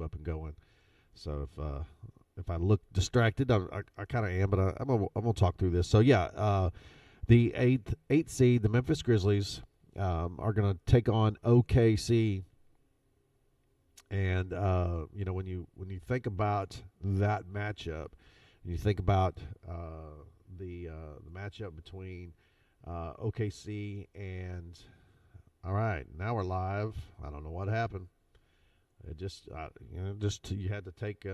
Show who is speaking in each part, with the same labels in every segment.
Speaker 1: up and going. So if I look distracted, I kind of am, but I'm gonna talk through this. So yeah, the eighth seed, the Memphis Grizzlies, are gonna take on OKC. And when you think about that matchup, and you think about the matchup between OKC and, all right, now we're live. I don't know what happened. It just you had to take.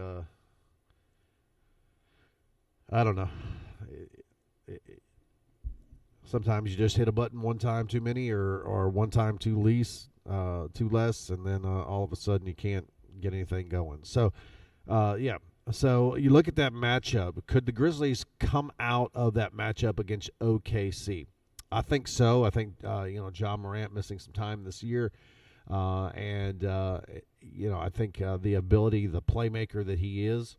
Speaker 1: I don't know. Sometimes you just hit a button one time too many, or one time too less, and then all of a sudden you can't get anything going. So, yeah. So you look at that matchup. Could the Grizzlies come out of that matchup against OKC? I think so. I think John Morant missing some time this year, and I think the ability, the playmaker that he is.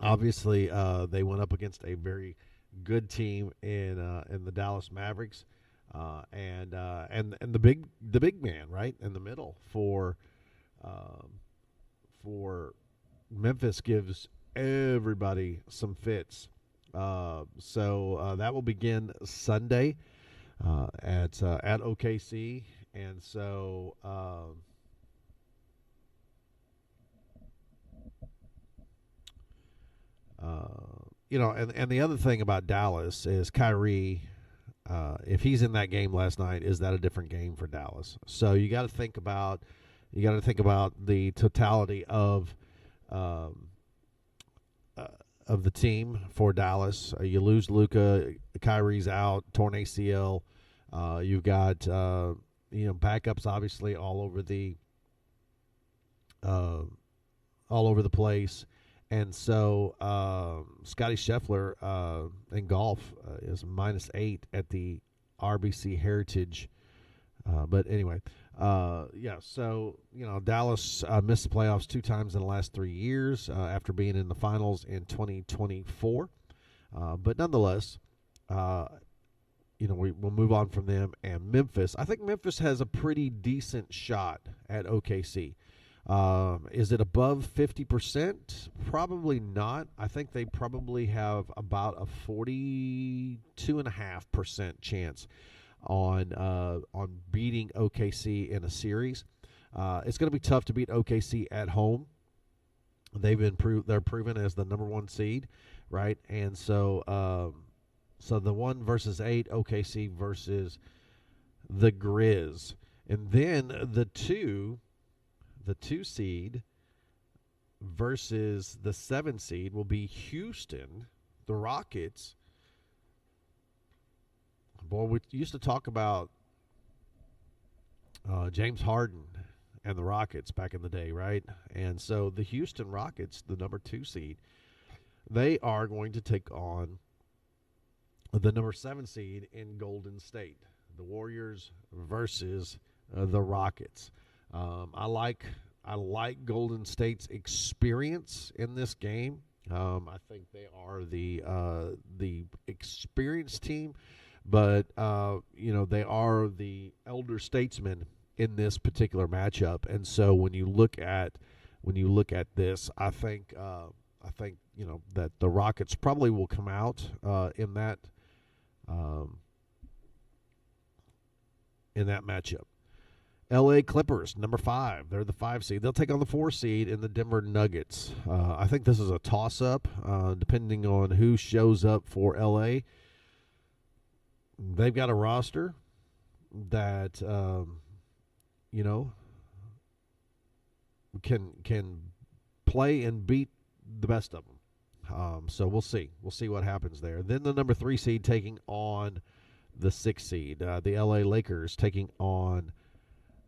Speaker 1: Obviously, they went up against a very good team in the Dallas Mavericks, and the big man right in the middle for Memphis gives everybody some fits. So that will begin Sunday at OKC, and so. And the other thing about Dallas is Kyrie. If he's in that game last night, is that a different game for Dallas? So you got to think about the totality of the team for Dallas. You lose Luka, Kyrie's out, torn ACL. You've got backups obviously all over the place. And so Scotty Scheffler in golf is -8 at the RBC Heritage. But anyway, so Dallas missed the playoffs 2 times in the last 3 years after being in the finals in 2024. But nonetheless, we'll move on from them. And Memphis, I think Memphis has a pretty decent shot at OKC. Is it above 50%? Probably not. I think they probably have about a 42.5% chance on beating OKC in a series. It's going to be tough to beat OKC at home. They're proven as the number 1 seed, right? And so the 1 versus 8, OKC versus the Grizz, and then the 2 seed versus the 7 seed will be Houston, the Rockets. Boy, we used to talk about James Harden and the Rockets back in the day, right? And so the Houston Rockets, the number 2 seed, they are going to take on the number 7 seed in Golden State, the Warriors versus the Rockets. I like Golden State's experience in this game. I think they are the experienced team, but they are the elder statesmen in this particular matchup. And so when you look at this, I think that the Rockets probably will come out in that matchup. LA Clippers, number 5. They're the 5 seed. They'll take on the 4 seed in the Denver Nuggets. I think this is a toss-up, depending on who shows up for LA. They've got a roster that can play and beat the best of them. So we'll see. We'll see what happens there. Then the number 3 seed taking on the 6 seed. The LA Lakers taking on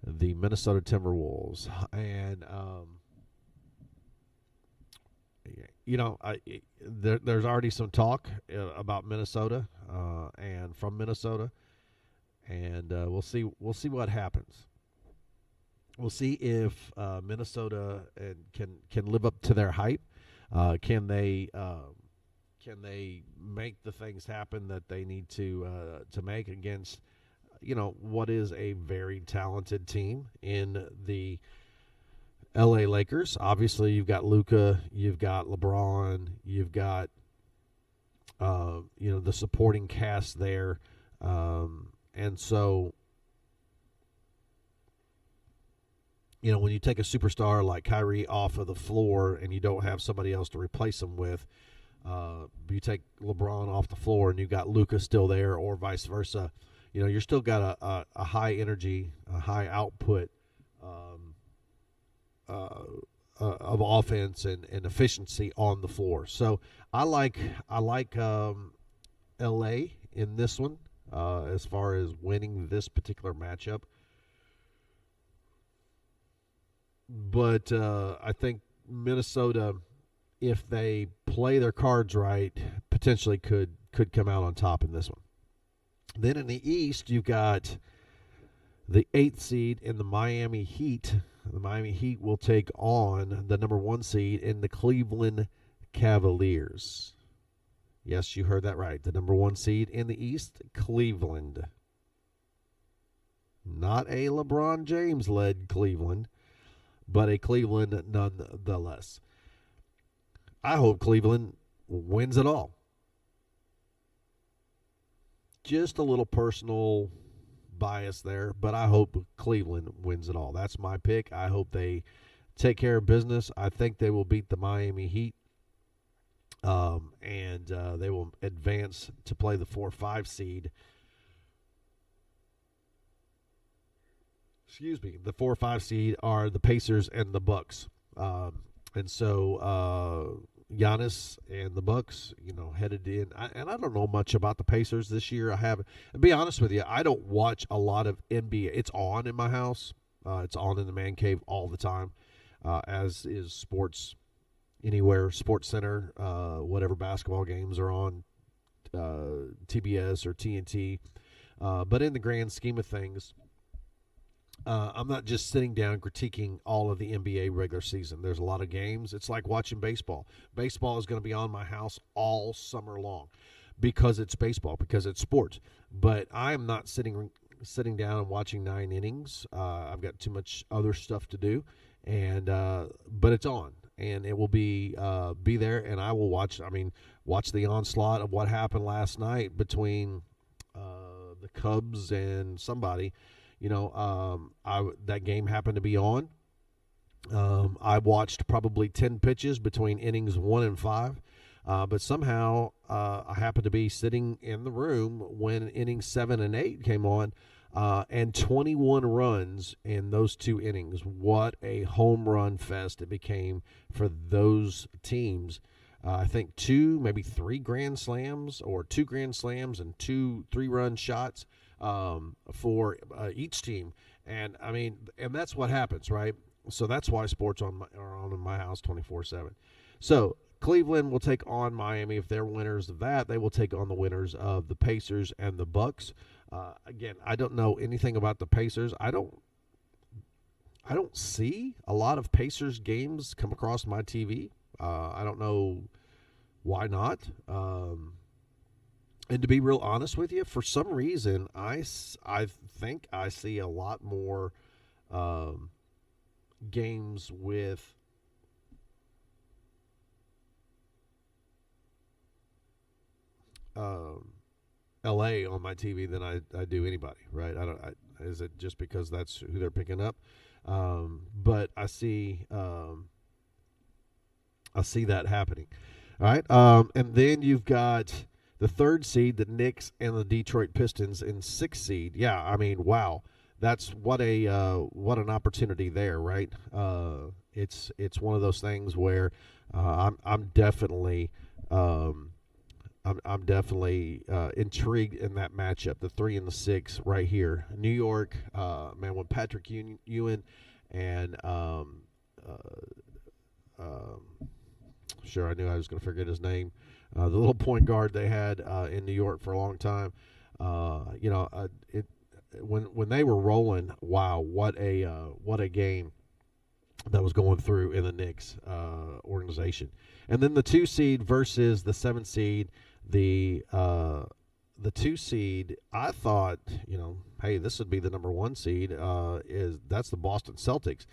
Speaker 1: the Minnesota Timberwolves. And there's already some talk about Minnesota and from Minnesota, and we'll see what happens. We'll see if Minnesota can live up to their hype. Can they make the things happen that they need to make against what is a very talented team in the L.A. Lakers. Obviously, you've got Luka, you've got LeBron, you've got the supporting cast there, and so when you take a superstar like Kyrie off of the floor and you don't have somebody else to replace him with, you take LeBron off the floor and you got Luka still there, or vice versa. You're still got a high energy, a high output of offense and efficiency on the floor. So I like L.A. in this one as far as winning this particular matchup. But I think Minnesota, if they play their cards right, potentially could come out on top in this one. Then in the East, you've got the 8th seed in the Miami Heat. The Miami Heat will take on the number 1 seed in the Cleveland Cavaliers. Yes, you heard that right. The number 1 seed in the East, Cleveland. Not a LeBron James-led Cleveland, but a Cleveland nonetheless. I hope Cleveland wins it all. Just a little personal bias there, but I hope Cleveland wins it all. That's my pick. I hope they take care of business. I think they will beat the Miami Heat, and they will advance to play the 4-5 seed. Excuse me. The 4-5 seed are the Pacers and the Bucks, and so Giannis and the Bucks, headed in. And I don't know much about the Pacers this year. I haven't. To be honest with you, I don't watch a lot of NBA. It's on in my house. It's on in the man cave all the time, as is Sports Anywhere, Sports Center, whatever basketball games are on, TBS or TNT. But in the grand scheme of things, I'm not just sitting down critiquing all of the NBA regular season. There's a lot of games. It's like watching baseball. Baseball is going to be on my house all summer long because it's baseball, because it's sports. But I am not sitting down and watching 9 innings. I've got too much other stuff to do, and but it's on, and it will be there, and I will watch. Watch the onslaught of what happened last night between the Cubs and somebody. That game happened to be on. I watched probably 10 pitches between innings 1 and 5, but somehow I happened to be sitting in the room when innings 7 and 8 came on, and 21 runs in those 2 innings. What a home run fest it became for those teams. I think 2, maybe 3 grand slams, or 2 grand slams and 2 3-run shots for each team. And that's what happens, right? So that's why sports are on in my house 24/7. So Cleveland will take on Miami. If they're winners of that, they will take on the winners of the Pacers and the Bucks. Again, I don't know anything about the Pacers. I don't see a lot of Pacers games come across my TV. I don't know why not. And to be real honest with you, for some reason, I think I see a lot more games with LA on my TV than I do anybody, right? Is it just because that's who they're picking up? But I see that happening. All right, and then you've got the 3rd seed, the Knicks and the Detroit Pistons in 6th seed. Yeah, wow, that's what an opportunity there, right? It's one of those things where I'm definitely intrigued in that matchup. The 3 and the 6 right here, New York, man, with Patrick Ewing and sure, I knew I was going to forget his name. The little point guard they had in New York for a long time. When they were rolling, wow, what a game that was going through in the Knicks organization. And then the 2 seed versus the 7 seed. The 2 seed, I thought, hey, this would be the number 1 seed. That's the Boston Celtics.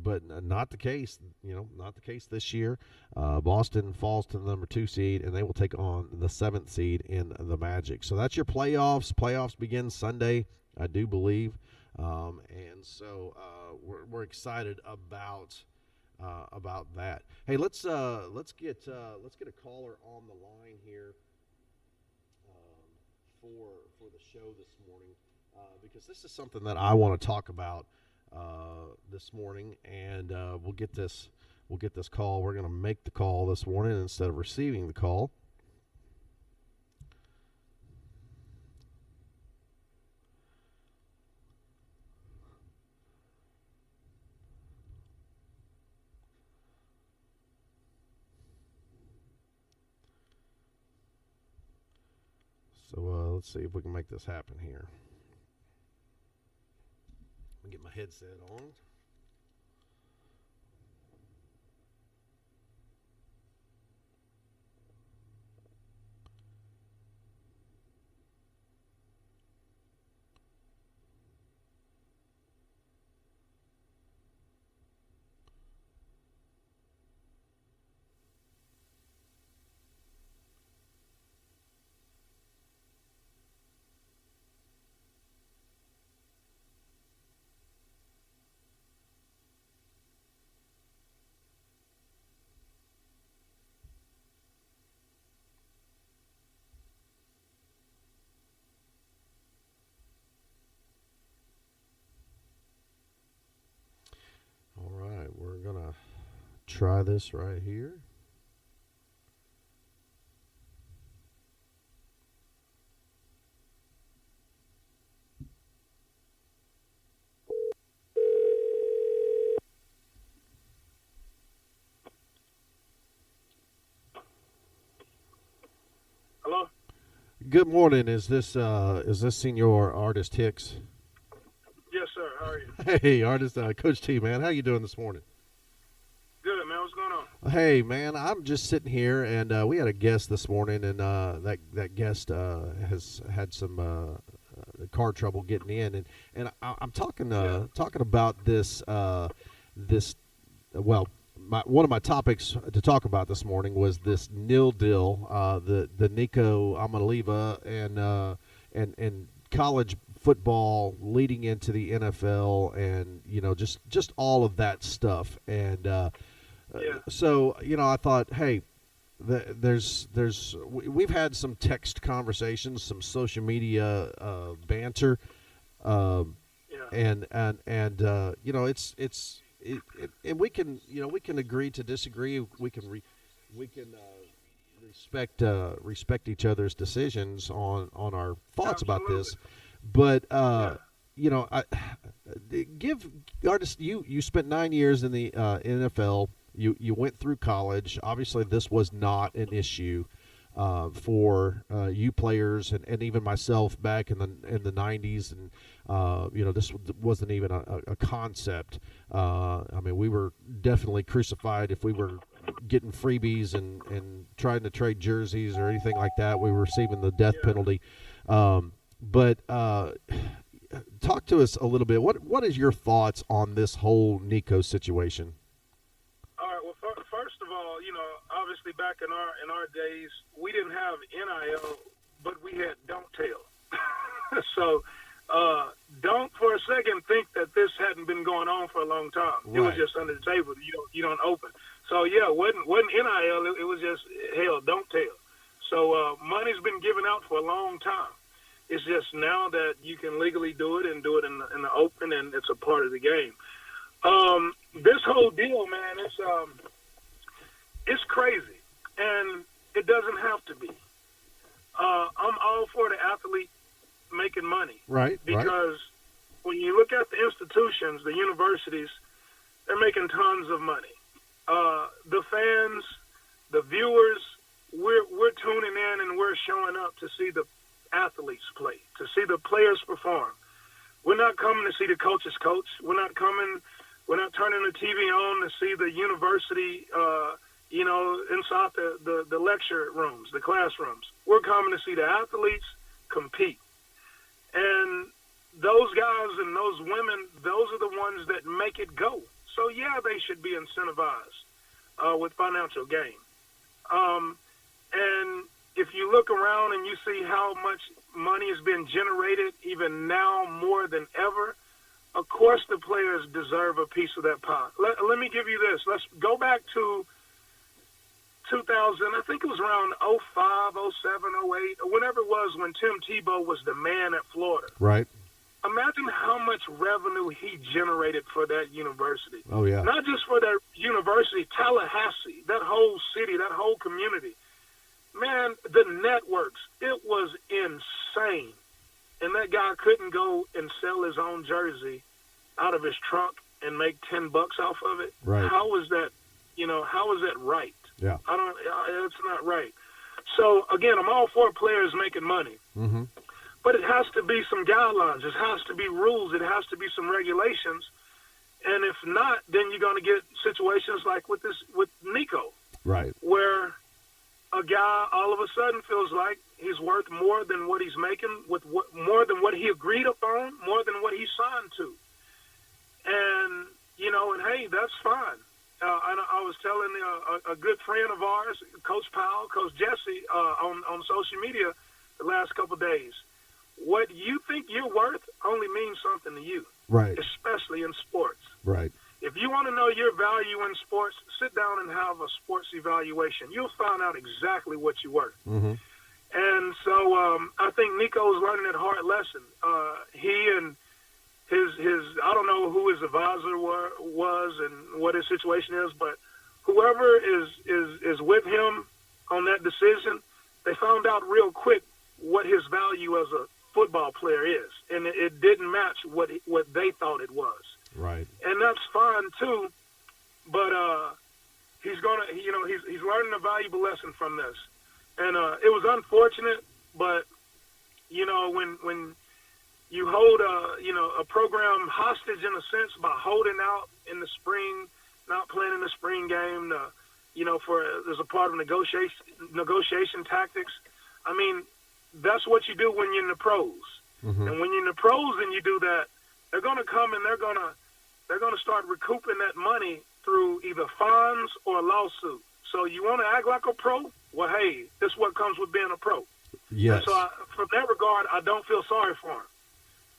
Speaker 1: but not the case. Not the case this year. Boston falls to the number 2 seed, and they will take on the 7th seed in the Magic. So that's your playoffs. Playoffs begin Sunday, I do believe, and so we're excited about that. Hey, let's get a caller on the line here for the show this morning, because this is something that I want to talk about this morning, and we'll get this call. We're going to make the call this morning instead of receiving the call. So let's see if we can make this happen here. Let me get my headset on. All right, we're going to try this right here.
Speaker 2: Hello?
Speaker 1: Good morning. Is this Senior Artist Hicks?
Speaker 2: Yes, sir. How are you?
Speaker 1: Hey, Artist Coach T, man. How you doing this morning?
Speaker 2: Good, man. What's going on?
Speaker 1: Hey, man. I'm just sitting here, and we had a guest this morning, and that guest has had some car trouble getting in, and I'm talking about this well. One of my topics to talk about this morning was this nil deal, the Nico Amaliva and college football leading into the NFL, and just all of that stuff. And so I thought, hey, we've had some text conversations, some social media banter, and and we can agree to disagree. We can respect each other's decisions on our thoughts about this. But I give Artist, you spent 9 years in the NFL. You went through college. Obviously, this was not an issue for you players and even myself back in the 90s, and this wasn't even a concept. I mean, we were definitely crucified if we were getting freebies and trying to trade jerseys or anything like that. We were receiving the death penalty. But talk to us a little bit. What is your thoughts on this whole Nico situation?
Speaker 2: All right. Well, first of all, obviously back in our days, we didn't have NIL, but we had don't tell. So don't for a second think that this hadn't been going on for a long time. Right. It was just under the table. You don't open. So yeah, it wasn't NIL. It was just don't tell. So money's been given out for a long time. It's just now that you can legally do it and do it in the open, and it's a part of the game. This whole deal, man, it's crazy, and it doesn't have to be. I'm all for the athlete making money,
Speaker 1: right?
Speaker 2: Because when you look at the institutions, the universities, they're making tons of money. The fans, the viewers, we're tuning in and we're showing up to see the athletes play, to see the players perform. We're not coming to see the coaches coach. We're not turning the TV on to see the university, inside the lecture rooms, the classrooms. We're coming to see the athletes compete. And those guys and those women, those are the ones that make it go. So yeah, they should be incentivized with financial gain. And if you look around and you see how much money has been generated, even now more than ever, of course the players deserve a piece of that pie. Let me give you this. Let's go back to 2000, I think it was around 05, 07, 08, or whenever it was when Tim Tebow was the man at Florida.
Speaker 1: Right.
Speaker 2: Imagine how much revenue he generated for that university.
Speaker 1: Oh, yeah.
Speaker 2: Not just for that university, Tallahassee, that whole city, that whole community. Man, the networks, it was insane. And that guy couldn't go and sell his own jersey out of his trunk and make $10 off of it.
Speaker 1: Right.
Speaker 2: How is that, how is that right?
Speaker 1: Yeah.
Speaker 2: It's not right. So, again, I'm all for players making money.
Speaker 1: Mm-hmm.
Speaker 2: But it has to be some guidelines. It has to be rules. It has to be some regulations. And if not, then you're going to get situations like with Nico.
Speaker 1: Right.
Speaker 2: Where a guy all of a sudden feels like he's worth more than what he's making, more than what he agreed upon, more than what he signed to. And, and hey, that's fine. I was telling a good friend of ours, Coach Powell, Coach Jesse, on social media the last couple of days, what you think you're worth only means something to you.
Speaker 1: Right.
Speaker 2: Especially in sports.
Speaker 1: Right.
Speaker 2: If you want to know your value in sports, sit down and have a sports evaluation. You'll find out exactly what you're worth.
Speaker 1: Mm-hmm.
Speaker 2: And so I think Nico's learning that hard lesson. He and his I don't know who his advisor was and what his situation is, but whoever is with him on that decision, they found out real quick what his value as a football player is, and it didn't match what they thought it was.
Speaker 1: Right.
Speaker 2: And that's fine too, but he's gonna, he's learning a valuable lesson from this, and it was unfortunate, but when you hold a program hostage in a sense by holding out in the spring, not playing in the spring game, as a part of negotiation tactics. I mean, that's what you do when you're in the pros.
Speaker 1: Mm-hmm.
Speaker 2: And when you're in the pros and you do that, they're going to come and they're going to start recouping that money through either fines or a lawsuit. So you want to act like a pro? Well, hey, this is what comes with being a pro.
Speaker 1: Yes.
Speaker 2: And so from that regard, I don't feel sorry for him.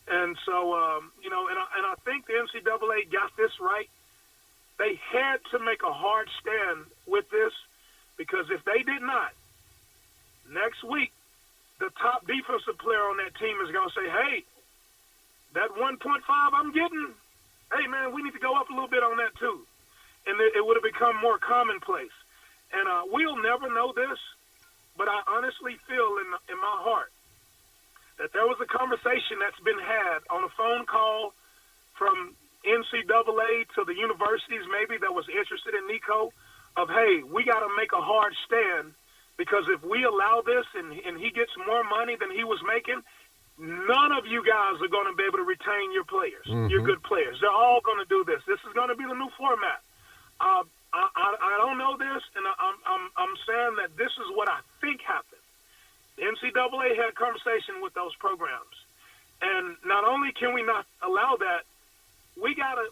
Speaker 2: And so, and I think the NCAA got this right. They had to make a hard stand with this, because if they did not, next week, the top defensive player on that team is going to say, hey, that 1.5 I'm getting, hey, man, we need to go up a little bit on that too. And it would have become more commonplace. And we'll never know this, but I honestly feel in my heart that there was a conversation that's been had on a phone call from NCAA to the universities maybe that was interested in Nico of, hey, we got to make a hard stand, because if we allow this and he gets more money than he was making, none of you guys are going to be able to retain your players, your good players. They're all going to do this. This is going to be the new format. I don't know this, and I'm saying that this is what I think happened. The NCAA had a conversation with those programs, and not only can we not allow that, we gotta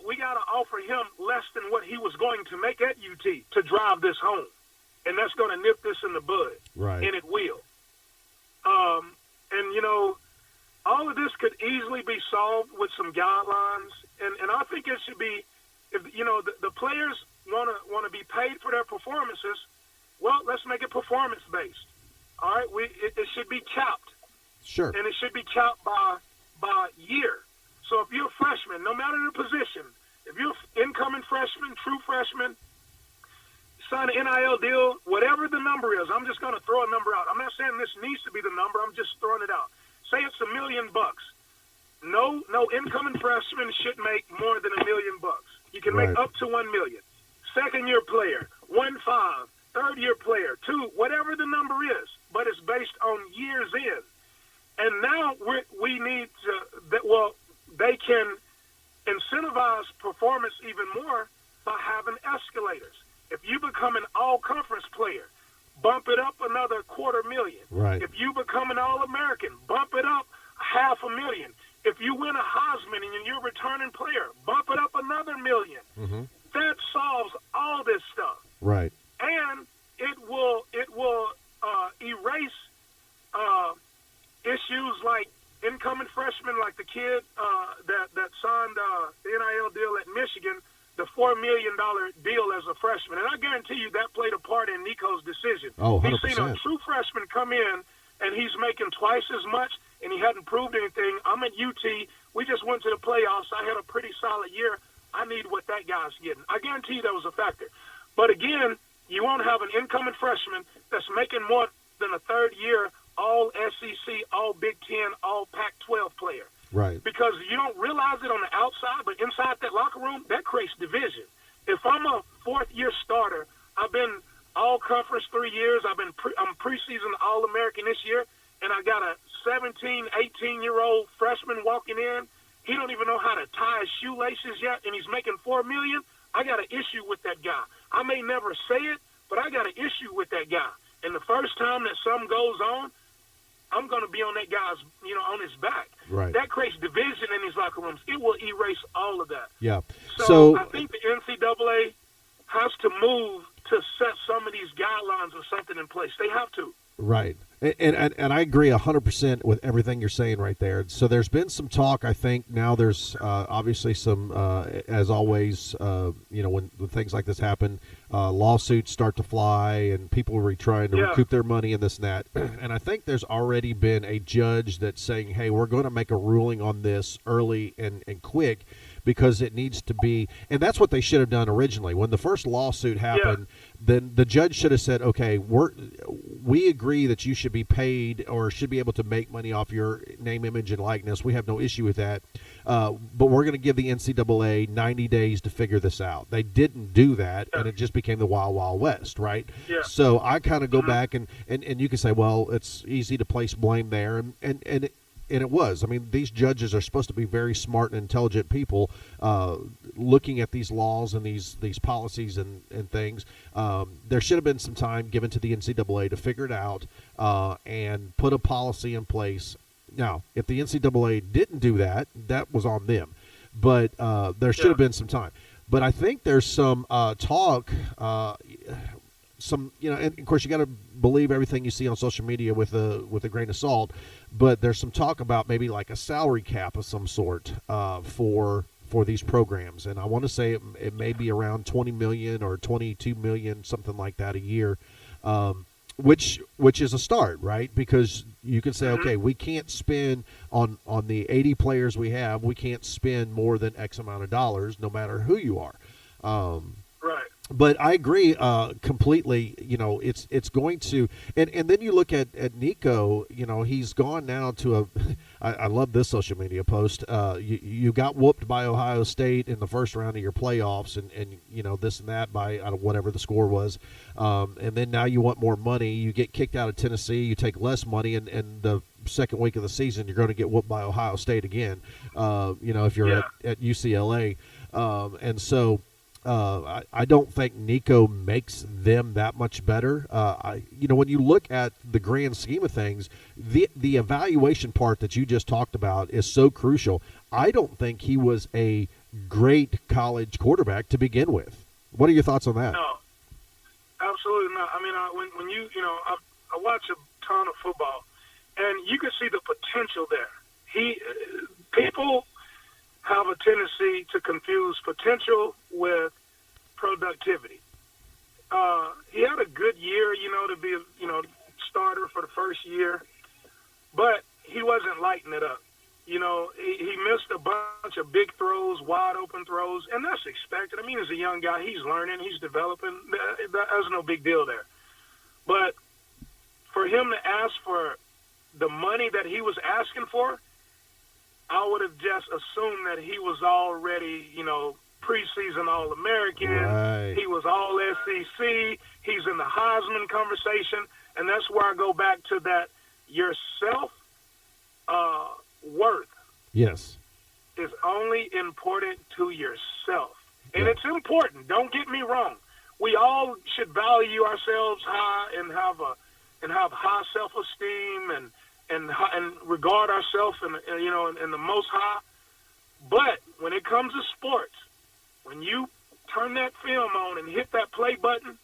Speaker 2: offer him less than what he was going to make at UT to drive this home, and that's going to nip this in the bud.
Speaker 1: Right.
Speaker 2: And it will. And all of this could easily be solved with some guidelines, and I think it should be, if the players want to be paid for their performances, well, let's make it performance based. All right, it should be capped.
Speaker 1: Sure.
Speaker 2: And it should be capped by year. So if you're a freshman, no matter the position, if you're an incoming freshman, true freshman, sign an NIL deal, whatever the number is, I'm just going to throw a number out. I'm not saying this needs to be the number. I'm just throwing it out. Say it's $1 million. No incoming freshman should make more than $1 million. You can make up to $1 million. Second-year player, 1.5. Third-year player, 2, whatever the number is, but it's based on years in. And now we need to, they can incentivize performance even more by having escalators. If you become an all-conference player, bump it up another $250,000.
Speaker 1: Right.
Speaker 2: If you become an All-American, bump it up $500,000. If you win a Heisman and you're a returning player, bump it up another $1 million.
Speaker 1: Mm-hmm.
Speaker 2: That solves all this stuff.
Speaker 1: Right.
Speaker 2: And it will erase issues like incoming freshmen, like the kid that signed the NIL deal at Michigan, the $4 million deal as a freshman. And I guarantee you that played a part in Nico's decision.
Speaker 1: Oh, 100%.
Speaker 2: He's seen a true freshman come in, and he's making twice as much, and he hadn't proved anything. I'm at UT. We just went to the playoffs. I had a pretty solid year. I need what that guy's getting. I guarantee you that was a factor. But again, you won't have an incoming freshman that's making more than a third-year all-SEC, all-Big Ten, all-Pac-12 player.
Speaker 1: Right.
Speaker 2: Because you don't realize it on the outside, but inside that locker room, that creates division. If I'm a fourth-year starter, I've been all-conference 3 years, I'm preseason All-American this year, and I got a 17, 18-year-old freshman walking in. He don't even know how to tie his shoelaces yet, and he's making $4 million. I got an issue with that guy. I may never say it, but I got an issue with that guy. And the first time that something goes on, I'm going to be on that guy's, on his back.
Speaker 1: Right.
Speaker 2: That creates division in these locker rooms. It will erase all of that.
Speaker 1: Yeah.
Speaker 2: So I think the NCAA has to move to set some of these guidelines or something in place. They have to.
Speaker 1: Right. And I agree 100% with everything you're saying right there. So there's been some talk. I think now there's obviously some, as always, when things like this happen, lawsuits start to fly and people are trying to recoup their money and this and that. And I think there's already been a judge that's saying, hey, we're going to make a ruling on this early and quick, because it needs to be, and that's what they should have done originally. When the first lawsuit happened, then the judge should have said, okay, we agree that you should be paid or should be able to make money off your name, image, and likeness. We have no issue with that. But we're going to give the NCAA 90 days to figure this out. They didn't do that, and it just became the Wild Wild West, right?
Speaker 2: Yeah.
Speaker 1: So I kind of go back, and you can say, well, it's easy to place blame there, and it was. I mean, these judges are supposed to be very smart and intelligent people, looking at these laws and these policies and things. There should have been some time given to the NCAA to figure it out and put a policy in place. Now, if the NCAA didn't do that, that was on them. But there should have been some time. But I think there's some talk, and of course you got to believe everything you see on social media with a grain of salt. But there's some talk about maybe like a salary cap of some sort for these programs, and I want to say it may be around $20 million or $22 million, something like that a year, which is a start, right? Because you can say, okay, we can't spend on the 80 players we have, we can't spend more than X amount of dollars, no matter who you are.
Speaker 2: Right.
Speaker 1: But I agree completely. It's going to, and then you look at Nico. He's gone now to I love this social media post. You got whooped by Ohio State in the first round of your playoffs, and this and that by whatever the score was, and then now you want more money. You get kicked out of Tennessee. You take less money, and the second week of the season you're going to get whooped by Ohio State again. If you're at UCLA, and so. I don't think Nico makes them that much better. When you look at the grand scheme of things, the evaluation part that you just talked about is so crucial. I don't think he was a great college quarterback to begin with. What are your thoughts on that?
Speaker 2: No, absolutely not. I mean, when I watch a ton of football, and you can see the potential there. People have a tendency to confuse potential with productivity. He had a good year, to be a starter for the first year, but he wasn't lighting it up. He missed a bunch of big throws, wide open throws, and that's expected. I mean, as a young guy, he's learning, he's developing. There's no big deal there. But for him to ask for the money that he was asking for, I would have just assumed that he was already, preseason All-American.
Speaker 1: Right.
Speaker 2: He was All-SEC. He's in the Heisman conversation. And that's where I go back to that your self-worth
Speaker 1: yes.
Speaker 2: is only important to yourself. And it's important. Don't get me wrong. We all should value ourselves high and have high self-esteem and regard ourselves in the Most High. But when it comes to sports, when you turn that film on and hit that play button,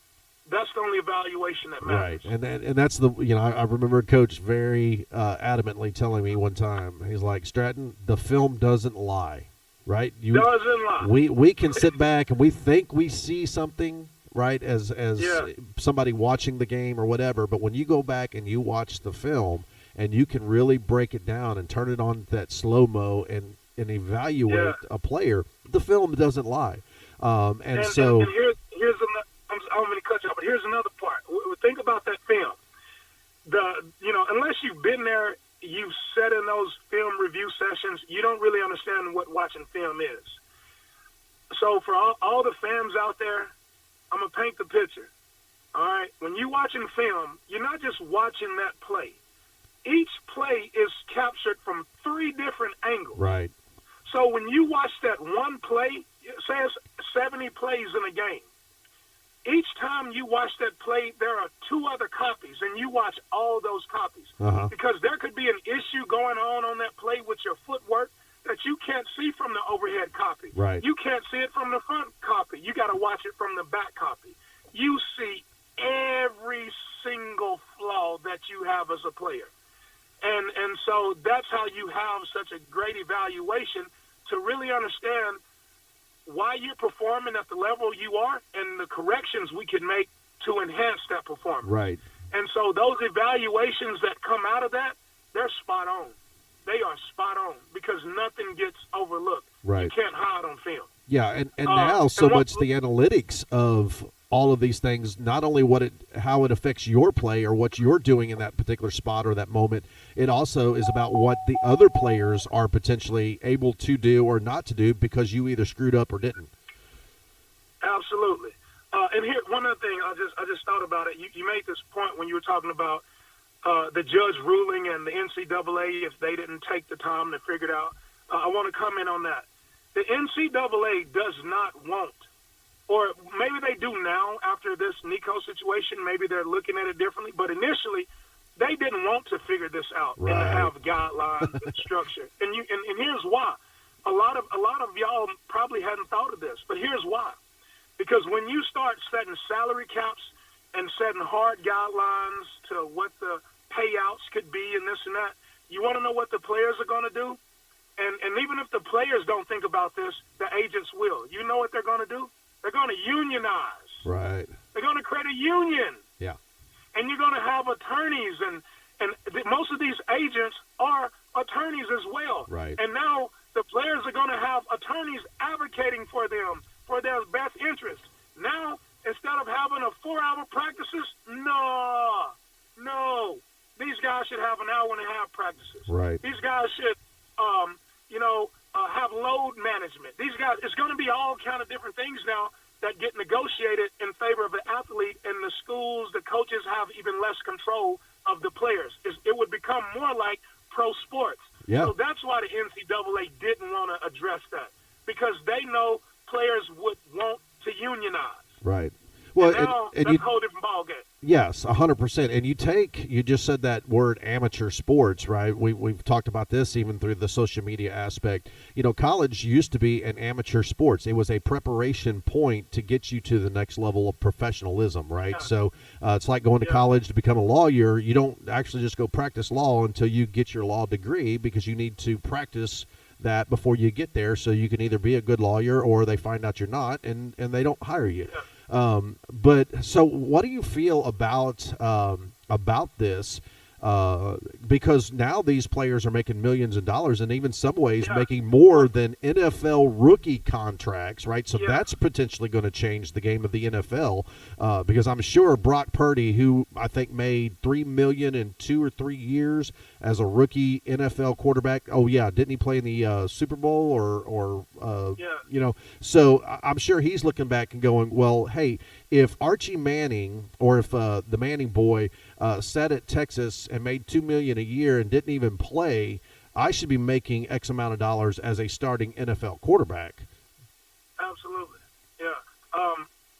Speaker 2: that's the only evaluation that matters.
Speaker 1: Right, and that's the I remember Coach very adamantly telling me one time, he's like, Stratton, the film doesn't lie, right?
Speaker 2: Doesn't lie.
Speaker 1: We can sit back and we think we see something, right, as somebody watching the game or whatever, but when you go back and you watch the film and you can really break it down and turn it on that slow-mo and evaluate a player, the film doesn't lie. And so
Speaker 2: here's another. I'm going to cut you off, but here's another part. Think about that film. Unless you've been there, you've sat in those film review sessions, you don't really understand what watching film is. So for all the fans out there, I'm going to paint the picture. All right? When you're watching film, you're not just watching that play. Each play is captured from 3 different angles.
Speaker 1: Right.
Speaker 2: So when you watch that one play, say it's 70 plays in a game. Each time you watch that play, there are 2 other copies, and you watch all those copies.
Speaker 1: Uh-huh.
Speaker 2: Because there could be an issue going on that play with your footwork that you can't see from the overhead copy.
Speaker 1: Right.
Speaker 2: You can't see it from the front copy. You got to watch it from the back copy. You see every single flaw that you have as a player. And so that's how you have such a great evaluation to really understand why you're performing at the level you are and the corrections we can make to enhance that performance.
Speaker 1: Right.
Speaker 2: And so those evaluations that come out of that, they're spot on. They are spot on because nothing gets overlooked.
Speaker 1: Right.
Speaker 2: You can't hide on film.
Speaker 1: Yeah, and now so much the analytics of all of these things, not only how it affects your play or what you're doing in that particular spot or that moment, it also is about what the other players are potentially able to do or not to do because you either screwed up or didn't.
Speaker 2: Absolutely. And here, one other thing, I just thought about it. You made this point when you were talking about the judge ruling and the NCAA if they didn't take the time to figure it out. I want to comment on that. The NCAA does not want, or maybe they do now after this Nico situation, maybe they're looking at it differently, but initially they didn't want to figure this out and to have guidelines and structure. And here's why. A lot of y'all probably hadn't thought of this, but here's why. Because when you start setting salary caps and setting hard guidelines to what the payouts could be and this and that, you want to know what the players are going to do? And even if the players don't think about this, the agents will. You know what they're going to do? They're going to unionize.
Speaker 1: Right.
Speaker 2: They're going to create a union.
Speaker 1: Yeah.
Speaker 2: And you're going to have attorneys, and most of these agents are attorneys as well.
Speaker 1: Right.
Speaker 2: And now the players are going to have attorneys advocating for them, for their best interest. Now, instead of having a 4-hour practices, no. These guys should have an hour and a half practices.
Speaker 1: Right.
Speaker 2: These guys should, have load management. These guys, it's going to be all kind of different things now that get negotiated in favor of the athlete, and the schools, the coaches have even less control of the players. It would become more like pro sports.
Speaker 1: Yeah.
Speaker 2: So that's why the NCAA didn't want to address that, because they know players would want to unionize.
Speaker 1: Right. Well,
Speaker 2: and that's a whole different ballgame.
Speaker 1: Yes, 100%. And you just said that word amateur sports, right? We've talked about this even through the social media aspect. College used to be an amateur sports. It was a preparation point to get you to the next level of professionalism, right?
Speaker 2: Yeah.
Speaker 1: So it's like going to college to become a lawyer. You don't actually just go practice law until you get your law degree, because you need to practice that before you get there, so you can either be a good lawyer or they find out you're not, and they don't hire you.
Speaker 2: Yeah.
Speaker 1: But so what do you feel about this? Because now these players are making millions of dollars, and even some ways making more than NFL rookie contracts, right? So that's potentially going to change the game of the NFL, because I'm sure Brock Purdy, who I think made $3 million in 2 or 3 years as a rookie NFL quarterback. Oh yeah, didn't he play in the Super Bowl or So I'm sure he's looking back and going, well, hey, if Archie Manning or if the Manning boy sat at Texas and made $2 million a year and didn't even play, I should be making X amount of dollars as a starting NFL quarterback.
Speaker 2: Absolutely, yeah.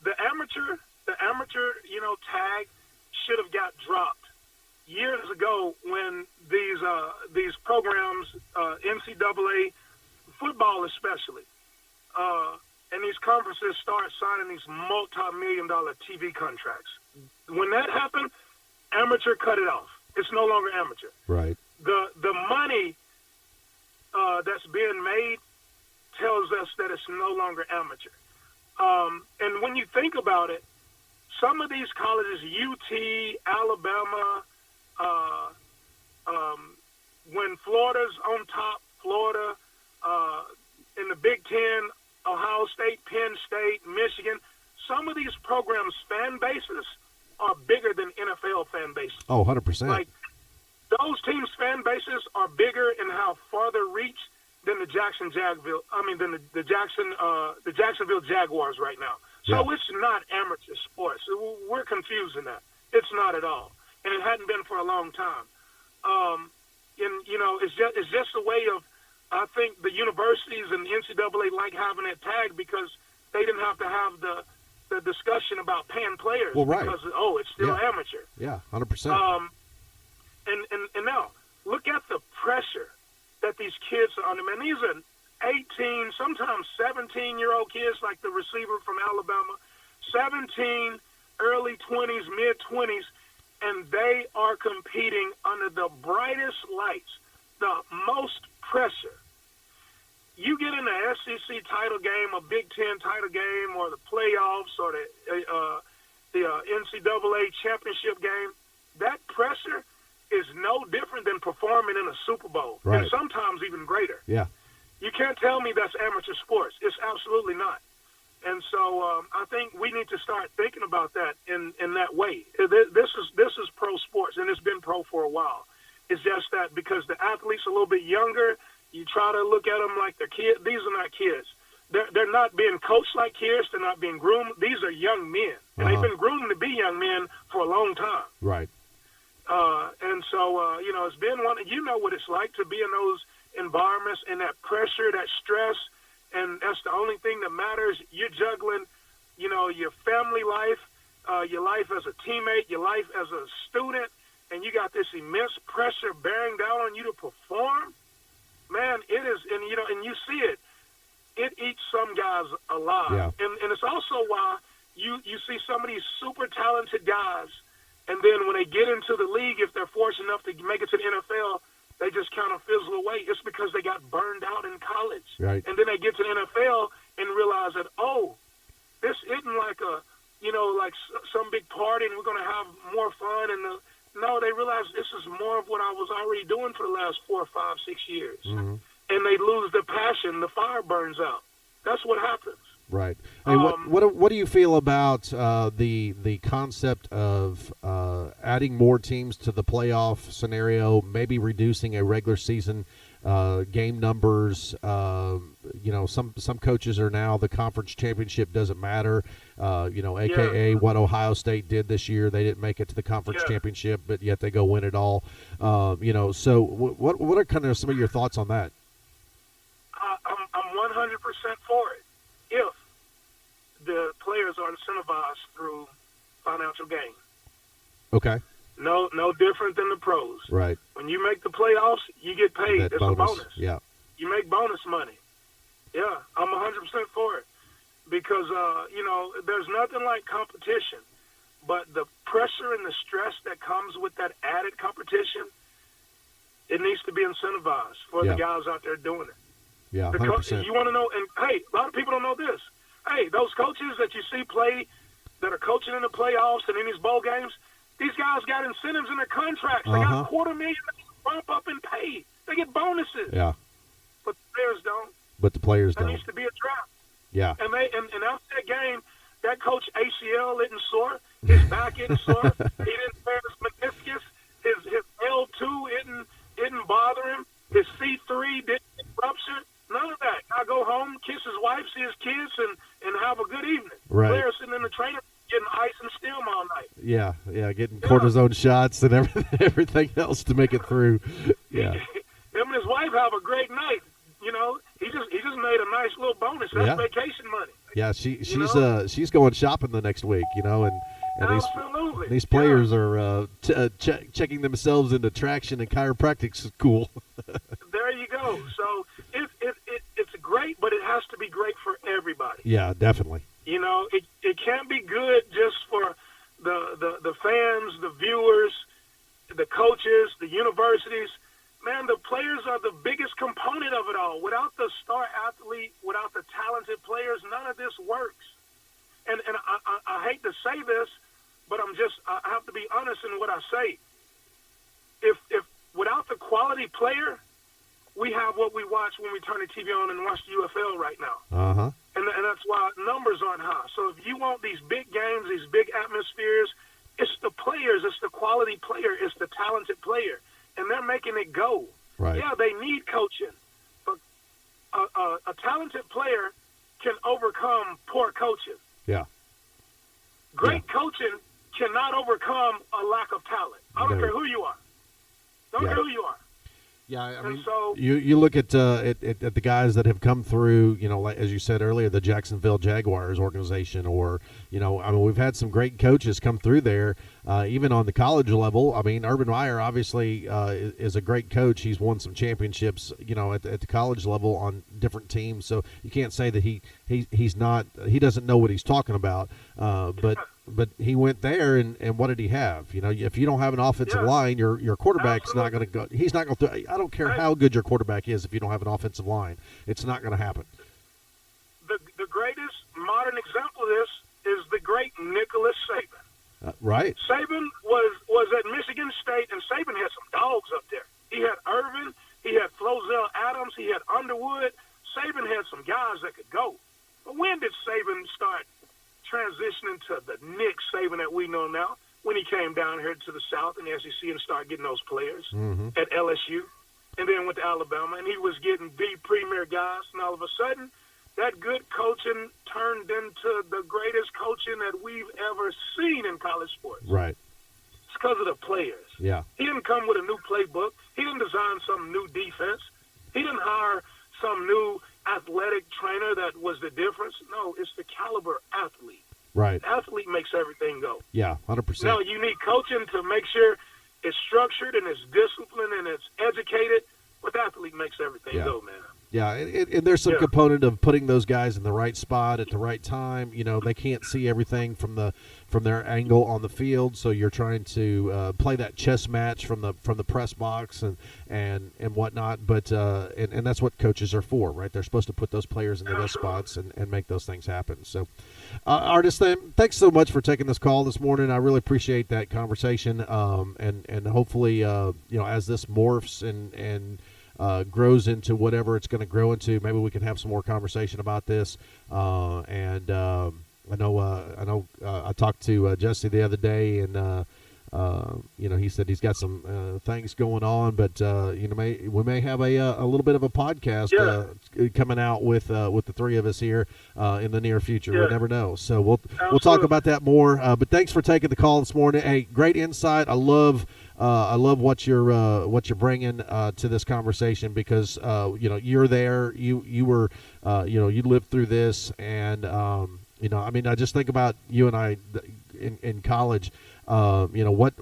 Speaker 2: The amateur, tag should have got dropped years ago when these programs, NCAA football especially, and these conferences start signing these multi-million-dollar TV contracts. When that happened, amateur cut it off. It's no longer amateur.
Speaker 1: Right.
Speaker 2: The money that's being made tells us that it's no longer amateur. And when you think about it, some of these colleges, UT, Alabama, when Florida's on top, Florida, in the Big Ten, Ohio State, Penn State, Michigan, some of these programs' fan bases are bigger than NFL fan bases.
Speaker 1: Oh, 100%.
Speaker 2: Like, those teams' fan bases are bigger and have farther reach than the Jacksonville Jaguars right now. So
Speaker 1: Yeah.
Speaker 2: it's not amateur sports. We're confusing that. It's not at all, and it hadn't been for a long time. And you know, it's just a way of, I think the universities and the NCAA like having it tagged because they didn't have to have the discussion about paying players.
Speaker 1: Well, right.
Speaker 2: Because it's still
Speaker 1: Yeah.
Speaker 2: amateur.
Speaker 1: Yeah, 100%.
Speaker 2: And now look at the pressure that these kids are under. Man, these are 18, sometimes 17-year-old kids, like the receiver from Alabama, 17, early 20s, mid-20s, and they are competing under the brightest lights, the most pressure. You get in the SEC title game, a Big Ten title game, or the playoffs, or the NCAA championship game, that pressure is no different than performing in a Super Bowl,
Speaker 1: Right.
Speaker 2: and sometimes even greater.
Speaker 1: Yeah.
Speaker 2: You can't tell me that's amateur sports. It's absolutely not. And so I think we need to start thinking about that in that way. This is pro sports, and it's been pro for a while. It's just that because the athletes are a little bit younger, you try to look at them like they're kids. These are not kids. They're not being coached like kids. They're not being groomed. These are young men, and they've been groomed to be young men for a long time.
Speaker 1: Right.
Speaker 2: And so, it's been one. You know what it's like to be in those environments and that pressure, that stress, and that's the only thing that matters. You're juggling, your family life, your life as a teammate, your life as a student, and you got this immense pressure bearing down on you to perform. Man, it is, and you see it. It eats some guys alive.
Speaker 1: Yeah.
Speaker 2: And it's also why you see some of these super talented guys, and then when they get into the league, if they're fortunate enough to make it to the NFL, they just kind of fizzle away. It's because they got burned out in college.
Speaker 1: Right.
Speaker 2: And then they get to the NFL and realize that, this isn't like like some big party and we're going to have more fun. No, they realize this is more of what I was already doing for the last 4, 5, 6 years.
Speaker 1: Mm-hmm.
Speaker 2: And they lose the passion. The fire burns out. That's what happens.
Speaker 1: Right. Hey, what do you feel about the concept of adding more teams to the playoff scenario, maybe reducing a regular season game numbers? Some coaches are now the conference championship doesn't matter. AKA what Ohio State did this year. They didn't make it to the conference championship, but yet they go win it all. So what are kind of some of your thoughts on that?
Speaker 2: I'm 100% for it. If the players are incentivized through financial gain.
Speaker 1: Okay.
Speaker 2: No different than the pros.
Speaker 1: Right.
Speaker 2: When you make the playoffs, you get paid.
Speaker 1: That
Speaker 2: It's a bonus.
Speaker 1: Yeah.
Speaker 2: You make bonus money. Yeah, I'm 100% for it. Because, there's nothing like competition. But the pressure and the stress that comes with that added competition, it needs to be incentivized for the guys out there doing it.
Speaker 1: Yeah, 100%.
Speaker 2: Because you want to know, and hey, a lot of people don't know this. Hey, those coaches that you see play, that are coaching in the playoffs and in these bowl games, these guys got incentives in their contracts. They got $250,000 bump up in pay. They get bonuses.
Speaker 1: Yeah.
Speaker 2: But the players don't.
Speaker 1: But the players
Speaker 2: That
Speaker 1: don't.
Speaker 2: needs to be a trap.
Speaker 1: Yeah.
Speaker 2: And after that game, that coach ACL isn't sore. His back isn't sore. He didn't tear his meniscus. His L2 didn't bother him. His C3 didn't rupture. None of that. Now go home, kiss his wife, see his kids, and have a good evening.
Speaker 1: Right.
Speaker 2: Players sitting in the trainer getting ice and steam all night.
Speaker 1: Yeah, getting cortisone shots and everything else to make it through. Yeah.
Speaker 2: Him and his wife have a great night. He just made a nice little bonus. That's vacation money.
Speaker 1: Yeah, she's going shopping the next week, and And
Speaker 2: Absolutely.
Speaker 1: these players are checking themselves into traction and chiropractic school.
Speaker 2: There you go. So it's great, but it has to be great for everybody.
Speaker 1: Yeah, definitely.
Speaker 2: You know, it can't be good just for the fans, the viewers, the coaches, the universities. Man, the players are the biggest component of it all. Without the star athlete, without the talented players, none of this works. And I hate to say this, but I have to be honest in what I say. If without the quality player, we have what we watch when we turn the TV on and watch the UFL right now.
Speaker 1: Uh-huh.
Speaker 2: And that's why numbers aren't high. So if you want these big games, these big atmospheres, it's the players, it's the quality player, it's the talented player. And they're making it go.
Speaker 1: Right.
Speaker 2: Yeah, they need coaching. But a talented player can overcome poor coaching.
Speaker 1: Yeah.
Speaker 2: Great coaching cannot overcome a lack of talent. I don't care who you are. Don't care who you are.
Speaker 1: Yeah, I mean,
Speaker 2: so,
Speaker 1: you look at the guys that have come through, you know, like, as you said earlier, the Jacksonville Jaguars organization, or, you know, I mean, we've had some great coaches come through there, even on the college level. I mean, Urban Meyer obviously is a great coach. He's won some championships, you know, at the college level on different teams. So you can't say that he doesn't know what he's talking about. But he went there, and what did he have? You know, if you don't have an offensive line, your quarterback's not going to go. He's not going to. I don't care how good your quarterback is. If you don't have an offensive line, it's not going to happen.
Speaker 2: The greatest modern example of this is the great Nicholas Saban.
Speaker 1: Right.
Speaker 2: Saban was at Michigan State, and Saban had some dogs up there. He had Irvin, he had Flozell Adams, he had Underwood. Saban had some guys that could go. But when did Saban start transitioning to the Nick Saban that we know now? When he came down here to the South and the SEC and started getting those players at LSU, and then went to Alabama, and he was getting the premier guys, and all of a sudden, that good coaching turned into the greatest coaching that we've ever seen in college sports.
Speaker 1: Right.
Speaker 2: It's because of the players.
Speaker 1: Yeah.
Speaker 2: He didn't come with a new playbook. He didn't design some new defense. He didn't hire some new athletic trainer that was the difference. No, it's the caliber athlete.
Speaker 1: Right.
Speaker 2: The athlete makes everything go.
Speaker 1: Yeah, 100%.
Speaker 2: Now, you need coaching to make sure it's structured and it's disciplined and it's educated, but the athlete makes everything go, man.
Speaker 1: Yeah, and there's some component of putting those guys in the right spot at the right time. You know, they can't see everything from their angle on the field, so you're trying to play that chess match from the press box and whatnot. But and that's what coaches are for, right? They're supposed to put those players in the best spots and make those things happen. So, Artis, thanks so much for taking this call this morning. I really appreciate that conversation. And hopefully, you know, as this morphs and grows into whatever it's going to grow into, maybe we can have some more conversation about this. I know. I talked to Jesse the other day, and you know, he said he's got some things going on, but you know, we may have a little bit of a podcast coming out with the three of us here in the near future. We never know, so we'll talk about that more. But thanks for taking the call this morning. Hey, great insight. I love what you're bringing to this conversation, because you know, you're there. You were you know, you lived through this, and you know, I mean, I just think about you and I in college. You know, what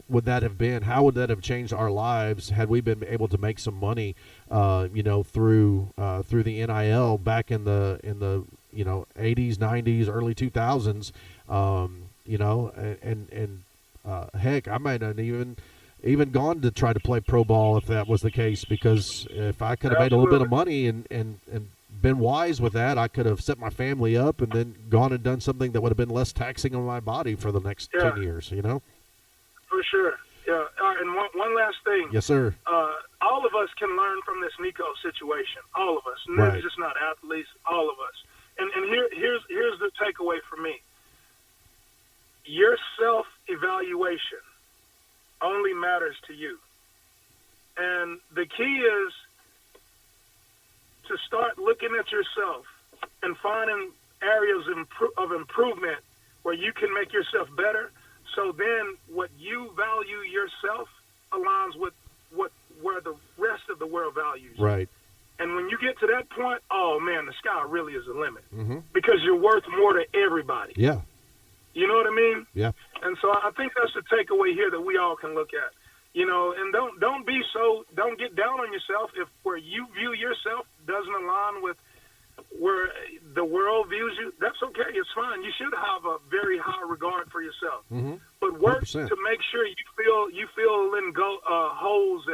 Speaker 1: would that have been? How would that have changed our lives had we been able to make some money, you know, through the NIL back in the you know, 80s, 90s, early 2000s, you know, and heck, I might not even gone to try to play pro ball if that was the case, because if I could have made a little bit of money and been wise with that, I could have set my family up and then gone and done something that would have been less taxing on my body for the next 10 years, you know?
Speaker 2: For sure. Yeah. And one last thing.
Speaker 1: Yes, sir.
Speaker 2: All of us can learn from this Nico situation. All of us. And it's just not athletes, all of us. And here's the takeaway for me. Your self-evaluation only matters to you. And the key is to start looking at yourself and finding areas of improvement where you can make yourself better. So then what you value yourself aligns with where the rest of the world values.
Speaker 1: Right.
Speaker 2: And when you get to that point, oh man, the sky really is the limit, because you're worth more to everybody.
Speaker 1: Yeah.
Speaker 2: You know what I mean?
Speaker 1: Yeah.
Speaker 2: And so I think that's the takeaway here that we all can look at. And don't get down on yourself if where you view yourself doesn't align with where the world views you. That's okay. It's fine. You should have a very high regard for yourself, but work
Speaker 1: 100%.
Speaker 2: to make sure you fill in holes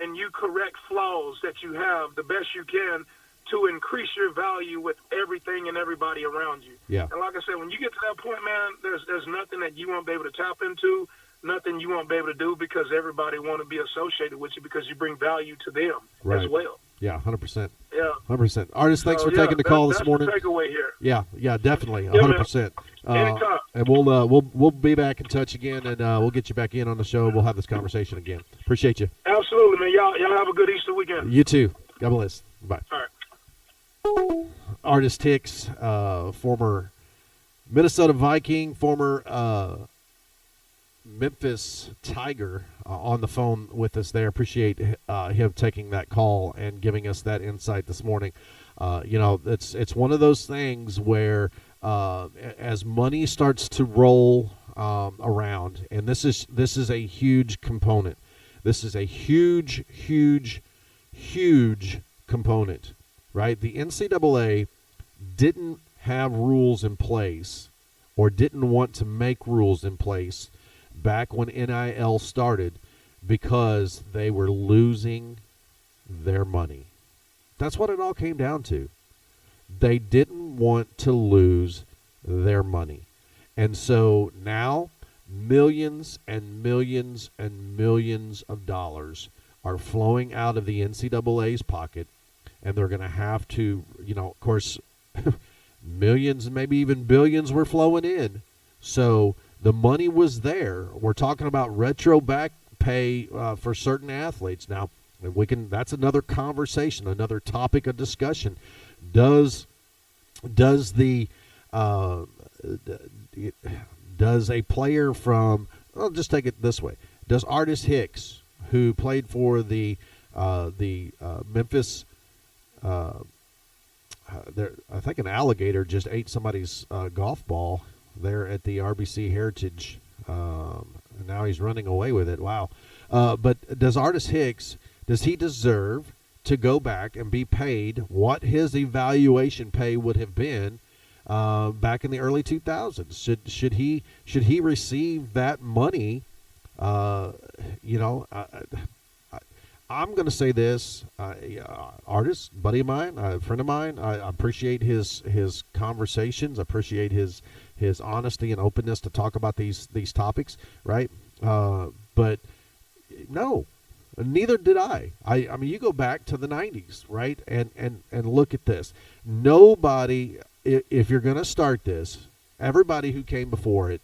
Speaker 2: and you correct flaws that you have the best you can to increase your value with everything and everybody around you.
Speaker 1: Yeah.
Speaker 2: And like I said, when you get to that point, man, there's nothing that you won't be able to tap into, nothing you won't be able to do because everybody want to be associated with you because you bring value to them as well.
Speaker 1: Yeah, 100%.
Speaker 2: Yeah.
Speaker 1: 100%. Artist, thanks for taking the call this morning.
Speaker 2: That's the takeaway here.
Speaker 1: Yeah, definitely, 100%.
Speaker 2: Anytime.
Speaker 1: And we'll be back in touch again, and we'll get you back in on the show. We'll have this conversation again. Appreciate you.
Speaker 2: Absolutely, man. Y'all have a good Easter weekend.
Speaker 1: You too. God bless. Bye.
Speaker 2: All right.
Speaker 1: Artist Hicks, former Minnesota Viking, former Memphis Tiger, on the phone with us there. Appreciate him taking that call and giving us that insight this morning. It's one of those things where as money starts to roll around, and this is a huge component. This is a huge component, right? The NCAA didn't have rules in place or didn't want to make rules in place back when NIL started because they were losing their money. That's what it all came down to. They didn't want to lose their money. And so now millions and millions and millions of dollars are flowing out of the NCAA's pocket, and they're going to have to, of course, millions and maybe even billions were flowing in. So the money was there. We're talking about retro back pay for certain athletes. Now, that's another conversation, another topic of discussion. Does a player from, I'll just take it this way, does Artist Hicks, who played for the Memphis, I think an alligator just ate somebody's golf ball there at the RBC Heritage, and now he's running away with it. Wow. But does Artist Hicks, does he deserve to go back and be paid what his evaluation pay would have been back in the early 2000s? Should he receive that money? I'm going to say this, artist, buddy of mine, a friend of mine. I appreciate his conversations. I appreciate his honesty and openness to talk about these topics, right? But no, neither did I. I mean, you go back to the 90s, right? And look at this. Nobody, if you're going to start this, everybody who came before it,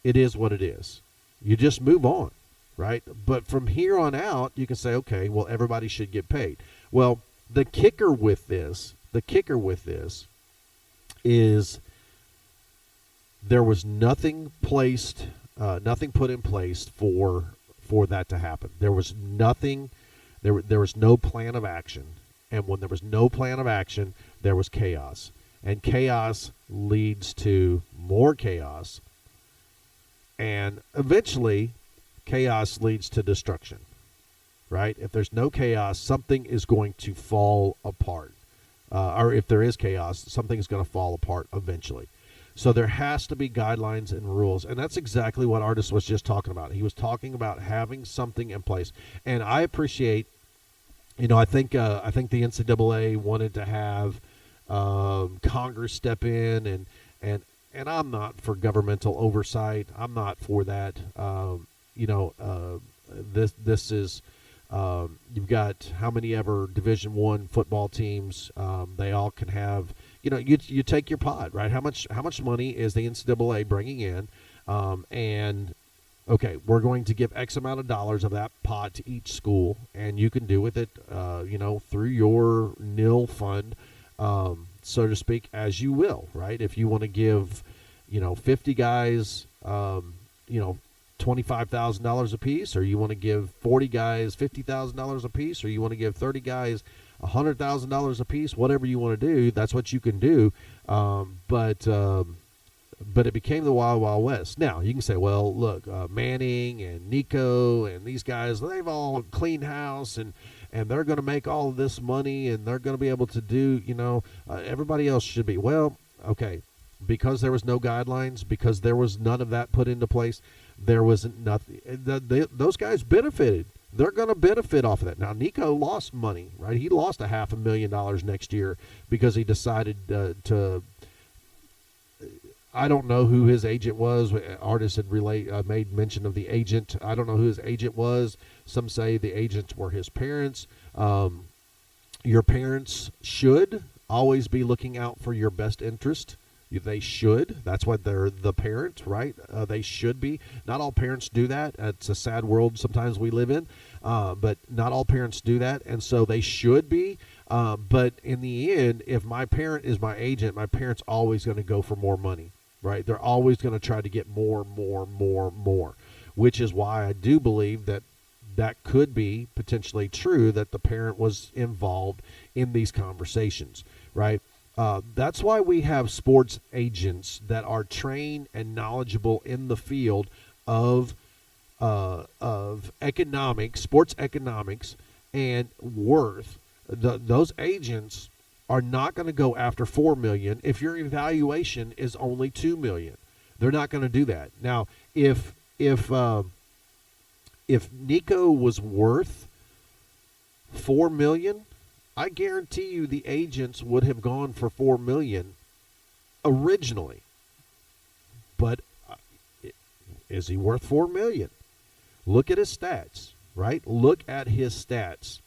Speaker 1: it is what it is. You just move on, right? But from here on out, you can say, okay, well, everybody should get paid. Well, the kicker with this is there was nothing put in place for that to happen. There was nothing, there was no plan of action. And when there was no plan of action, there was chaos. And chaos leads to more chaos. And eventually, chaos leads to destruction, right? If there's no chaos, something is going to fall apart. Or if there is chaos, something is going to fall apart eventually. So there has to be guidelines and rules. And that's exactly what Artist was just talking about. He was talking about having something in place. And I appreciate, I think the NCAA wanted to have Congress step in, and I'm not for governmental oversight. I'm not for that. This is you've got how many ever Division I football teams? They all can have. You take your pot, right? How much money is the NCAA bringing in? And okay, we're going to give X amount of dollars of that pot to each school, and you can do with it, through your nil fund, so to speak, as you will, right? If you want to give, 50 guys, $25,000 a piece, or you want to give 40 guys $50,000 a piece, or you want to give 30 guys $100,000 a piece, whatever you want to do, that's what you can do. But but it became the Wild Wild West. Now you can say, well, look, Manning and Nico and these guys, they've all cleaned house, and they're going to make all of this money, and they're going to be able to do, everybody else should be. Well, okay, because there was no guidelines, because there was none of that put into place, there wasn't nothing. Those guys benefited. They're going to benefit off of that. Now, Nico lost money, right? He lost $500,000 next year because he decided to. I don't know who his agent was. Artists had made mention of the agent. I don't know who his agent was. Some say the agents were his parents. Your parents should always be looking out for your best interest. They should. That's why they're the parent, right? They should be. Not all parents do that. It's a sad world sometimes we live in, but not all parents do that, and so they should be. But in the end, if my parent is my agent, my parent's always going to go for more money, right? They're always going to try to get more, which is why I do believe that could be potentially true, that the parent was involved in these conversations, right? That's why we have sports agents that are trained and knowledgeable in the field of economics, sports economics, and worth. Those agents are not going to go after $4 million if your evaluation is only $2 million. They're not going to do that. Now, if Nico was worth $4 million, I guarantee you the agents would have gone for $4 million originally. But is he worth $4 million? Look at his stats, right? Look at his stats.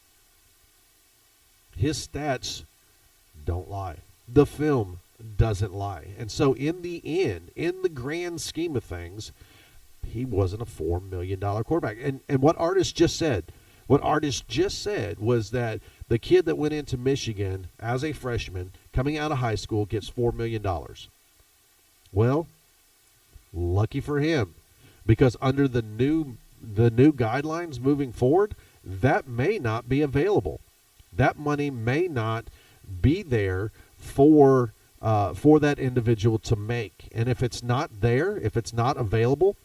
Speaker 1: His stats don't lie. The film doesn't lie. And so in the end, in the grand scheme of things, he wasn't a $4 million quarterback. And what Artist just said was that the kid that went into Michigan as a freshman coming out of high school gets $4 million. Well, lucky for him, because under the new guidelines moving forward, that may not be available. That money may not be there for that individual to make. And if it's not there, if it's not available,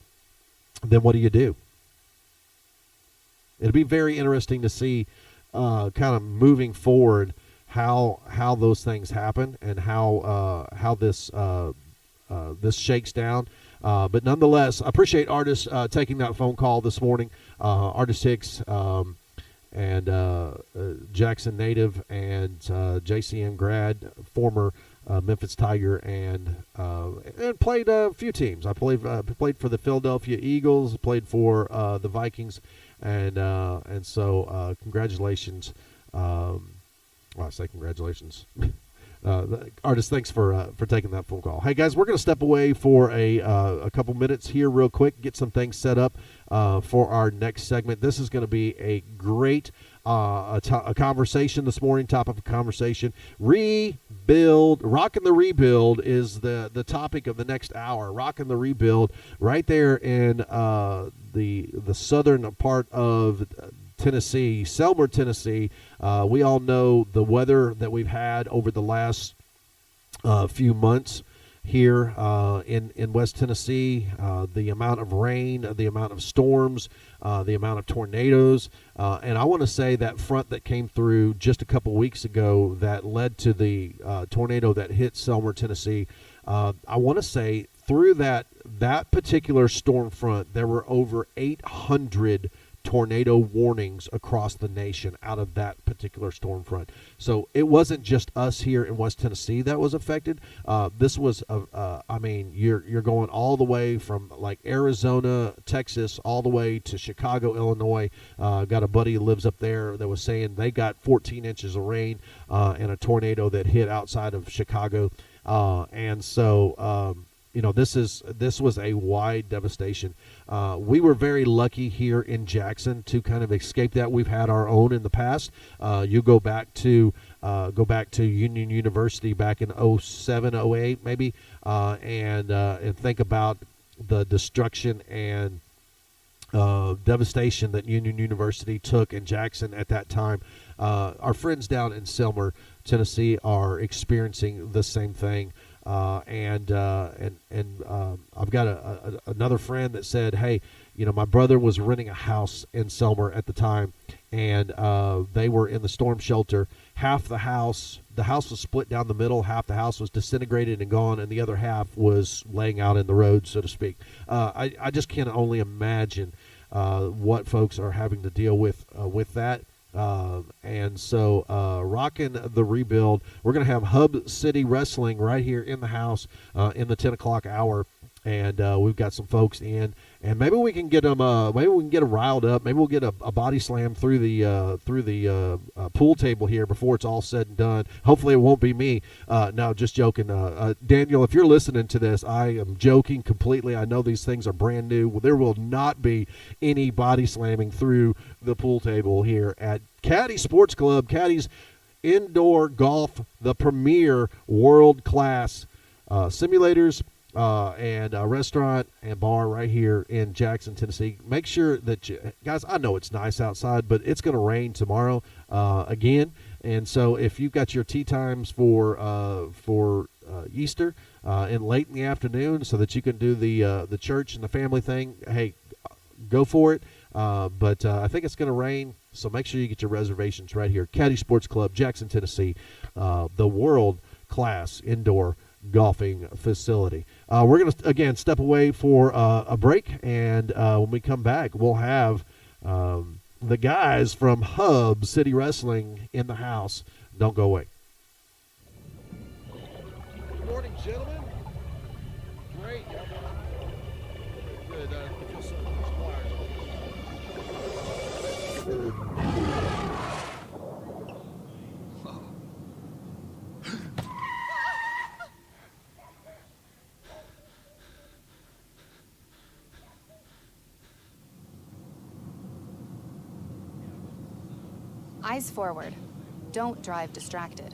Speaker 1: then what do? It'll be very interesting to see kind of moving forward how those things happen and how this shakes down. But nonetheless, I appreciate Artist taking that phone call this morning. Artist Hicks and Jackson native and JCM grad, former Memphis Tiger, and played a few teams. I played for the Philadelphia Eagles, played for the Vikings, and so congratulations. Well, I say congratulations. Artist, thanks for taking that phone call. Hey guys, we're going to step away for a couple minutes here real quick, get some things set up for our next segment. This is going to be a great a conversation this morning, topic of conversation. Rebuild, rocking the rebuild is the topic of the next hour. Rocking the rebuild right there in the southern part of Tennessee, Selmer, Tennessee. We all know the weather that we've had over the last few months here in West Tennessee, the amount of rain, the amount of storms, the amount of tornadoes. And I want to say that front that came through just a couple weeks ago that led to the tornado that hit Selmer, Tennessee, I want to say through that particular storm front, there were over 800 tornado warnings across the nation out of that particular storm front. So it wasn't just us here in West Tennessee that was affected. This was, you're going all the way from like Arizona, Texas, all the way to Chicago, Illinois. Got a buddy who lives up there that was saying they got 14 inches of rain and a tornado that hit outside of Chicago. And so, this was a wide devastation. We were very lucky here in Jackson to kind of escape that. We've had our own in the past. You go back to Union University back in 07, 08 maybe, and think about the destruction and devastation that Union University took in Jackson at that time. Our friends down in Selmer, Tennessee, are experiencing the same thing. And I've got another friend that said, hey, my brother was renting a house in Selmer at the time, and they were in the storm shelter. Half the house was split down the middle. Half the house was disintegrated and gone, and the other half was laying out in the road, so to speak. I just can only imagine what folks are having to deal with that. And so rocking the rebuild, we're going to have Hub City Wrestling right here in the house in the 10 o'clock hour. And we've got some folks in, and maybe we can get them. Maybe we can get them riled up. Maybe we'll get a body slam through the pool table here before it's all said and done. Hopefully, it won't be me. No, just joking. Daniel, if you're listening to this, I am joking completely. I know these things are brand new. There will not be any body slamming through the pool table here at Caddy Sports Club. Caddy's indoor golf, the premier world-class simulators. And a restaurant and bar right here in Jackson, Tennessee. Make sure that guys, I know it's nice outside, but it's going to rain tomorrow again. And so if you've got your tee times for Easter and late in the afternoon so that you can do the church and the family thing, hey, go for it. But I think it's going to rain, so make sure you get your reservations right here. Caddy Sports Club, Jackson, Tennessee, the world-class indoor golfing facility. We're going to, again, step away for a break, and when we come back, we'll have the guys from Hub City Wrestling in the house. Don't go away. Good morning, gentlemen. Great. Good.
Speaker 3: Eyes forward. Don't drive distracted.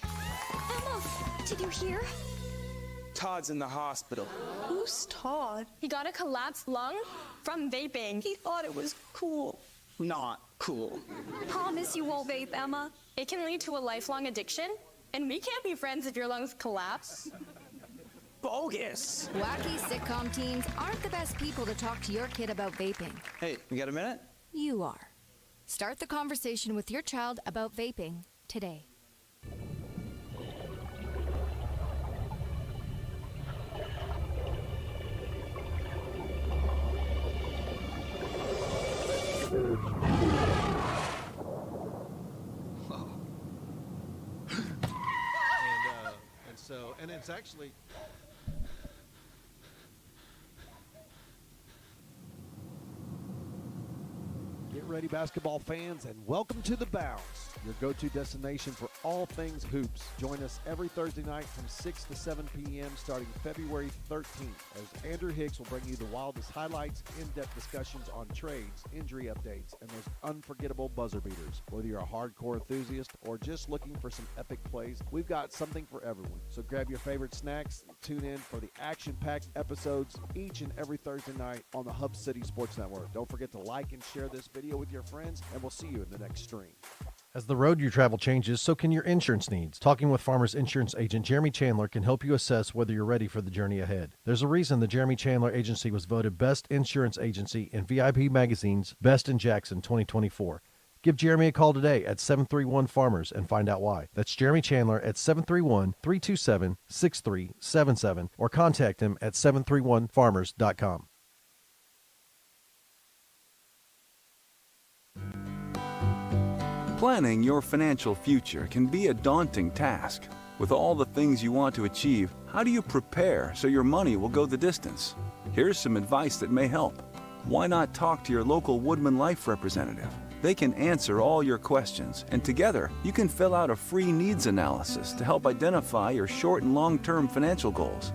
Speaker 4: Emma, did you hear?
Speaker 5: Todd's in the hospital.
Speaker 4: Who's Todd?
Speaker 6: He got a collapsed lung from vaping.
Speaker 4: He thought it was cool.
Speaker 5: Not cool.
Speaker 4: Promise you won't vape, Emma.
Speaker 6: It can lead to a lifelong addiction, and we can't be friends if your lungs collapse.
Speaker 5: Bogus.
Speaker 3: Wacky sitcom teens aren't the best people to talk to your kid about vaping.
Speaker 5: Hey, you got a minute?
Speaker 3: You are. Start the conversation with your child about vaping today.
Speaker 1: And it's actually. Get ready, basketball fans, and welcome to The Bounce, your go-to destination for all things hoops. Join us every Thursday night from 6 to 7 p.m. starting February 13th, as Andrew Hicks will bring you the wildest highlights, in-depth discussions on trades, injury updates, and those unforgettable buzzer beaters. Whether you're a hardcore enthusiast or just looking for some epic plays, we've got something for everyone. So grab your favorite snacks and tune in for the action-packed episodes each and every Thursday night on the Hub City Sports Network. Don't forget to like and share this video with your friends, and we'll see you in the next stream.
Speaker 7: As the road you travel changes, so can your insurance needs. Talking with Farmers Insurance agent Jeremy Chandler can help you assess whether you're ready for the journey ahead. There's a reason the Jeremy Chandler Agency was voted Best Insurance Agency in VIP Magazine's Best in Jackson 2024. Give Jeremy a call today at 731-FARMERS and find out why. That's Jeremy Chandler at 731-327-6377 or contact him at 731farmers.com.
Speaker 8: Planning your financial future can be a daunting task. With all the things you want to achieve, how do you prepare so your money will go the distance? Here's some advice that may help. Why not talk to your local Woodman Life representative? They can answer all your questions, and together you can fill out a free needs analysis to help identify your short and long-term financial goals.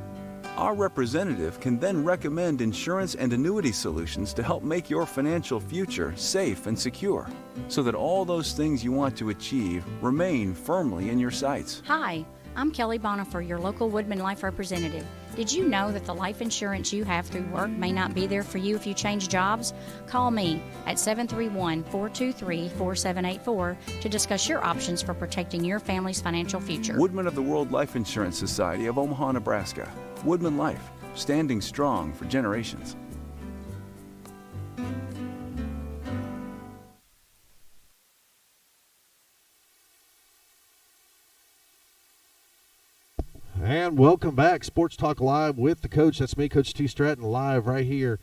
Speaker 8: Our representative can then recommend insurance and annuity solutions to help make your financial future safe and secure, so that all those things you want to achieve remain firmly in your sights.
Speaker 9: Hi, I'm Kelly Bonifer, your local Woodman Life representative. Did you know that the life insurance you have through work may not be there for you if you change jobs? Call me at 731-423-4784 to discuss your options for protecting your family's financial future.
Speaker 8: Woodman of the World Life Insurance Society of Omaha, Nebraska. Woodman Life, standing strong for generations.
Speaker 1: And welcome back, Sports Talk Live with the coach. That's me, Coach T. Stratton, live right here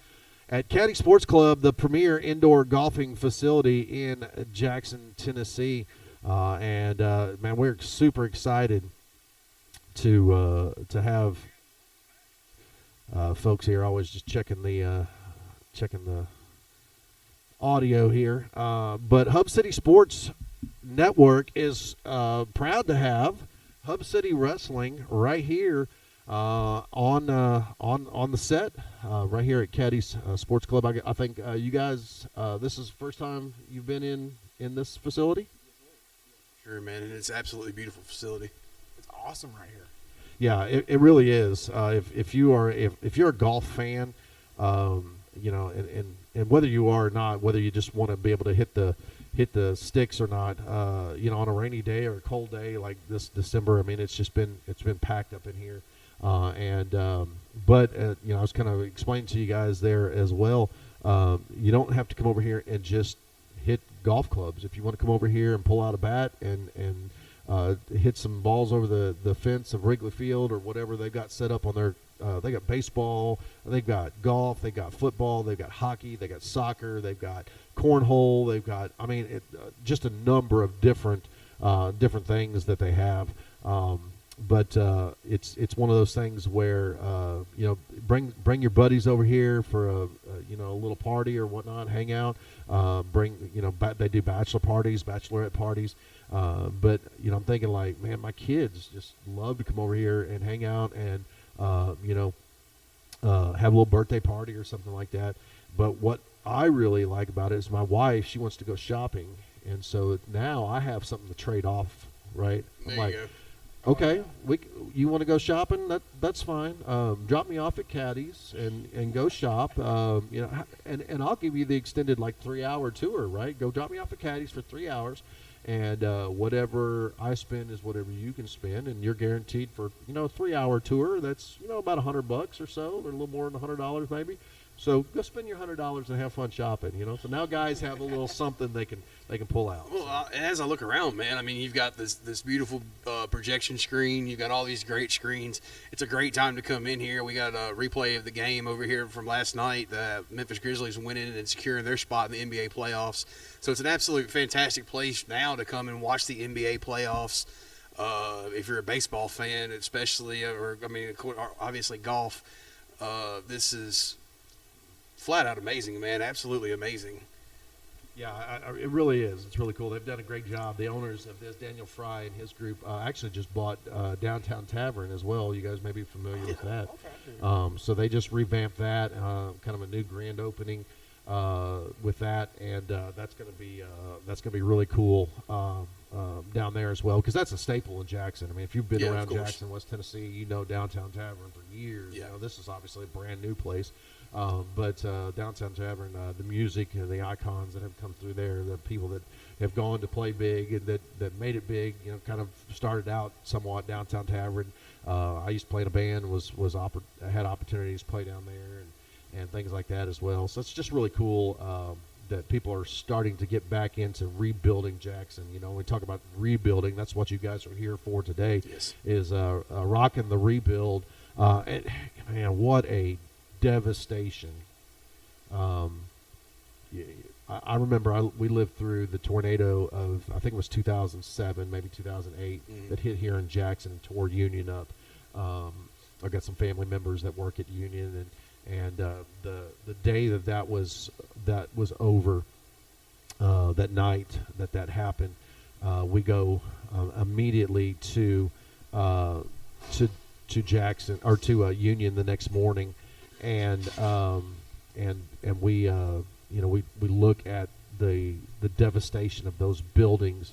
Speaker 1: at Caddy Sports Club, the premier indoor golfing facility in Jackson, Tennessee. Man, we're super excited to have folks here. Always just checking the audio here. But Hub City Sports Network is proud to have Hub City Wrestling right here on the set right here at Caddy's Sports Club. I think you guys, this is the first time you've been in this facility?
Speaker 10: Sure, man, and it's absolutely beautiful facility. It's awesome right here.
Speaker 1: Yeah, it really is. If you're a golf fan, you know, and whether you are or not, whether you just want to be able to hit the sticks or not, you know, on a rainy day or a cold day like this December, I mean, it's been packed up in here. But you know, I was kind of explaining to you guys there as well. You don't have to come over here and just hit golf clubs. If you want to come over here and pull out a bat and hit some balls over the fence of Wrigley Field or whatever they've got set up on their, they got baseball, they've got golf, they've got football, they've got hockey, they've got soccer, they've got cornhole, they've got, I mean, just a number of different things that they have. But it's one of those things where you know, bring your buddies over here for a you know, a little party or whatnot, hang out. Bring, you know, they do bachelor parties, bachelorette parties. But you know, I'm thinking like, man, my kids just love to come over here and hang out and you know, have a little birthday party or something like that. But what I really like about it is my wife, she wants to go shopping, and so now I have something to trade off, right?
Speaker 10: There
Speaker 1: I'm like,
Speaker 10: you go.
Speaker 1: okay, you want to go shopping? That's fine. Drop me off at Caddy's and go shop. You know, and I'll give you the extended like 3-hour tour, right? Go drop me off at Caddy's for 3 hours, and whatever I spend is whatever you can spend, and you're guaranteed for, you know, a 3-hour tour. That's, you know, about $100 or so, or a little more than $100 maybe. So go spend your $100 and have fun shopping, you know. So now guys have a little something they can pull out.
Speaker 10: Well, as I look around, man, I mean, you've got this beautiful projection screen. You've got all these great screens. It's a great time to come in here. We got a replay of the game over here from last night. The Memphis Grizzlies winning and securing their spot in the NBA playoffs. So it's an absolute fantastic place now to come and watch the NBA playoffs. If you're a baseball fan, especially, or I mean, obviously golf. This is flat out amazing, man. Absolutely amazing.
Speaker 1: Yeah, it really is. It's really cool. They've done a great job. The owners of this, Daniel Fry and his group, actually just bought Downtown Tavern as well. You guys may be familiar with that. So they just revamped that, kind of a new grand opening with that, and that's going to be really cool down there as well, because that's a staple in Jackson. I mean, if you've been around Jackson, West Tennessee, you know Downtown Tavern for years.
Speaker 10: Yeah.
Speaker 1: You know, this is obviously a brand new place. But Downtown Tavern, the music and the icons that have come through there, the people that have gone to play big and that made it big, you know, kind of started out somewhat Downtown Tavern. I used to play in a band, had opportunities to play down there and things like that as well. So it's just really cool that people are starting to get back into rebuilding Jackson. You know, when we talk about rebuilding, that's what you guys are here for today.
Speaker 10: Yes.
Speaker 1: Is rocking the rebuild. And man, what a devastation. I remember we lived through the tornado of, I think it was 2007, maybe 2008, that hit here in Jackson and tore Union up. I've got some family members that work at Union, and the day that was over, that night that happened, we go immediately to Jackson, or to Union the next morning. And we you know, we look at the devastation of those buildings.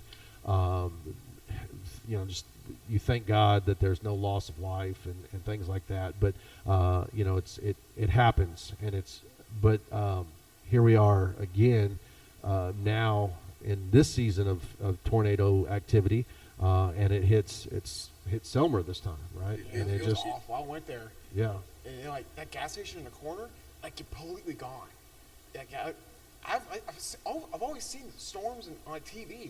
Speaker 1: just you thank God that there's no loss of life and things like that. But it happens, and but here we are again now in this season of tornado activity, and it hit Selmer this time, right? And
Speaker 11: it was awful. I went there.
Speaker 1: Yeah.
Speaker 11: And like that gas station in the corner, like completely gone. Like, I've always seen storms on like TV,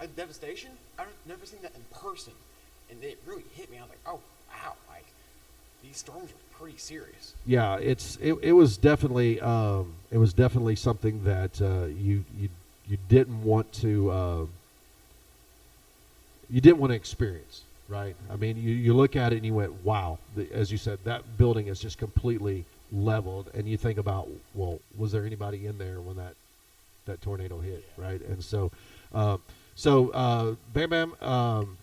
Speaker 11: like devastation. I've never seen that in person, and it really hit me. I was like, oh wow, like these storms are pretty serious.
Speaker 1: Yeah, it was definitely something that you didn't want to experience, right? I mean, you look at it and you went, wow, as you said, that building is just completely leveled, and you think about, well, was there anybody in there when that tornado hit, right? And so Bam Bam,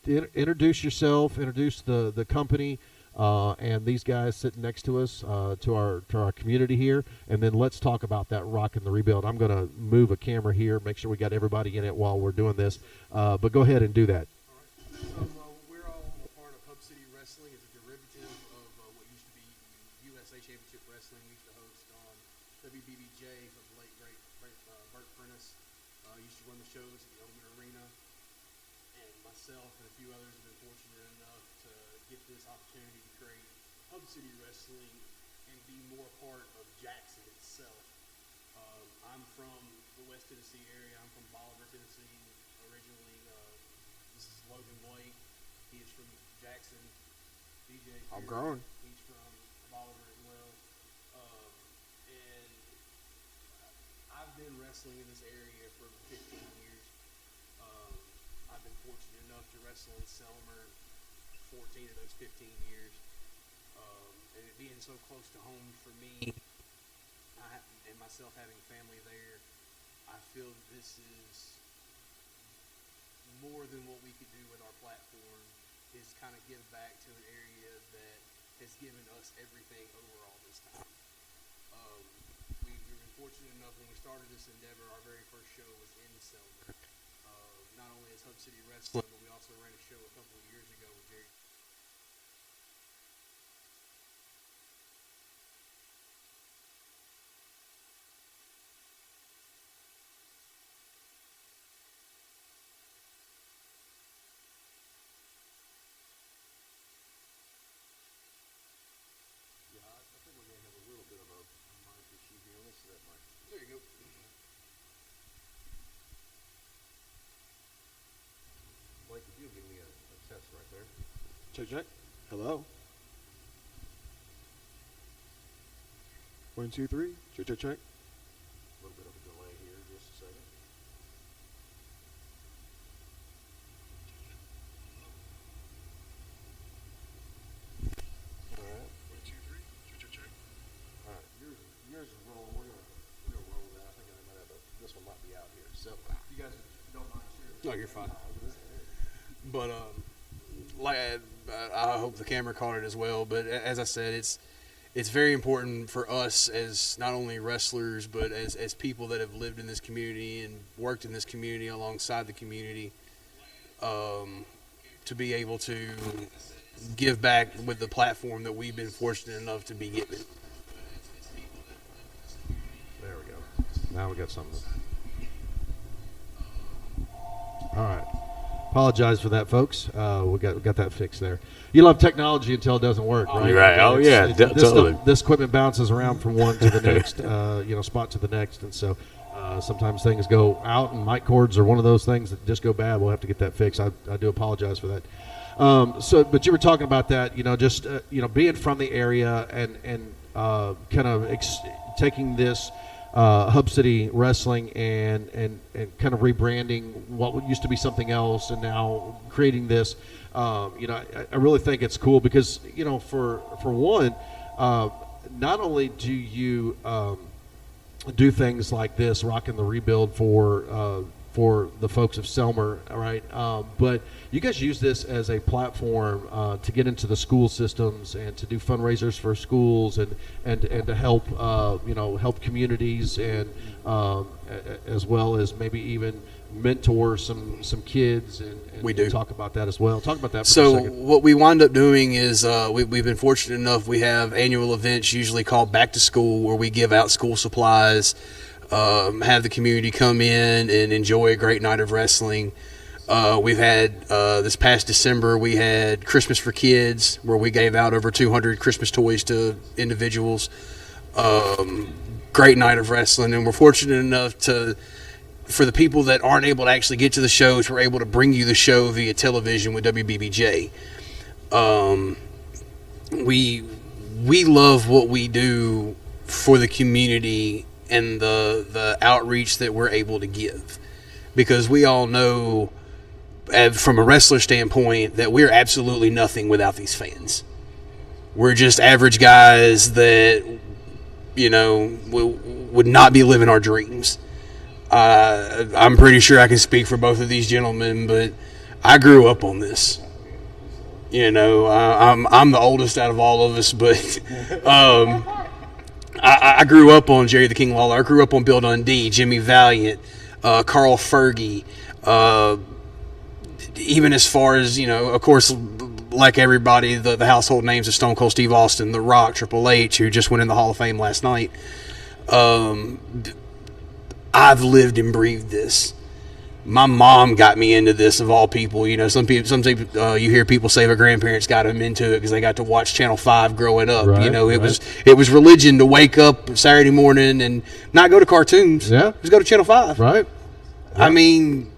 Speaker 1: introduce yourself, introduce the company, and these guys sitting next to us, to our community here, and then let's talk about that rock and the rebuild. I'm going to move a camera here, make sure we got everybody in it while we're doing this, but go ahead and do that.
Speaker 10: All right. So we're all a part of Hub City Wrestling. It's a derivative of what used to be USA Championship Wrestling. We used to host on WBBJ for the late great Bert Prentice. Used to run the shows at the Ultimate Arena, and myself and a few others have been fortunate enough to get this opportunity to create Hub City Wrestling and be more part of Jackson itself. I'm from the West Tennessee area. I'm from Bolivar, Tennessee, originally. This is Logan Blake. He is from Jackson. DJ.
Speaker 11: I'm grown.
Speaker 10: He's from Bolivar as well. And I've been wrestling in this area for 15 years. I've been fortunate enough to wrestle in Selmer 14 of those 15 years. And it being so close to home for me, and myself having family there, I feel that this is more than what we could do with our platform, is kind of give back to an area that has given us everything over all this time. We've been fortunate enough when we started this endeavor, our very first show was in Selma. Not only as Hub City Wrestling, but we also ran a show a couple of years ago with Jerry. There you go.
Speaker 1: Blake, if you give me a test right there.
Speaker 11: Check. Hello. 1, 2, 3. Check.
Speaker 1: A little bit of a delay here, just a second. All right. 1, 2, 3. Check. All right, yours is rolling. We're gonna roll that. I think I might have this one might be out here. So if you guys don't mind sharing.
Speaker 10: No, you're fine. But like I hope the camera caught it as well. But as I said, it's very important for us as not only wrestlers, but as people that have lived in this community and worked in this community alongside the community, to be able to give back with the platform that we've been fortunate enough to be given.
Speaker 1: There we go. Now we got something. All right. Apologize for that, folks. We got that fixed there. You love technology until it doesn't work, right?
Speaker 12: Right. Oh, yeah. Totally.
Speaker 1: This equipment bounces around from one to the next, spot to the next, and so sometimes things go out, and mic cords are one of those things that just go bad. We'll have to get that fixed. I do apologize for that. But you were talking about that, being from the area and kind of taking this Hub City Wrestling and kind of rebranding what used to be something else, and now creating this. I really think it's cool because for one, not only do you do things like this, Rock and the Rebuild for for the folks of Selmer, all right? But you guys use this as a platform to get into the school systems and to do fundraisers for schools and to help help communities and as well as maybe even mentor some kids and
Speaker 10: we do
Speaker 1: talk about that as well. Talk about that for
Speaker 10: so
Speaker 1: a second.
Speaker 10: what we wind up doing is we've been fortunate enough, we have annual events usually called Back to School, where we give out school supplies, have the community come in and enjoy a great night of wrestling. We've had this past December, we had Christmas for Kids, where we gave out over 200 Christmas toys to individuals. Great night of wrestling, and we're fortunate enough for the people that aren't able to actually get to the shows, we're able to bring you the show via television with WBBJ. We love what we do for the community and the outreach that we're able to give, because we all know from a wrestler standpoint that we're absolutely nothing without these fans. We're just average guys that, would not be living our dreams. I'm pretty sure I can speak for both of these gentlemen, but I grew up on this. I'm the oldest out of all of us, but I grew up on Jerry the King Lawler. I grew up on Bill Dundee, Jimmy Valiant, Carl Fergie, even as far as, of course, like everybody, the household names of Stone Cold Steve Austin, The Rock, Triple H, who just went in the Hall of Fame last night. I've lived and breathed this. My mom got me into this, of all people. Some people, you hear people say their grandparents got them into it because they got to watch Channel 5 growing up.
Speaker 1: Right,
Speaker 10: it was religion to wake up Saturday morning and not go to cartoons.
Speaker 1: Yeah,
Speaker 10: just go to Channel 5.
Speaker 1: Right.
Speaker 10: I mean,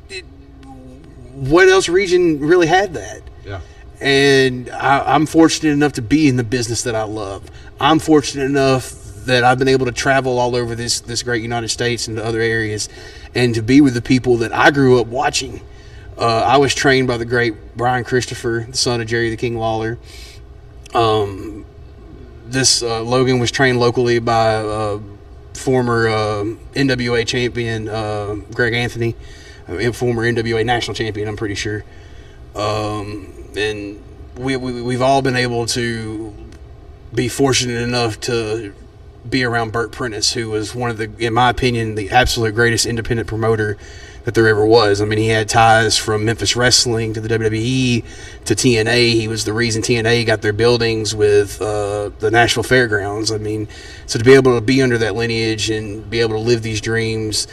Speaker 10: what else region really had that?
Speaker 1: Yeah.
Speaker 10: And I'm fortunate enough to be in the business that I love. I'm fortunate enough that I've been able to travel all over this great United States and to other areas, and to be with the people that I grew up watching. I was trained by the great Brian Christopher, the son of Jerry the King Lawler. Logan was trained locally by former NWA champion Greg Anthony, former NWA national champion, I'm pretty sure. And we've all been able to be fortunate enough to be around Burt Prentice, who was one of the, in my opinion, the absolute greatest independent promoter that there ever was. I mean, he had ties from Memphis Wrestling to the WWE to TNA. He was the reason TNA got their buildings with the Nashville Fairgrounds. I mean, so to be able to be under that lineage and be able to live these dreams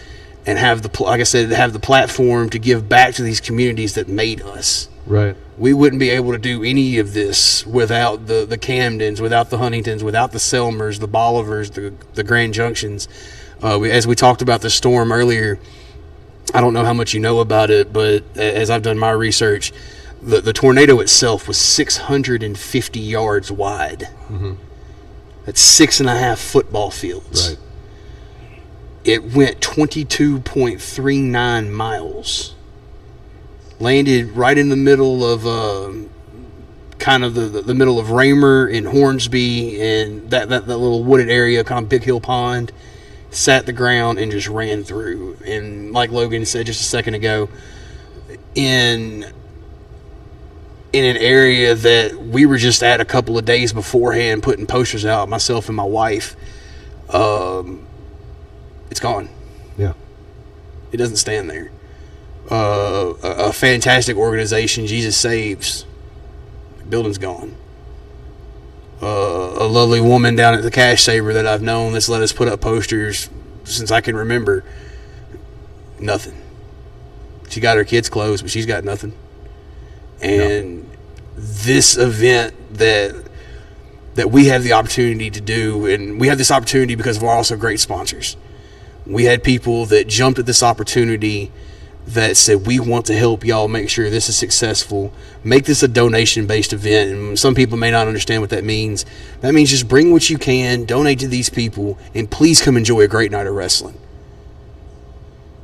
Speaker 10: and have like I said, have the platform to give back to these communities that made us.
Speaker 1: Right.
Speaker 10: We wouldn't be able to do any of this without the Camdens, without the Huntingtons, without the Selmers, the Bollivers, the Grand Junctions. As we talked about the storm earlier, I don't know how much you know about it, but as I've done my research, the tornado itself was 650 yards wide.
Speaker 1: Mm-hmm.
Speaker 10: That's 6.5 football fields.
Speaker 1: Right.
Speaker 10: It went 22.39 miles. Landed right in the middle of kind of the middle of Raymer and Hornsby and that little wooded area, kind of Big Hill Pond. Sat the ground and just ran through. And like Logan said just a second ago, in an area that we were just at a couple of days beforehand, putting posters out, myself and my wife, it's gone.
Speaker 1: Yeah.
Speaker 10: It doesn't stand there. A fantastic organization, Jesus Saves, building's gone. A lovely woman down at the Cash Saver that I've known that's let us put up posters since I can remember, nothing. She got her kids clothes, but she's got nothing. And this event that we have the opportunity to do, and we have this opportunity because we're also great sponsors. We had people that jumped at this opportunity that said, we want to help y'all make sure this is successful. Make this a donation-based event. And some people may not understand what that means. That means just bring what you can, donate to these people, and please come enjoy a great night of wrestling.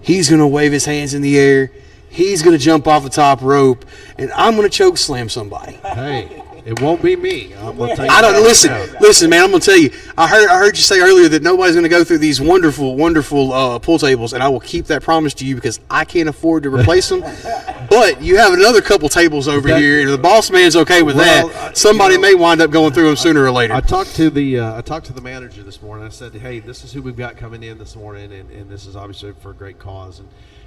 Speaker 10: He's going to wave his hands in the air. He's going to jump off the top rope, and I'm going to choke slam somebody.
Speaker 1: Hey, It won't be me. I'm gonna tell you
Speaker 10: I don't
Speaker 1: that
Speaker 10: listen.
Speaker 1: right now.
Speaker 10: Listen, man. I'm gonna tell you. I heard you say earlier that nobody's gonna go through these wonderful pool tables, and I will keep that promise to you because I can't afford to replace them. But you have another couple tables over here, and if the boss man's okay with that, somebody may wind up going through them sooner or later.
Speaker 1: I talked to the manager this morning. I said, "Hey, this is who we've got coming in this morning, and this is obviously for a great cause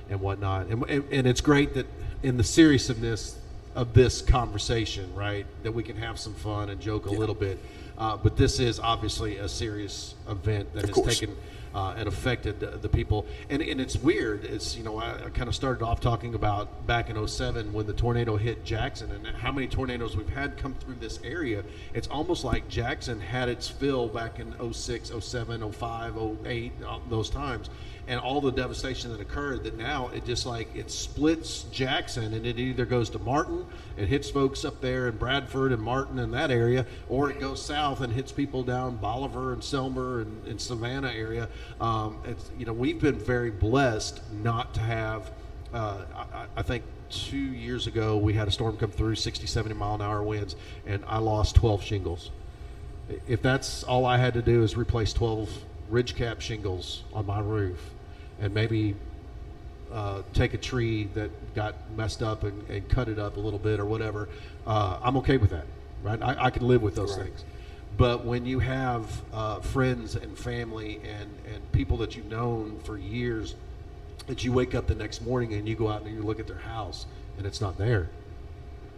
Speaker 1: and whatnot. And it's great that in the seriousness of this conversation, right, that we can have some fun and joke a little bit. But this is obviously a serious event that has taken and affected the people. And it's weird. It's, I kind of started off talking about back in 07 when the tornado hit Jackson and how many tornadoes we've had come through this area. It's almost like Jackson had its fill back in 06, 07, 05, 08, those times. And all the devastation that occurred, that now it splits Jackson, and it either goes to Martin and hits folks up there in Bradford and Martin and that area, or it goes south and hits people down Bolivar and Selmer and Savannah area. We've been very blessed not to have, I think 2 years ago we had a storm come through, 60, 70 mile an hour winds, and I lost 12 shingles. If that's all I had to do is replace 12 ridge cap shingles on my roof and maybe take a tree that got messed up and cut it up a little bit or whatever, I'm okay with that, right? I can live with those things. But when you have friends and family and people that you've known for years, that you wake up the next morning and you go out and you look at their house and it's not there,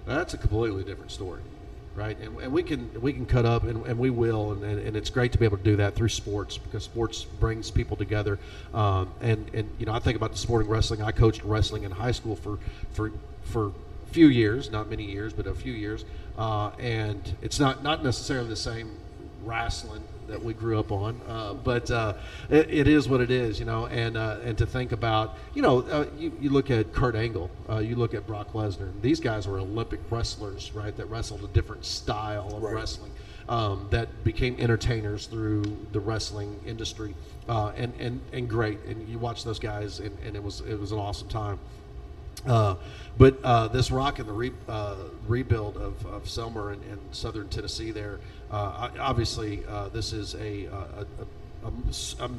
Speaker 1: that's a completely different story. Right, and we can cut up, and we will, and it's great to be able to do that through sports, because sports brings people together. And I think about the sporting wrestling. I coached wrestling in high school for a few years, not many years, but a few years. And it's not necessarily the same wrestling that we grew up on, but it is what it is, and to think about, you look at Kurt Angle, you look at Brock Lesnar, these guys were Olympic wrestlers, right, that wrestled a different style of wrestling, that became entertainers through the wrestling industry, and great, and you watch those guys, and it was an awesome time. But this rock and the rebuild of Selmer and southern Tennessee there, obviously this is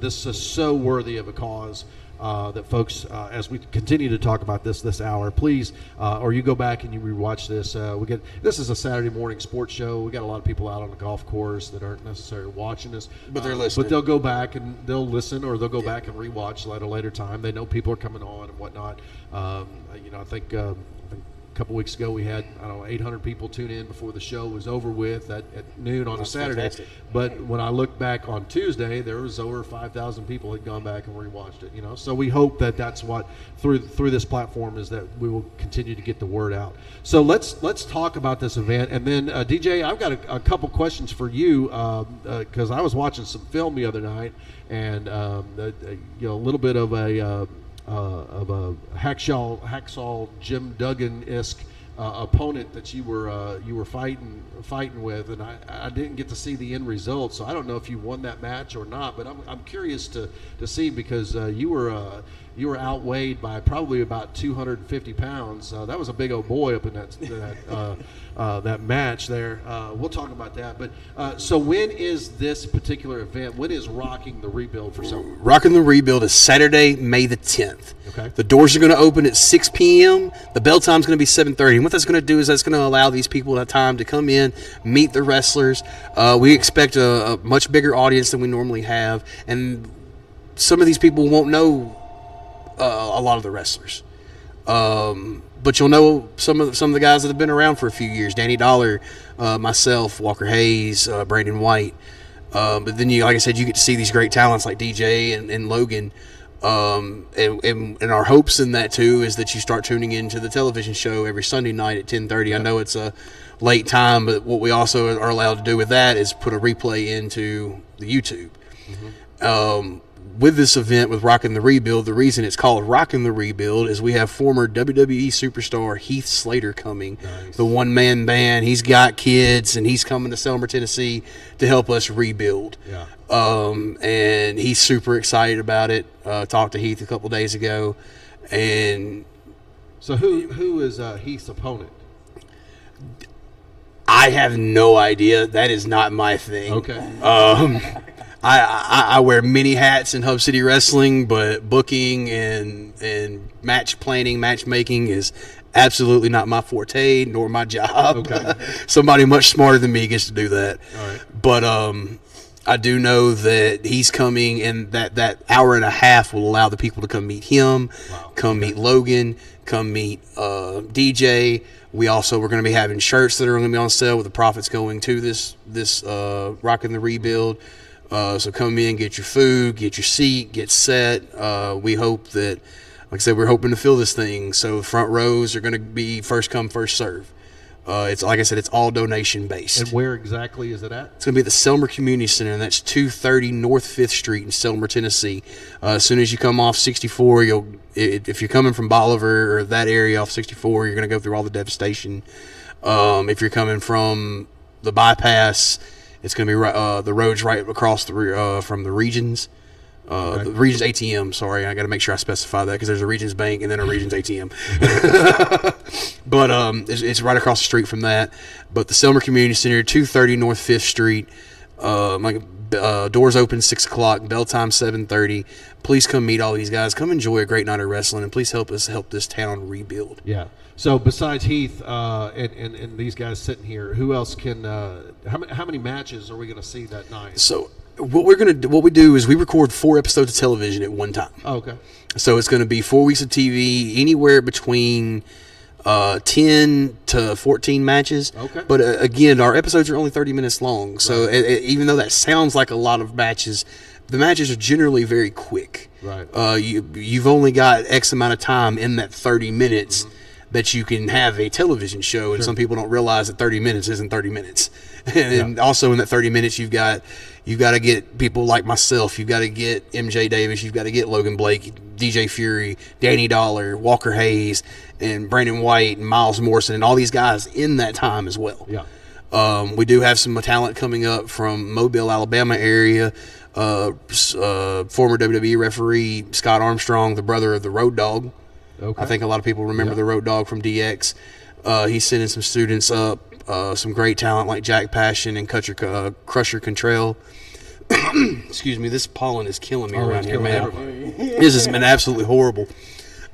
Speaker 1: this is so worthy of a cause that folks, as we continue to talk about this hour, please, or you go back and you rewatch this. This is a Saturday morning sports show. We got a lot of people out on the golf course that aren't necessarily watching us,
Speaker 10: but they're listening.
Speaker 1: But they'll go back and they'll listen, or they'll go back and rewatch at a later time. They know people are coming on and whatnot. I think a couple weeks ago we had 800 people tune in before the show was over with at noon on a Saturday.
Speaker 10: Fantastic.
Speaker 1: But when I looked back on Tuesday, there was over 5,000 people had gone back and rewatched it. So we hope that that's what through this platform is, that we will continue to get the word out. So let's talk about this event, and then DJ, I've got a couple questions for you, because I was watching some film the other night, and a little bit of a hacksaw Jim Duggan-esque opponent that you were fighting with, and I didn't get to see the end result, so I don't know if you won that match or not. But I'm curious to see, because you were outweighed by probably about 250 pounds. That was a big old boy up in that match there. We'll talk about that. But so when is this particular event? When is Rocking the Rebuild for some?
Speaker 10: Rocking the Rebuild is Saturday, May the 10th.
Speaker 1: Okay.
Speaker 10: The doors are going to open at 6 p.m. The bell time is going to be 7:30. And what that's going to do is that's going to allow these people that time to come in, meet the wrestlers. We expect a much bigger audience than we normally have, and some of these people won't know a lot of the wrestlers. But you'll know some of the guys that have been around for a few years. Danny Dollar, myself, Walker Hayes, Brandon White. But then, like I said, you get to see these great talents like DJ and Logan. And our hopes in that, too, is that you start tuning into the television show every Sunday night at 10:30. I know it's a late time, but what we also are allowed to do with that is put a replay into the YouTube. Mm-hmm. With this event, with Rockin' the Rebuild, the reason it's called Rockin' the Rebuild is we have former WWE superstar Heath Slater coming, the one-man band. He's got kids, and he's coming to Selmer, Tennessee to help us rebuild.
Speaker 1: Yeah.
Speaker 10: And he's super excited about it. Talked to Heath a couple days ago. And
Speaker 1: so who is Heath's opponent?
Speaker 10: I I have no idea. That is not my thing.
Speaker 1: Okay.
Speaker 10: I wear many hats in Hub City Wrestling, but booking and match planning, matchmaking is absolutely not my forte, nor my job.
Speaker 1: Okay.
Speaker 10: Somebody much smarter than me gets to do that.
Speaker 1: All right.
Speaker 10: But I do know that he's coming, and that hour and a half will allow the people to come meet him, come meet Logan, come meet DJ. We're going to be having shirts that are going to be on sale with the profits going to this Rockin' the Rebuild. So come in, get your food, get your seat, get set. We hope that, like I said, we're hoping to fill this thing. So front rows are going to be first come, first serve. It's like I said, it's all donation based.
Speaker 1: And where exactly is it at?
Speaker 10: It's going to be at the Selmer Community Center, and that's 230 North 5th Street in Selmer, Tennessee. As soon as you come off 64, if you're coming from Bolivar or that area off 64, you're going to go through all the devastation. If you're coming from the bypass, it's going to be the road's right across from the Regions. The Regions ATM, sorry. I got to make sure I specify that because there's a Regions Bank and then a Regions ATM. But it's right across the street from that. But the Selmer Community Center, 230 North 5th Street. Doors open 6 o'clock, bell time 7:30. Please come meet all these guys. Come enjoy a great night of wrestling, and please help us help this town rebuild.
Speaker 1: Yeah. So besides Heath and these guys sitting here, who else can? How many matches are we going to see that night?
Speaker 10: So what we do is we record 4 episodes of television at one time.
Speaker 1: Oh, okay.
Speaker 10: So it's going to be 4 weeks of TV, anywhere between 10 to 14 matches.
Speaker 1: Okay.
Speaker 10: But again, our episodes are only 30 minutes long. So even though that sounds like a lot of matches, the matches are generally very quick.
Speaker 1: Right.
Speaker 10: You've only got X amount of time in that 30 minutes that you can have a television show, and some people don't realize that 30 minutes isn't 30 minutes. And also in that 30 minutes, you've got to get people like myself. You've got to get MJ Davis. You've got to get Logan Blake, DJ Fury, Danny Dollar, Walker Hayes, and Brandon White, and Miles Morrison, and all these guys in that time as well.
Speaker 1: Yeah.
Speaker 10: We do have some talent coming up from Mobile, Alabama area. Former WWE referee Scott Armstrong, the brother of the Road Dogg.
Speaker 1: Okay.
Speaker 10: I think a lot of people remember the Road Dogg from DX. He's sending some students up, some great talent like Jack Passion and Crusher Contrell. Excuse me, this pollen is killing me around here, man. This has been absolutely horrible.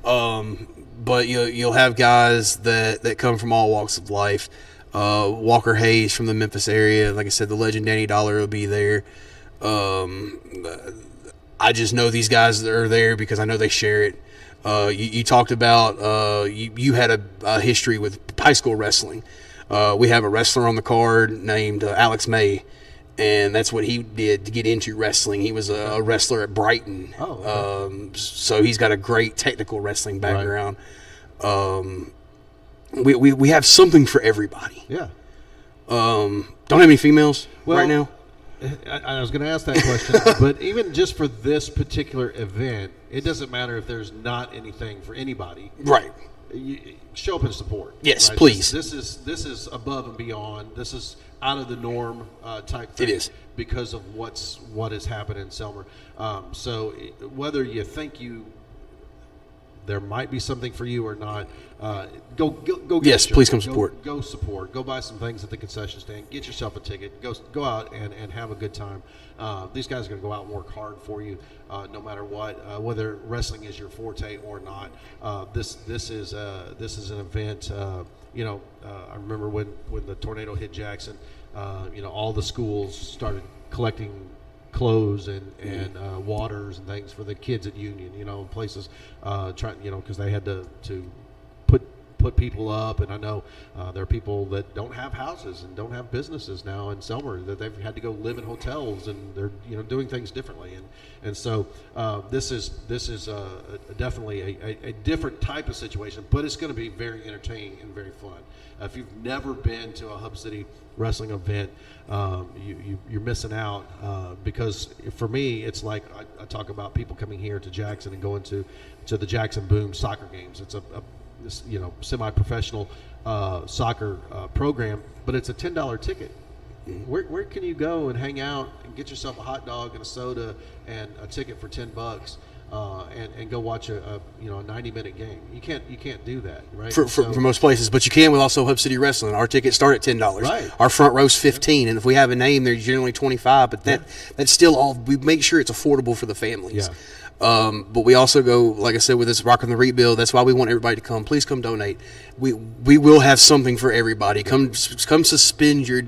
Speaker 10: But you'll have guys that come from all walks of life. Walker Hayes from the Memphis area. Like I said, the legend Danny Dollar will be there. I just know these guys that are there because I know they share it. You talked about you had a history with high school wrestling. We have a wrestler on the card named Alex May, and that's what he did to get into wrestling. He was a wrestler at Brighton.
Speaker 1: Oh, okay.
Speaker 10: So he's got a great technical wrestling background. Right. We have something for everybody.
Speaker 1: Yeah.
Speaker 10: Don't have any females right now.
Speaker 1: I was going to ask that question, but even just for this particular event, it doesn't matter if there's not anything for anybody.
Speaker 10: Right.
Speaker 1: You show up and support.
Speaker 10: Yes,
Speaker 1: right?
Speaker 10: please.
Speaker 1: This is above and beyond. This is out of the norm type thing.
Speaker 10: It is.
Speaker 1: Because of what has happened in Selmer. So whether you think there might be something for you or not, go get
Speaker 10: yes, please come support.
Speaker 1: Go support. Go buy some things at the concession stand. Get yourself a ticket. Go out and have a good time. These guys are going to go out and work hard for you, no matter what. Whether wrestling is your forte or not, this is an event. I remember when the tornado hit Jackson. All the schools started collecting clothes and waters and things for the kids at Union, places trying, because they had to put people up. And I know there are people that don't have houses and don't have businesses now in Selmer, that they've had to go live in hotels, and they're doing things differently. And so this is definitely a different type of situation, but it's going to be very entertaining and very fun. If you've never been to a Hub City wrestling event, you're missing out, because for me, it's like I talk about people coming here to Jackson and going to the Jackson Boom soccer games. It's a semi-professional soccer program, but it's a $10 ticket. Where can you go and hang out and get yourself a hot dog and a soda and a ticket for $10? and go watch a 90-minute game. You can't do that, right?
Speaker 10: For most places, but you can with also Hub City Wrestling. Our tickets start at $10.
Speaker 1: Right.
Speaker 10: Our front row's $15, and if we have a name, they're generally $25. But that's still all. We make sure it's affordable for the families.
Speaker 1: Yeah.
Speaker 10: But we also go, like I said, with this Rockin' the Rebuild. That's why we want everybody to come. Please come donate. We will have something for everybody. Come suspend your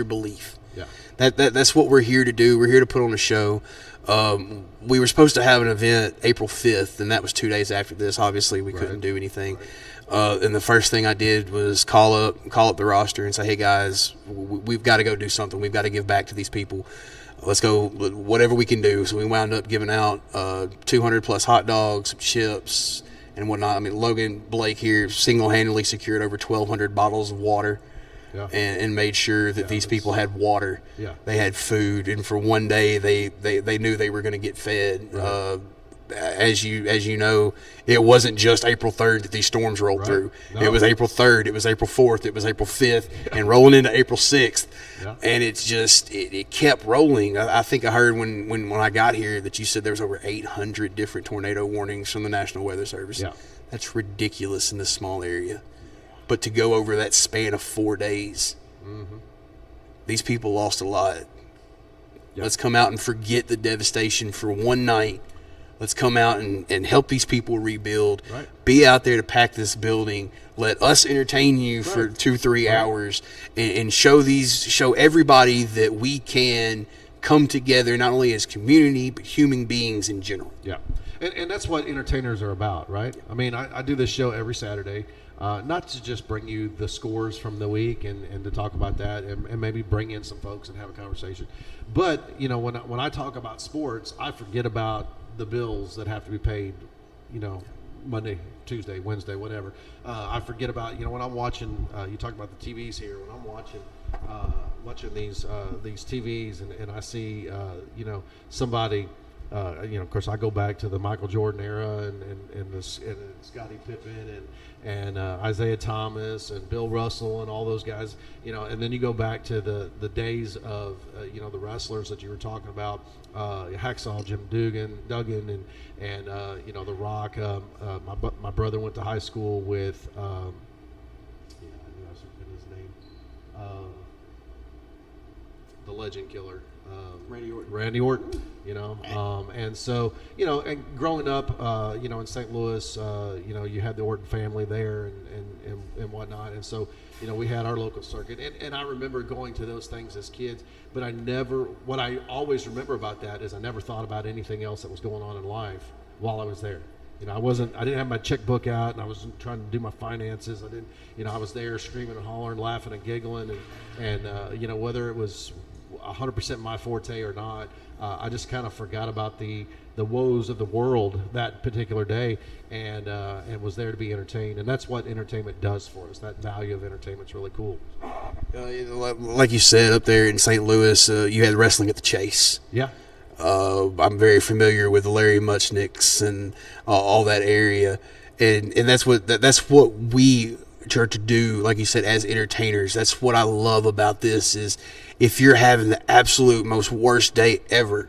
Speaker 10: belief.
Speaker 1: Yeah.
Speaker 10: That's what we're here to do. We're here to put on a show. We were supposed to have an event April 5th, and that was 2 days after this. Obviously, we couldn't do anything. And the first thing I did was call up the roster and say, hey, guys, we've got to go do something. We've got to give back to these people. Let's go, whatever we can do. So we wound up giving out 200-plus hot dogs, chips, and whatnot. I mean, Logan Blake here single-handedly secured over 1,200 bottles of water.
Speaker 1: Yeah.
Speaker 10: And made sure that these people had water.
Speaker 1: Yeah.
Speaker 10: They had food, and for one day they knew they were going to get fed.
Speaker 1: Right.
Speaker 10: As you know, it wasn't just April 3rd that these storms rolled through.
Speaker 1: No.
Speaker 10: It was April 3rd, it was April 4th, it was April 5th, and rolling into April 6th.
Speaker 1: Yeah.
Speaker 10: And it's just it kept rolling. I think I heard when I got here that you said there was over 800 different tornado warnings from the National Weather Service.
Speaker 1: Yeah.
Speaker 10: That's ridiculous in this small area. But to go over that span of 4 days, these people lost a lot.
Speaker 1: Yeah.
Speaker 10: Let's come out and forget the devastation for one night. Let's come out and help these people rebuild.
Speaker 1: Right.
Speaker 10: Be out there to pack this building. Let us entertain you for 2-3 hours and show everybody that we can come together not only as community but human beings in general.
Speaker 1: Yeah. And that's what entertainers are about, right? I mean, I do this show every Saturday. Not to just bring you the scores from the week and to talk about that and maybe bring in some folks and have a conversation. But, when I talk about sports, I forget about the bills that have to be paid, Monday, Tuesday, Wednesday, whatever. I forget about, when I'm watching, you talk about the TVs here, when I'm watching these TVs and I see, somebody, of course, I go back to the Michael Jordan era and Scottie Pippen and Isaiah Thomas and Bill Russell and all those guys, and then you go back to the days of, the wrestlers that you were talking about, Hacksaw Jim Duggan and The Rock. My brother went to high school with, I was forgetting his name, the Legend Killer. Randy Orton, and so, and growing up, in St. Louis, you had the Orton family there and whatnot. And so, we had our local circuit and I remember going to those things as kids, but what I always remember about that is I never thought about anything else that was going on in life while I was there. I didn't have my checkbook out and I was trying to do my finances. I didn't, I was there screaming and hollering, laughing and giggling and whether it was 100% my forte or not, I just kind of forgot about the woes of the world that particular day and was there to be entertained. And that's what entertainment does for us. That value of entertainment's really cool.
Speaker 10: Like you said, up there in St. Louis, you had wrestling at the Chase.
Speaker 1: Yeah.
Speaker 10: I'm very familiar with the Larry Muchnicks and all that area, and that's what we are to do. Like you said, as entertainers, that's what I love about this is if you're having the absolute most worst day ever,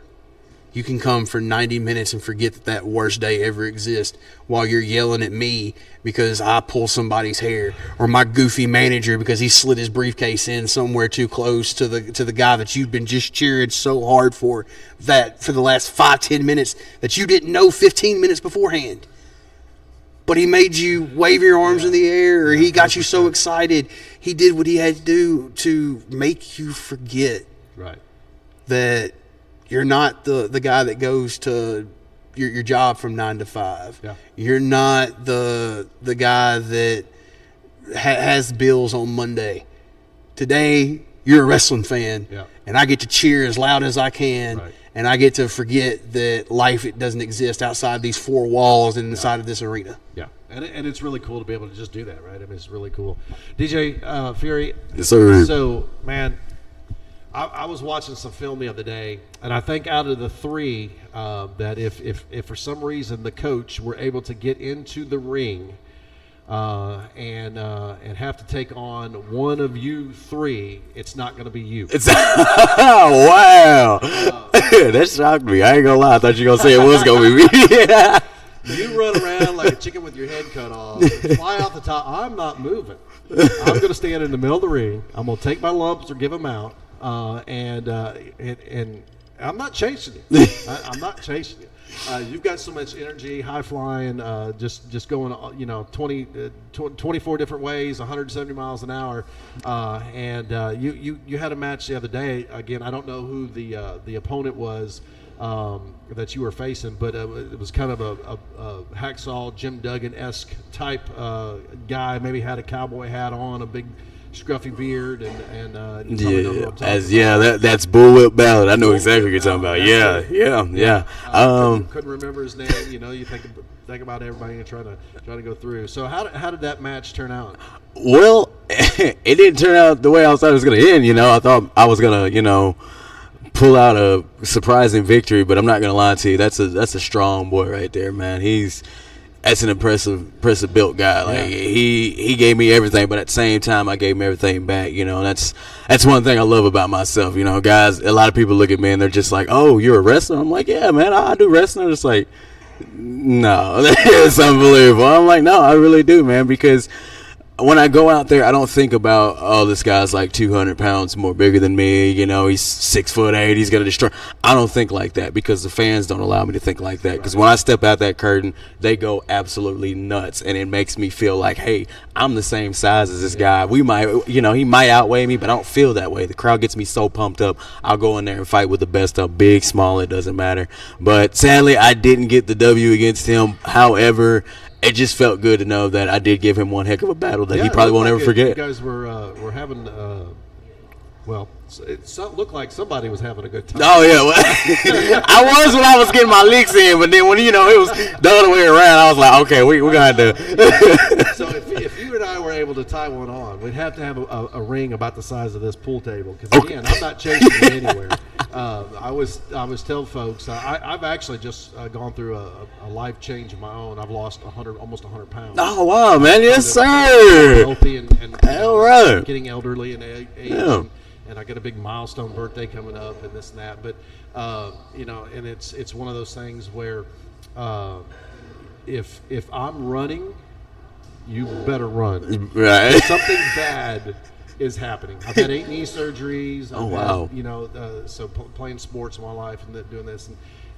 Speaker 10: you can come for 90 minutes and forget that worst day ever exists while you're yelling at me because I pull somebody's hair or my goofy manager because he slid his briefcase in somewhere too close to the guy that you've been just cheering so hard for the last 5-10 minutes that you didn't know 15 minutes beforehand. But he made you wave your arms in the air, or he got 100%. You so excited. He did what he had to do to make you forget that you're not the guy that goes to your job from 9 to 5.
Speaker 1: Yeah.
Speaker 10: You're not the guy that has bills on Monday. Today, you're a wrestling fan, and I get to cheer as loud as I can. And I get to forget that life doesn't exist outside these four walls and inside of this arena.
Speaker 1: Yeah, and it's really cool to be able to just do that, right? I mean, it's really cool. DJ Fury.
Speaker 12: Yes, sir.
Speaker 1: So, man, I was watching some film the other day, and I think out of the three, that if for some reason the coach were able to get into the ring and have to take on one of you three, it's not going to be you.
Speaker 12: It's wow. That shocked me. I ain't gonna lie. I thought you were gonna say it was gonna be me.
Speaker 1: You run around like a chicken with your head cut off, and fly off the top. I'm not moving. I'm going to stand in the middle of the ring. I'm going to take my lumps or give them out, and I'm not chasing you. I'm not chasing you. You've got so much energy, high flying, just going, 24 different ways, 170 miles an hour, and you had a match the other day. Again, I don't know who the opponent was that you were facing, but it was kind of a hacksaw Jim Duggan-esque type guy. Maybe had a cowboy hat on, a big scruffy beard, and
Speaker 12: that's Bullwhip Ballard. I know exactly what you're talking about. Yeah.
Speaker 1: Couldn't remember his name. You think about everybody and trying to go through. So how did that match turn out?
Speaker 12: Well, it didn't turn out the way I thought it was going to end. I thought I was going to pull out a surprising victory, but I'm not gonna lie to you. That's a strong boy right there, man. That's an impressive built guy. Like he gave me everything, but at the same time I gave him everything back. And that's one thing I love about myself. Guys, a lot of people look at me and they're just like, "Oh, you're a wrestler?" I'm like, "Yeah, man, I do wrestling." It's like, no, it's unbelievable. I'm like, no, I really do, man, because when I go out there, I don't think about, oh, this guy's like 200 pounds more bigger than me. He's 6'8". He's going to destroy. I don't think like that because the fans don't allow me to think like that. Because when I step out that curtain, they go absolutely nuts. And it makes me feel like, hey, I'm the same size as this guy. We might, he might outweigh me, but I don't feel that way. The crowd gets me so pumped up. I'll go in there and fight with the best of, big, small, it doesn't matter. But sadly, I didn't get the W against him. However, it just felt good to know that I did give him one heck of a battle that he probably won't ever forget.
Speaker 1: You guys were having, it looked like somebody was having a good time.
Speaker 12: Oh, yeah. Well, I was when I was getting my licks in, but then when, it was the other way around, I was like, okay, we're going to have to.
Speaker 1: So if you and I were able to tie one on, we'd have to have a ring about the size of this pool table. Because, again, I'm not chasing you anywhere. I was tell folks, I've actually just gone through a life change of my own. I've lost almost 100 pounds.
Speaker 12: Oh, wow, man. Yes, sir.
Speaker 1: Healthy and
Speaker 12: all right.
Speaker 1: Getting elderly and age.
Speaker 12: Yeah.
Speaker 1: And I got a big milestone birthday coming up and this and that. But, and it's one of those things where if I'm running, you better run.
Speaker 12: Right.
Speaker 1: If something bad is happening. I've had 8 knee surgeries.
Speaker 12: Wow.
Speaker 1: Playing sports in my life and doing this.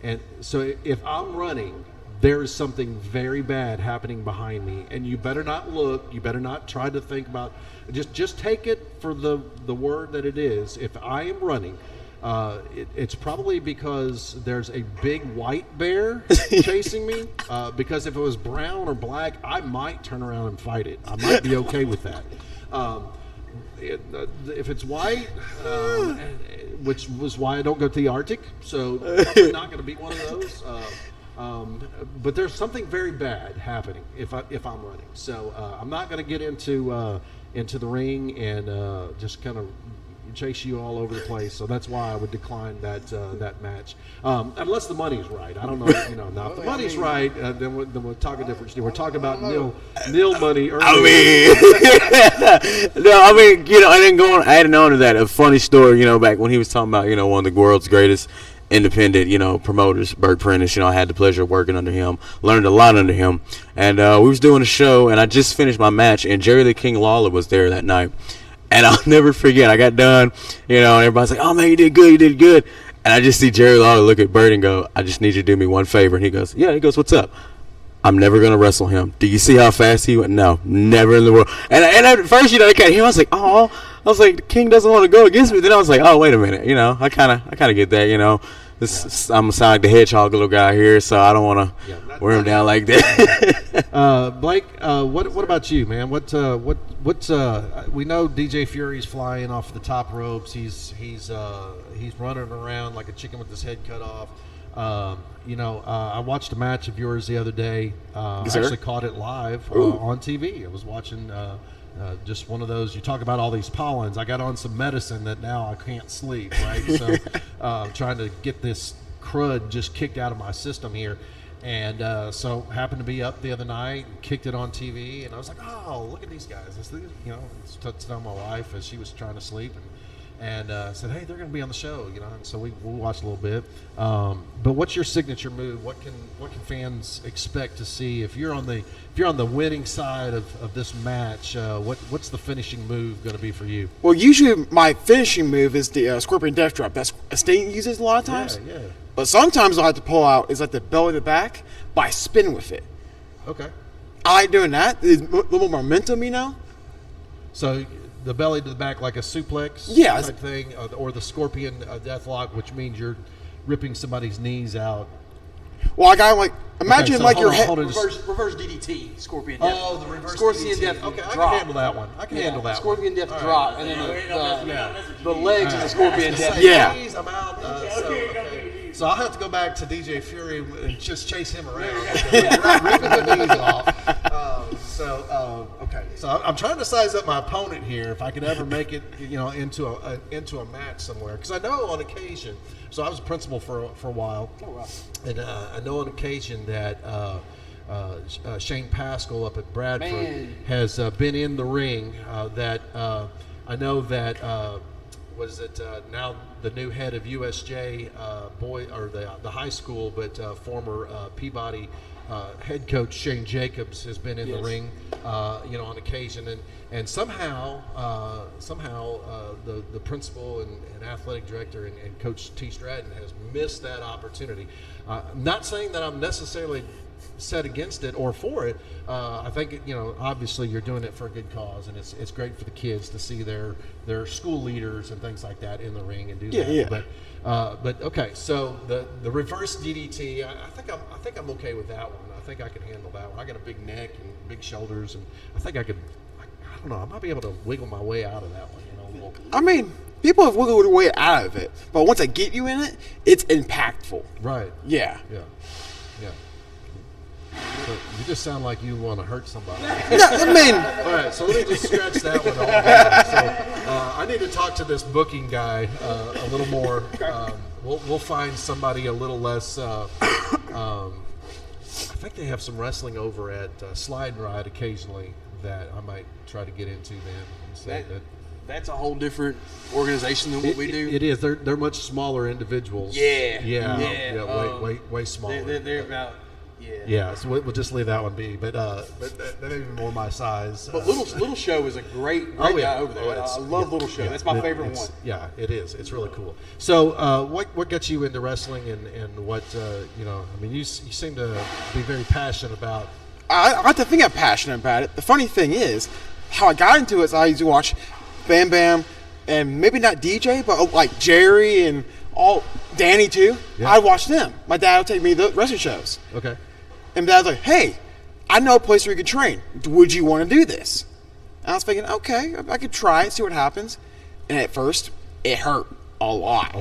Speaker 1: And so if I'm running, there is something very bad happening behind me. And you better not look. You better not try to think about. Just take it for the word that it is. If I am running, it's probably because there's a big white bear chasing me. Because if it was brown or black, I might turn around and fight it. I might be okay with that. If it's white, which was why I don't go to the Arctic, so I'm not going to be one of those. But there's something very bad happening if I'm running. So I'm not going to get into the ring and just kind of chase you all over the place. So that's why I would decline that match, unless the money's right. I don't know. Now if the money's right, then we'll talk a different story. We're talking about nil money earlier.
Speaker 12: And then adding on to that, a funny story. Back when he was talking about one of the world's greatest independent, promoters, Bert Prentice. I had the pleasure of working under him, learned a lot under him, and we was doing a show, and I just finished my match, and Jerry the King Lawler was there that night, and I'll never forget. I got done, and everybody's like, "Oh man, you did good," and I just see Jerry Lawler look at Bert and go, "I just need you to do me one favor," and he goes, "Yeah," he goes, "What's up?" "I'm never gonna wrestle him. Do you see how fast he went?" "No, never in the world." And at first, I got him. I was like, "Oh," I was like, "The King doesn't want to go against me." Then I was like, "Oh, wait a minute." I kind of get that. I'm a Sonic the Hedgehog little guy here, so I don't want to wear him down like that.
Speaker 1: Blake, what about you, man? What we know DJ Fury's flying off the top ropes. He's running around like a chicken with his head cut off. I watched a match of yours the other day. I actually caught it live on TV. I was watching just one of those. You talk about all these pollens. I got on some medicine that now I can't sleep, right? So trying to get this crud just kicked out of my system here. And so happened to be up the other night and kicked it on TV. And I was like, oh, look at these guys. It's touched on my wife as she was trying to sleep. and said, "Hey, they're going to be on the show," you know. And so we watched a little bit. But what's your signature move? What can fans expect to see if you're on the winning side of this match? What's the finishing move going to be for you?
Speaker 11: Well, usually my finishing move is the Scorpion Death Drop. That's Sting uses a lot of times.
Speaker 1: Yeah.
Speaker 11: But sometimes I'll have to pull out is like the belly to the back, but I spin with it.
Speaker 1: Okay.
Speaker 11: I like doing that. It's a little more momentum, you know.
Speaker 1: So the belly to the back like a suplex type thing, or the Scorpion Deathlock, which means you're ripping somebody's knees out.
Speaker 11: Well, I got like imagine
Speaker 1: so
Speaker 11: like your
Speaker 1: hold
Speaker 11: head.
Speaker 1: on,
Speaker 10: Reverse DDT, Scorpion Death.
Speaker 1: Oh, the reverse
Speaker 10: Scorpion
Speaker 1: DDT.
Speaker 10: Death
Speaker 1: Okay, I
Speaker 10: drop.
Speaker 1: can handle that one. I can handle that
Speaker 10: Scorpion
Speaker 1: one.
Speaker 10: Death drop, and then the legs of the Scorpion Death.
Speaker 11: Yeah.
Speaker 1: Knees, I'm out. So I'll have to go back to DJ Fury and just chase him around. Ripping the knees off. Okay. So I'm trying to size up my opponent here. If I could ever make it, into a match somewhere, because I know on occasion. So I was a principal for a while, and I know on occasion that Shane Pascal up at Bradford has been in the ring. I know that now the new head of USJ the high school, but former Peabody head coach Shane Jacobs has been in the ring, on occasion, and somehow the principal and athletic director and Coach T. Stratton has missed that opportunity. Not saying that I'm necessarily set against it or for it. I think obviously you're doing it for a good cause, and it's great for the kids to see their school leaders and things like that in the ring and do that.
Speaker 11: Yeah.
Speaker 1: But okay, so the reverse DDT, I think I'm okay with that one. I think I can handle that one. I got a big neck and big shoulders, and I think I could. I don't know. I might be able to wiggle my way out of that one.
Speaker 11: I mean, people have wiggled their way out of it, but once I get you in it, it's impactful.
Speaker 1: Right.
Speaker 11: Yeah.
Speaker 1: So you just sound like you want to hurt somebody.
Speaker 11: No, I mean.
Speaker 1: All right, so let me just scratch that one off. So I need to talk to this booking guy a little more. We'll find somebody a little less. I think they have some wrestling over at Slide and Ride occasionally that I might try to get into, man.
Speaker 10: That's a whole different organization than what we do.
Speaker 1: It is. They're much smaller individuals.
Speaker 10: Yeah.
Speaker 1: Way smaller.
Speaker 10: They're about.
Speaker 1: Yeah, so we'll just leave that one be. But they're even more my size.
Speaker 10: But Little Show is a great guy over there. I love Little Show. That's my favorite one.
Speaker 1: Yeah, it is. It's really cool. So what got you into wrestling, and what I mean, you seem to be very passionate about.
Speaker 11: I like to think I'm passionate about it. The funny thing is, how I got into it is I used to watch Bam Bam, and maybe not DJ, but like Jerry and Danny too.
Speaker 1: Yeah.
Speaker 11: I'd watch them. My dad would take me to the wrestling shows.
Speaker 1: Okay.
Speaker 11: And Dad's like, "Hey, I know a place where you can train. Would you want to do this?" And I was thinking, okay, I could try it, see what happens. And at first, it hurt a lot.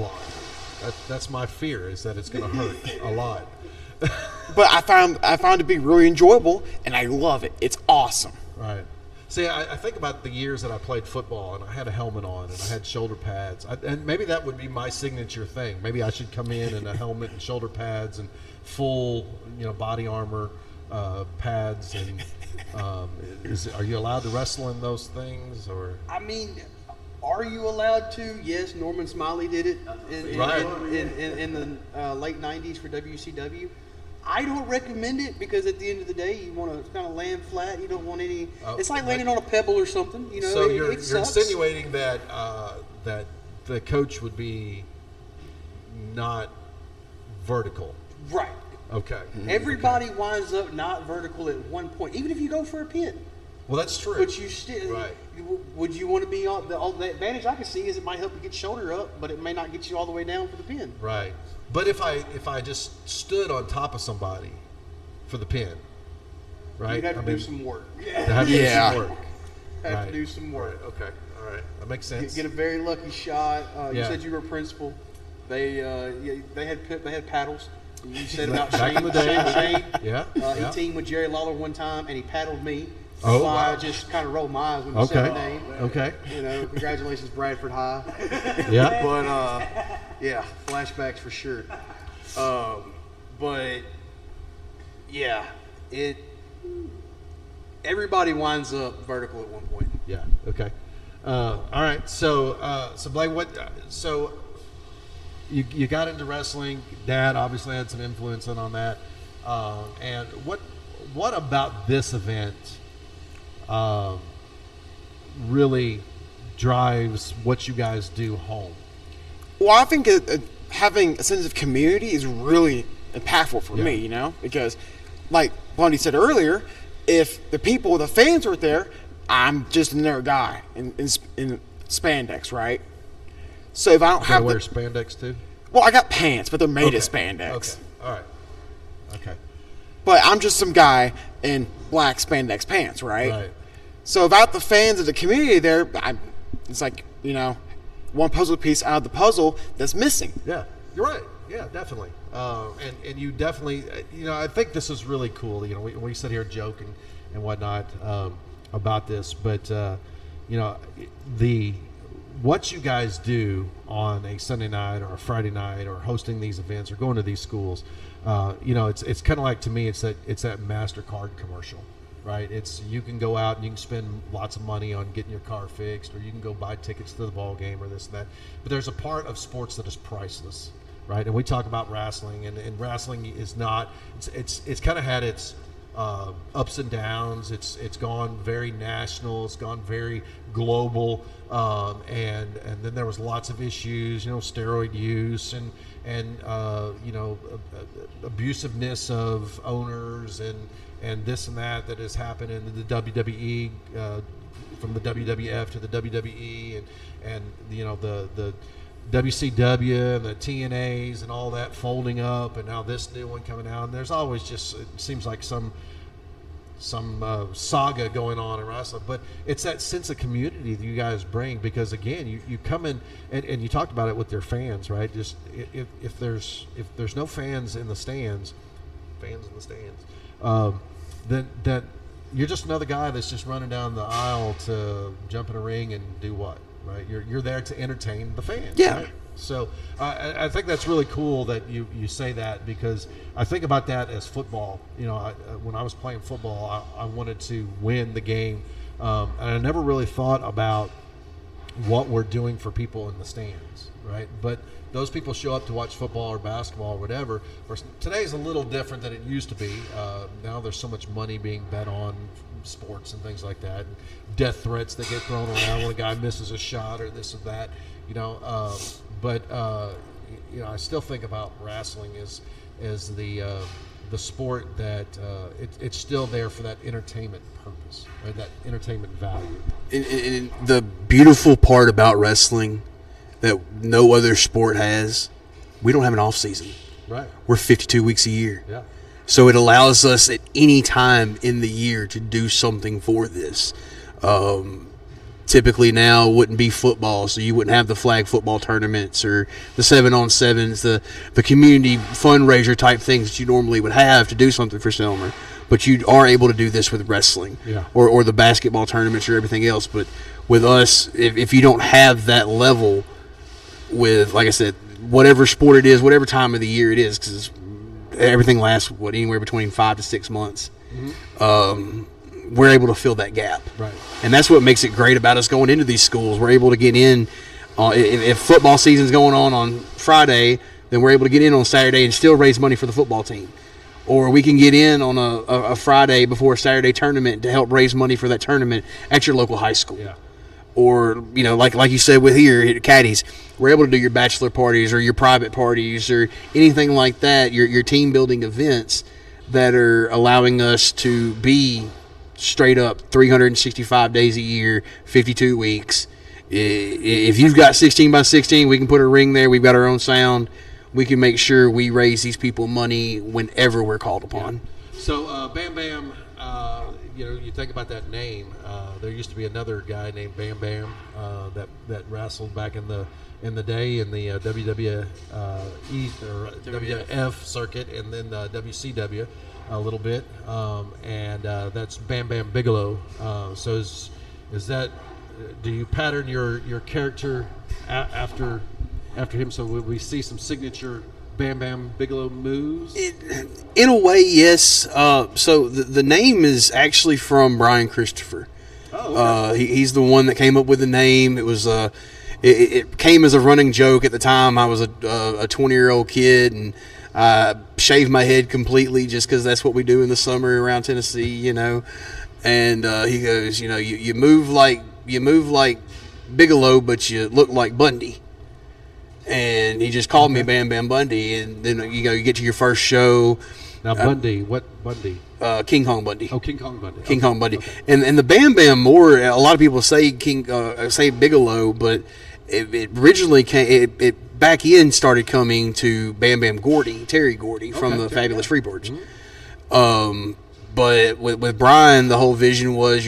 Speaker 1: That's my fear, is that it's going to hurt a lot.
Speaker 11: But I found it to be really enjoyable, and I love it. It's awesome.
Speaker 1: Right. See, I think about the years that I played football, and I had a helmet on, and I had shoulder pads. And maybe that would be my signature thing. Maybe I should come in a helmet and shoulder pads and full, body armor, pads. And are you allowed to wrestle in those things, or?
Speaker 10: I mean, are you allowed to? Yes, Norman Smiley did it in the late '90s for WCW. I don't recommend it because at the end of the day, you want to kind of land flat. You don't want any. It's like landing on a pebble or something.
Speaker 1: So you're
Speaker 10: sucks.
Speaker 1: insinuating that that the coach would be not vertical.
Speaker 10: Right.
Speaker 1: Okay.
Speaker 10: Everybody winds up not vertical at one point, even if you go for a pin.
Speaker 1: Well, that's true.
Speaker 10: But you still.
Speaker 1: Right.
Speaker 10: Would you want to be on the advantage I can see is it might help you get shoulder up, but it may not get you all the way down for the pin.
Speaker 1: Right. But if I just stood on top of somebody for the pin, right?
Speaker 10: You'd have to do some work.
Speaker 1: Have to do some work.
Speaker 10: Have to do some work.
Speaker 1: Right. Okay. All right. That makes sense.
Speaker 10: Get a very lucky shot. You said you were a principal. They had paddles. You said about
Speaker 1: Back
Speaker 10: Shane.
Speaker 1: in the day.
Speaker 10: Shane.
Speaker 1: Yeah.
Speaker 10: He teamed with Jerry Lawler one time, and he paddled me.
Speaker 1: Oh,
Speaker 10: wow.
Speaker 1: wow.
Speaker 10: I just kind of rolled my eyes when you said the name.
Speaker 1: Okay.
Speaker 10: Congratulations, Bradford High.
Speaker 1: Yeah.
Speaker 10: But yeah, flashbacks for sure. But yeah, everybody winds up vertical at one point.
Speaker 1: Yeah. Okay. All right. So Blake, so you got into wrestling. Dad obviously had some influence on that. And what about this event really drives what you guys do home?
Speaker 11: Well, I think having a sense of community is really impactful for me, because like Blondie said earlier, if the fans are there, I'm just another guy in spandex, right? So if I don't have
Speaker 1: wear spandex too?
Speaker 11: Well, I got pants, but they're made of spandex.
Speaker 1: Okay. All right. Okay.
Speaker 11: But I'm just some guy in black spandex pants, right?
Speaker 1: Right.
Speaker 11: So without the fans of the community there, it's like, one puzzle piece out of the puzzle that's missing.
Speaker 1: Yeah, you're right. Yeah, definitely. And you definitely, I think this is really cool. We sit here joking and whatnot about this, but what you guys do on a Sunday night or a Friday night or hosting these events or going to these schools, it's kind of like, to me, it's that MasterCard commercial, right? It's, you can go out and you can spend lots of money on getting your car fixed, or you can go buy tickets to the ball game or this and that. But there's a part of sports that is priceless, right? And we talk about wrestling, and wrestling is not. It's kind of had its ups and downs. It's gone very national. It's gone very global, and then there was lots of issues, steroid use and abusiveness of owners and this and that has happened in the WWE, from the WWF to the WWE, and the WCW and the TNAs and all that folding up, and now this new one coming out, and there's always just, it seems like some saga going on in wrestling. But it's that sense of community that you guys bring, because again, you come in and you talked about it with your fans, right? Just if there's no fans in the stands, then you're just another guy that's just running down the aisle to jump in a ring and do what, right? You're there to entertain the fans.
Speaker 11: Yeah.
Speaker 1: Right? So I think that's really cool that you say that, because I think about that as football. When I was playing football, I wanted to win the game, and I never really thought about what we're doing for people in the stands, right? But those people show up to watch football or basketball or whatever. Today's a little different than it used to be. Now there's so much money being bet on sports and things like that, and death threats that get thrown around when a guy misses a shot or this or that. But I still think about wrestling as the sport that it's still there for that entertainment purpose, right? That entertainment value.
Speaker 10: And the beautiful part about wrestling that no other sport has, we don't have an off season.
Speaker 1: Right.
Speaker 10: We're 52 weeks a year.
Speaker 1: Yeah.
Speaker 10: So it allows us at any time in the year to do something for this. Typically now wouldn't be football, so you wouldn't have the flag football tournaments or the 7-on-7s, the community fundraiser type things that you normally would have to do something for Selmer. But you are able to do this with wrestling, or the basketball tournaments or everything else. But with us, if you don't have that level with, like I said, whatever sport it is, whatever time of the year it is, because everything lasts anywhere between 5 to 6 months. Mm-hmm. We're able to fill that gap,
Speaker 1: right?
Speaker 10: And that's what makes it great about us going into these schools. We're able to get in. If football season's going on Friday, then we're able to get in on Saturday and still raise money for the football team. Or we can get in on a Friday before a Saturday tournament to help raise money for that tournament at your local high school.
Speaker 1: Yeah.
Speaker 10: Or, like you said with here at Caddies, we're able to do your bachelor parties or your private parties or anything like that, your team building events that are allowing us to be straight up 365 days a year, 52 weeks. If you've got 16 by 16, we can put a ring there. We've got our own sound. We can make sure we raise these people money whenever we're called upon.
Speaker 1: Yeah. So Bam Bam, you think about that name. There used to be another guy named Bam Bam that wrestled back in the day in the WWE or WWF circuit, and then WCW a little bit, and that's Bam Bam Bigelow. So is that, do you pattern your character after him? So will we see some signature Bam Bam Bigelow moves?
Speaker 10: In a way, yes. So the name is actually from Brian Christopher. Oh, okay. He's the one that came up with the name. It was it came as a running joke at the time. I was a 20-year-old kid, and I shaved my head completely just because that's what we do in the summer around Tennessee, you know. And he goes, you know, you move like Bigelow, but you look like Bundy. And he just called me Bam Bam Bundy. And then you get to your first show.
Speaker 1: Now Bundy, what Bundy?
Speaker 10: King Kong Bundy.
Speaker 1: Oh, King Kong Bundy.
Speaker 10: King Kong Bundy. Okay. And the Bam Bam more. A lot of people say say Bigelow, but it originally came. It back in started coming to Bam Bam Gordy, Terry Gordy from the Fabulous Freebirds. Mm-hmm. But with Brian, the whole vision was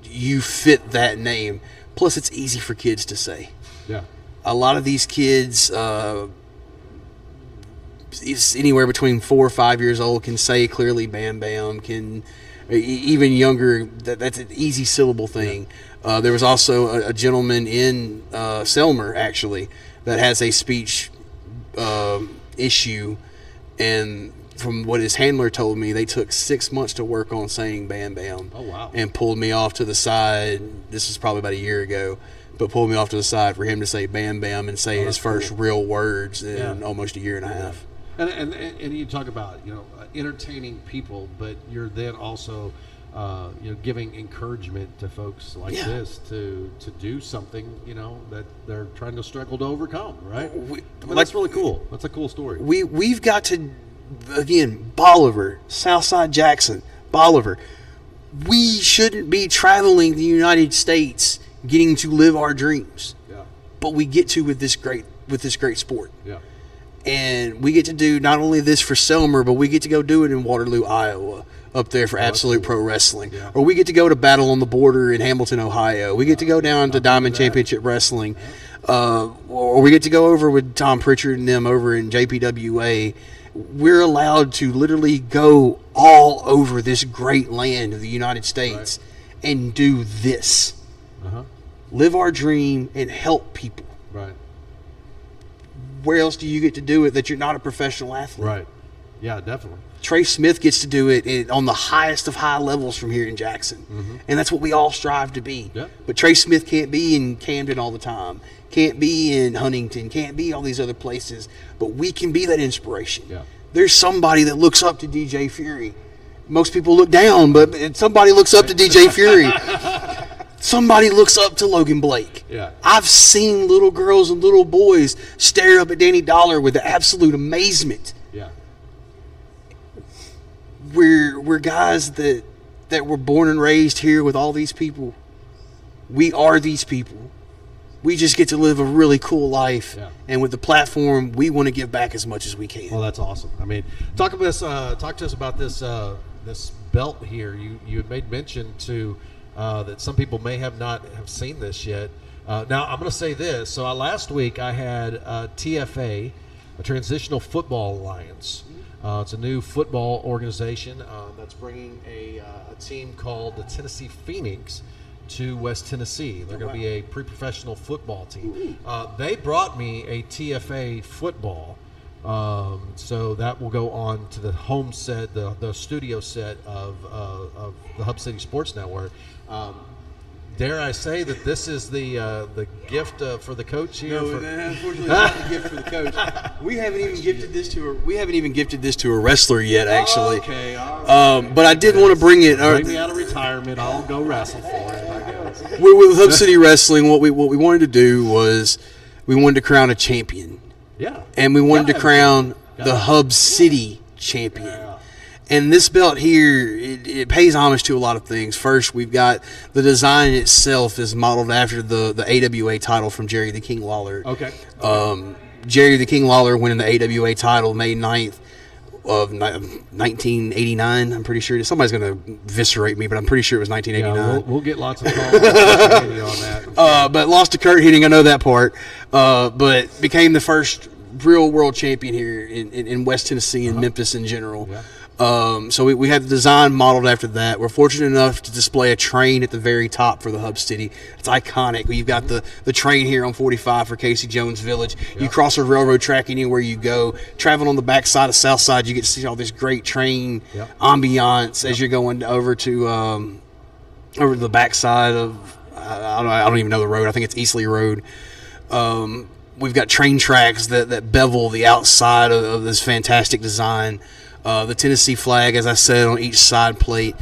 Speaker 10: you fit that name. Plus, it's easy for kids to say.
Speaker 1: Yeah.
Speaker 10: A lot of these kids, anywhere between 4 or 5 years old, can say clearly Bam Bam. Can even younger. That's an easy syllable thing. Yeah. There was also a gentleman in Selmer actually that has a speech issue, and from what his handler told me, they took 6 months to work on saying Bam Bam.
Speaker 1: Oh, wow.
Speaker 10: And pulled me off to the side. This is probably about a year ago, but pulled me off to the side for him to say Bam Bam and say his first real words in almost a year and a half.
Speaker 1: And you talk about, you know, entertaining people, but you're then also you know, giving encouragement to folks like this to do something, you know, that they're trying to struggle to overcome, right? That's really cool. That's a cool story.
Speaker 10: We've got to, again, Bolivar, Southside Jackson, Bolivar. We shouldn't be traveling the United States getting to live our dreams.
Speaker 1: Yeah.
Speaker 10: But we get to with this great sport.
Speaker 1: Yeah.
Speaker 10: And we get to do not only this for Selmer, but we get to go do it in Waterloo, Iowa, up there for Absolute Pro Wrestling.
Speaker 1: Yeah.
Speaker 10: Or we get to go to Battle on the Border in Hamilton, Ohio. We get to go down to Diamond Championship Wrestling. Or we get to go over with Tom Pritchard and them over in JPWA. We're allowed to literally go all over this great land of the United States and do this. Live our dream and help people.
Speaker 1: Right.
Speaker 10: Where else do you get to do it that you're not a professional athlete?
Speaker 1: Right. Yeah, definitely.
Speaker 10: Trey Smith gets to do it on the highest of high levels from here in Jackson. Mm-hmm. And that's what we all strive to be.
Speaker 1: Yeah.
Speaker 10: But Trey Smith can't be in Camden all the time, can't be in Huntington, can't be all these other places. But we can be that inspiration.
Speaker 1: Yeah.
Speaker 10: There's somebody that looks up to DJ Fury. Most people look down, but somebody looks up to DJ Fury. Somebody looks up to Logan Blake.
Speaker 1: Yeah.
Speaker 10: I've seen little girls and little boys stare up at Danny Dollar with absolute amazement.
Speaker 1: Yeah.
Speaker 10: We're guys that were born and raised here with all these people. We are these people. We just get to live a really cool life.
Speaker 1: Yeah.
Speaker 10: And with the platform, we want to give back as much as we can.
Speaker 1: Well, that's awesome. I mean, talk to us about this this belt here. You had made mention to that some people may have not have seen this yet. Now, I'm going to say this. So last week I had TFA, a Transitional Football Alliance. It's a new football organization that's bringing a team called the Tennessee Phoenix to West Tennessee. They're going to be a pre-professional football team. They brought me a TFA football. So that will go on to the home set, the studio set of the Hub City Sports Network. Dare I say that this is the gift for the coach here?
Speaker 10: No, unfortunately, not the gift for the coach. We haven't even gifted this to a wrestler yet, actually.
Speaker 1: Okay, all right.
Speaker 10: But I did want to bring it.
Speaker 1: Bring me out of retirement. I'll go wrestle for it. I guess.
Speaker 10: With Hub City Wrestling, what we wanted to do was we wanted to crown a champion.
Speaker 1: Yeah.
Speaker 10: And we wanted to crown the Hub City champion. Yeah. And this belt here, it pays homage to a lot of things. First, we've got the design itself is modeled after the AWA title from Jerry the King Lawler.
Speaker 1: Okay.
Speaker 10: Jerry the King Lawler winning the AWA title May 9th of 1989. I'm pretty sure. Somebody's going to eviscerate me, but I'm pretty sure it was 1989.
Speaker 1: Yeah, we'll get lots of calls on that.
Speaker 10: But lost to Kurt Hennig, I know that part. But became the first real world champion here in West Tennessee and Memphis in general.
Speaker 1: Yeah.
Speaker 10: So we had the design modeled after that. We're fortunate enough to display a train at the very top for the Hub City. It's iconic. You've got the train here on 45 for Casey Jones Village. You cross a railroad track anywhere you go. Traveling on the back side of Southside, you get to see all this great train ambiance as you're going over to over the backside of I don't even know the road. I think it's Eastleigh Road. We've got train tracks that bevel the outside of this fantastic design. The Tennessee flag, as I said, on each side plate.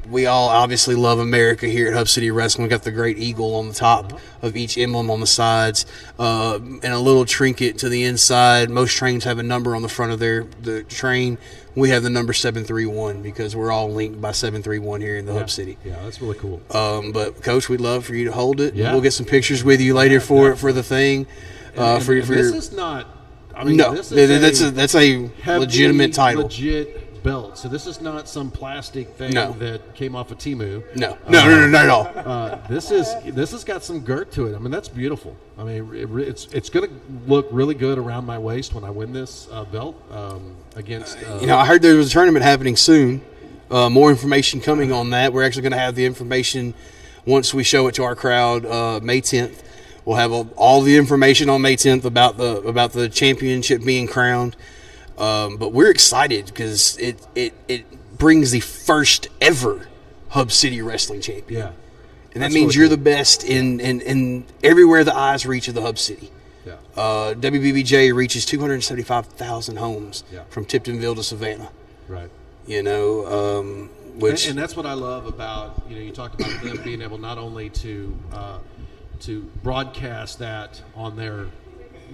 Speaker 10: We all obviously love America here at Hub City Wrestling. We've got the great eagle on the top of each emblem on the sides, and a little trinket to the inside. Most trains have a number on the front of the train. We have the number 731 because we're all linked by 731 here in the Hub City.
Speaker 1: Yeah, that's really cool.
Speaker 10: But Coach, we'd love for you to hold it.
Speaker 1: Yeah.
Speaker 10: We'll get some pictures with you later for the thing.
Speaker 1: This is not. I mean,
Speaker 10: no,
Speaker 1: this is
Speaker 10: that's a legitimate title.
Speaker 1: Legit belt. So this is not some plastic thing that came off of Temu.
Speaker 10: No, not at all.
Speaker 1: This has got some girth to it. I mean, that's beautiful. I mean, it's going to look really good around my waist when I win this belt against.
Speaker 10: I heard there was a tournament happening soon. More information coming on that. We're actually going to have the information once we show it to our crowd May 10th. We'll have all the information on May 10th about the championship being crowned. But we're excited because it brings the first ever Hub City Wrestling champion.
Speaker 1: Yeah.
Speaker 10: And that means you're the best in everywhere the eyes reach of the Hub City.
Speaker 1: Yeah.
Speaker 10: WBBJ reaches 275,000 homes from Tiptonville to Savannah.
Speaker 1: Right.
Speaker 10: Which
Speaker 1: and that's what I love about, you talked about them being able not only to broadcast that on their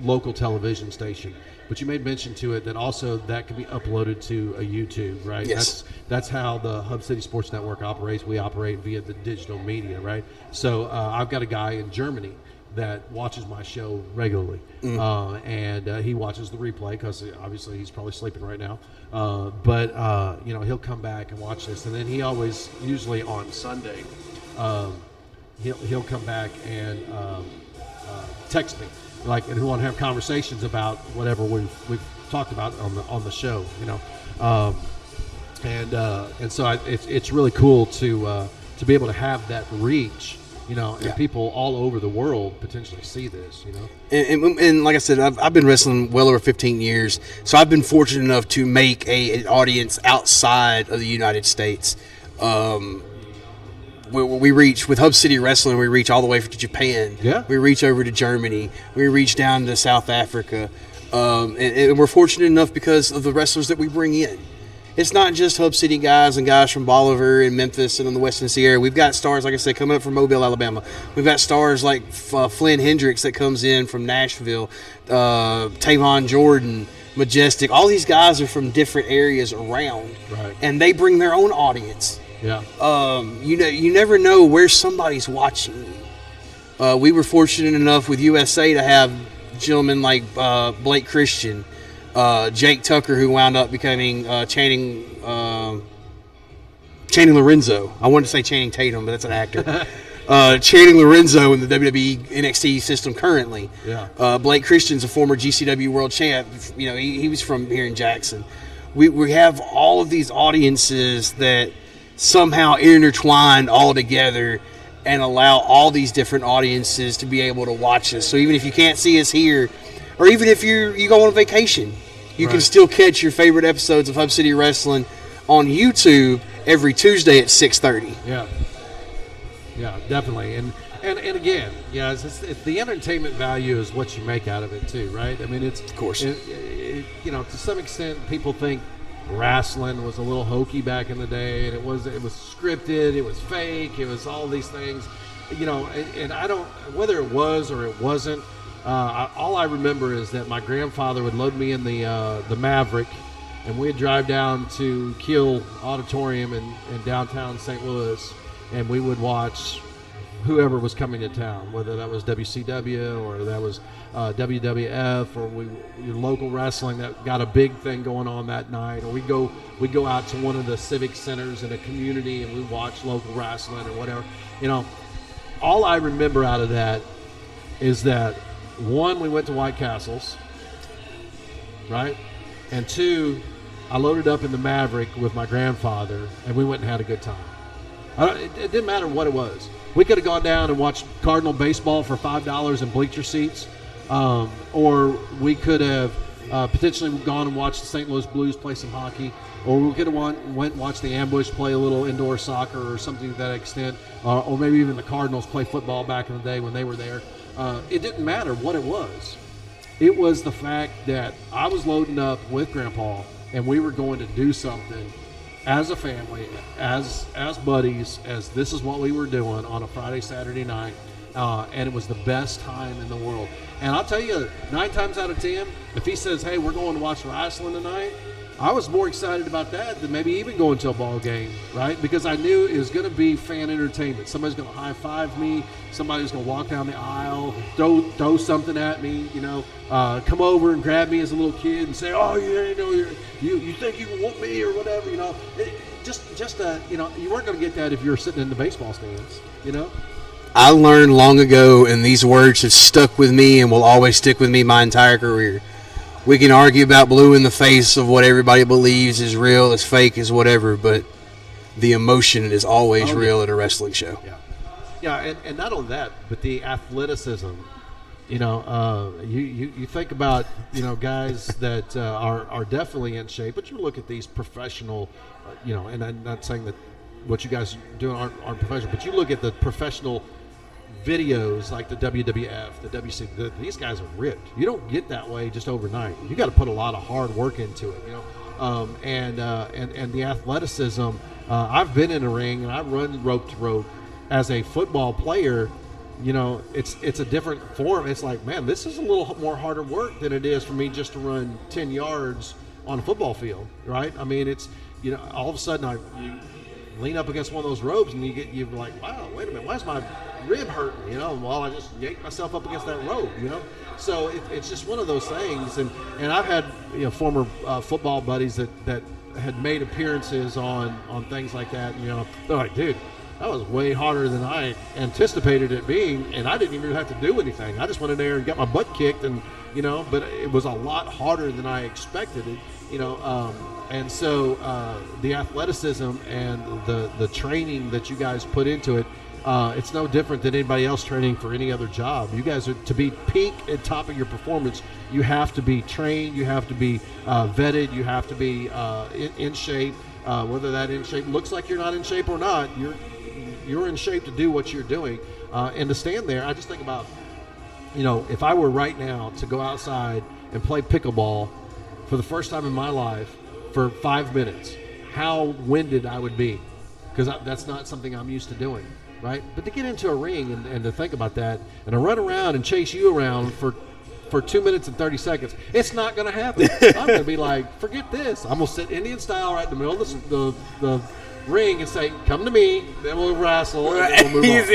Speaker 1: local television station, but you made mention to it that also that can be uploaded to a YouTube, right?
Speaker 10: Yes.
Speaker 1: That's how the Hub City Sports Network operates. We operate via the digital media, right? So I've got a guy in Germany that watches my show regularly, and he watches the replay because obviously he's probably sleeping right now. But he'll come back and watch this, and then he always, usually on Sunday, he'll come back and text me, and we want to have conversations about whatever we've talked about on the show, and so it's really cool to be able to have that reach. And people all over the world potentially see this,
Speaker 10: And like I said, I've been wrestling well over 15 years, so I've been fortunate enough to make an audience outside of the United States. We reach, with Hub City Wrestling, we reach all the way to Japan.
Speaker 1: Yeah.
Speaker 10: We reach over to Germany. We reach down to South Africa. And we're fortunate enough because of the wrestlers that we bring in. It's not just Hub City guys and guys from Bolivar and Memphis and in the West Tennessee area. We've got stars, like I said, coming up from Mobile, Alabama. We've got stars like Flynn Hendricks that comes in from Nashville, Tavon Jordan, Majestic. All these guys are from different areas around,
Speaker 1: right? And
Speaker 10: they bring their own audience.
Speaker 1: Yeah.
Speaker 10: You never know where somebody's watching you. We were fortunate enough with USA to have gentlemen like Blake Christian, Jake Tucker, who wound up becoming Channing Lorenzo. I wanted to say Channing Tatum, but that's an actor. Channing Lorenzo in the WWE NXT system currently.
Speaker 1: Yeah.
Speaker 10: Blake Christian's a former GCW world champ. He was from here in Jackson. We have all of these audiences that somehow intertwined all together and allow all these different audiences to be able to watch us. So even if you can't see us here, or even if you go on vacation, you can still catch your favorite episodes of Hub City Wrestling on YouTube every Tuesday at 6:30.
Speaker 1: Yeah, definitely. And again, it's the entertainment value is what you make out of it too, right? I mean, of
Speaker 10: course,
Speaker 1: to some extent, people think wrestling was a little hokey back in the day, and it was scripted, it was fake, it was all these things, and I don't, whether it was or it wasn't, all I remember is that my grandfather would load me in the Maverick, and we'd drive down to Kiel Auditorium in downtown St. Louis, and we would watch whoever was coming to town, whether that was WCW or that was WWF or your local wrestling that got a big thing going on that night, or we'd go out to one of the civic centers in a community and we watch local wrestling or whatever. All I remember out of that is that, one, we went to White Castles, right? And two, I loaded up in the Maverick with my grandfather and we went and had a good time. It didn't matter what it was. We could have gone down and watched Cardinal baseball for $5 in bleacher seats, or we could have potentially gone and watched the St. Louis Blues play some hockey, or we could have went and watched the Ambush play a little indoor soccer or something to that extent, or maybe even the Cardinals play football back in the day when they were there. It didn't matter what it was. It was the fact that I was loading up with Grandpa, and we were going to do something as a family, as buddies, as this is what we were doing on a Friday, Saturday night, and it was the best time in the world. And I'll tell you, 9 times out of 10, if he says, hey, we're going to watch wrestling tonight, I was more excited about that than maybe even going to a ball game, right? Because I knew it was going to be fan entertainment. Somebody's going to high-five me. Somebody's going to walk down the aisle, throw something at me, come over and grab me as a little kid and say, oh, you think you want me or whatever, you weren't going to get that if you were sitting in the baseball stands,
Speaker 10: I learned long ago, and these words have stuck with me and will always stick with me my entire career. We can argue about blue in the face of what everybody believes is real, is fake, is whatever, but the emotion is always real at a wrestling show.
Speaker 1: Yeah, and not only that, but the athleticism. You think about guys that are definitely in shape, but you look at these professional, and I'm not saying that what you guys are doing aren't professional, but you look at the professional videos like the WWF, the WC. These guys are ripped. You don't get that way just overnight. You got to put a lot of hard work into it, and the athleticism. I've been in a ring and I run rope to rope as a football player. It's a different form. It's like, man, this is a little more harder work than it is for me just to run 10 yards on a football field, right? I mean, it's all of a sudden you lean up against one of those ropes and you're like, wow, wait a minute, why is my rib hurting? Well, I just yanked myself up against that rope. So it's just one of those things. And I've had former football buddies that had made appearances on things like that. They're like, dude, that was way harder than I anticipated it being, and I didn't even have to do anything. I just went in there and got my butt kicked, and but it was a lot harder than I expected it. And so the athleticism and the training that you guys put into it, it's no different than anybody else training for any other job. You guys are to be peak at top of your performance. You have to be trained. You have to be vetted. You have to be in shape. Whether that in shape looks like you're not in shape or not, you're in shape to do what you're doing. And to stand there, I just think about, if I were right now to go outside and play pickleball for the first time in my life for 5 minutes, how winded I would be, because that's not something I'm used to doing, right? But to get into a ring and to think about that and to run around and chase you around for 2 minutes and 30 seconds, it's not going to happen. I'm going to be like, forget this. I'm going to sit Indian style right in the middle of the ring and say, come to me, then we'll wrestle, and then we'll move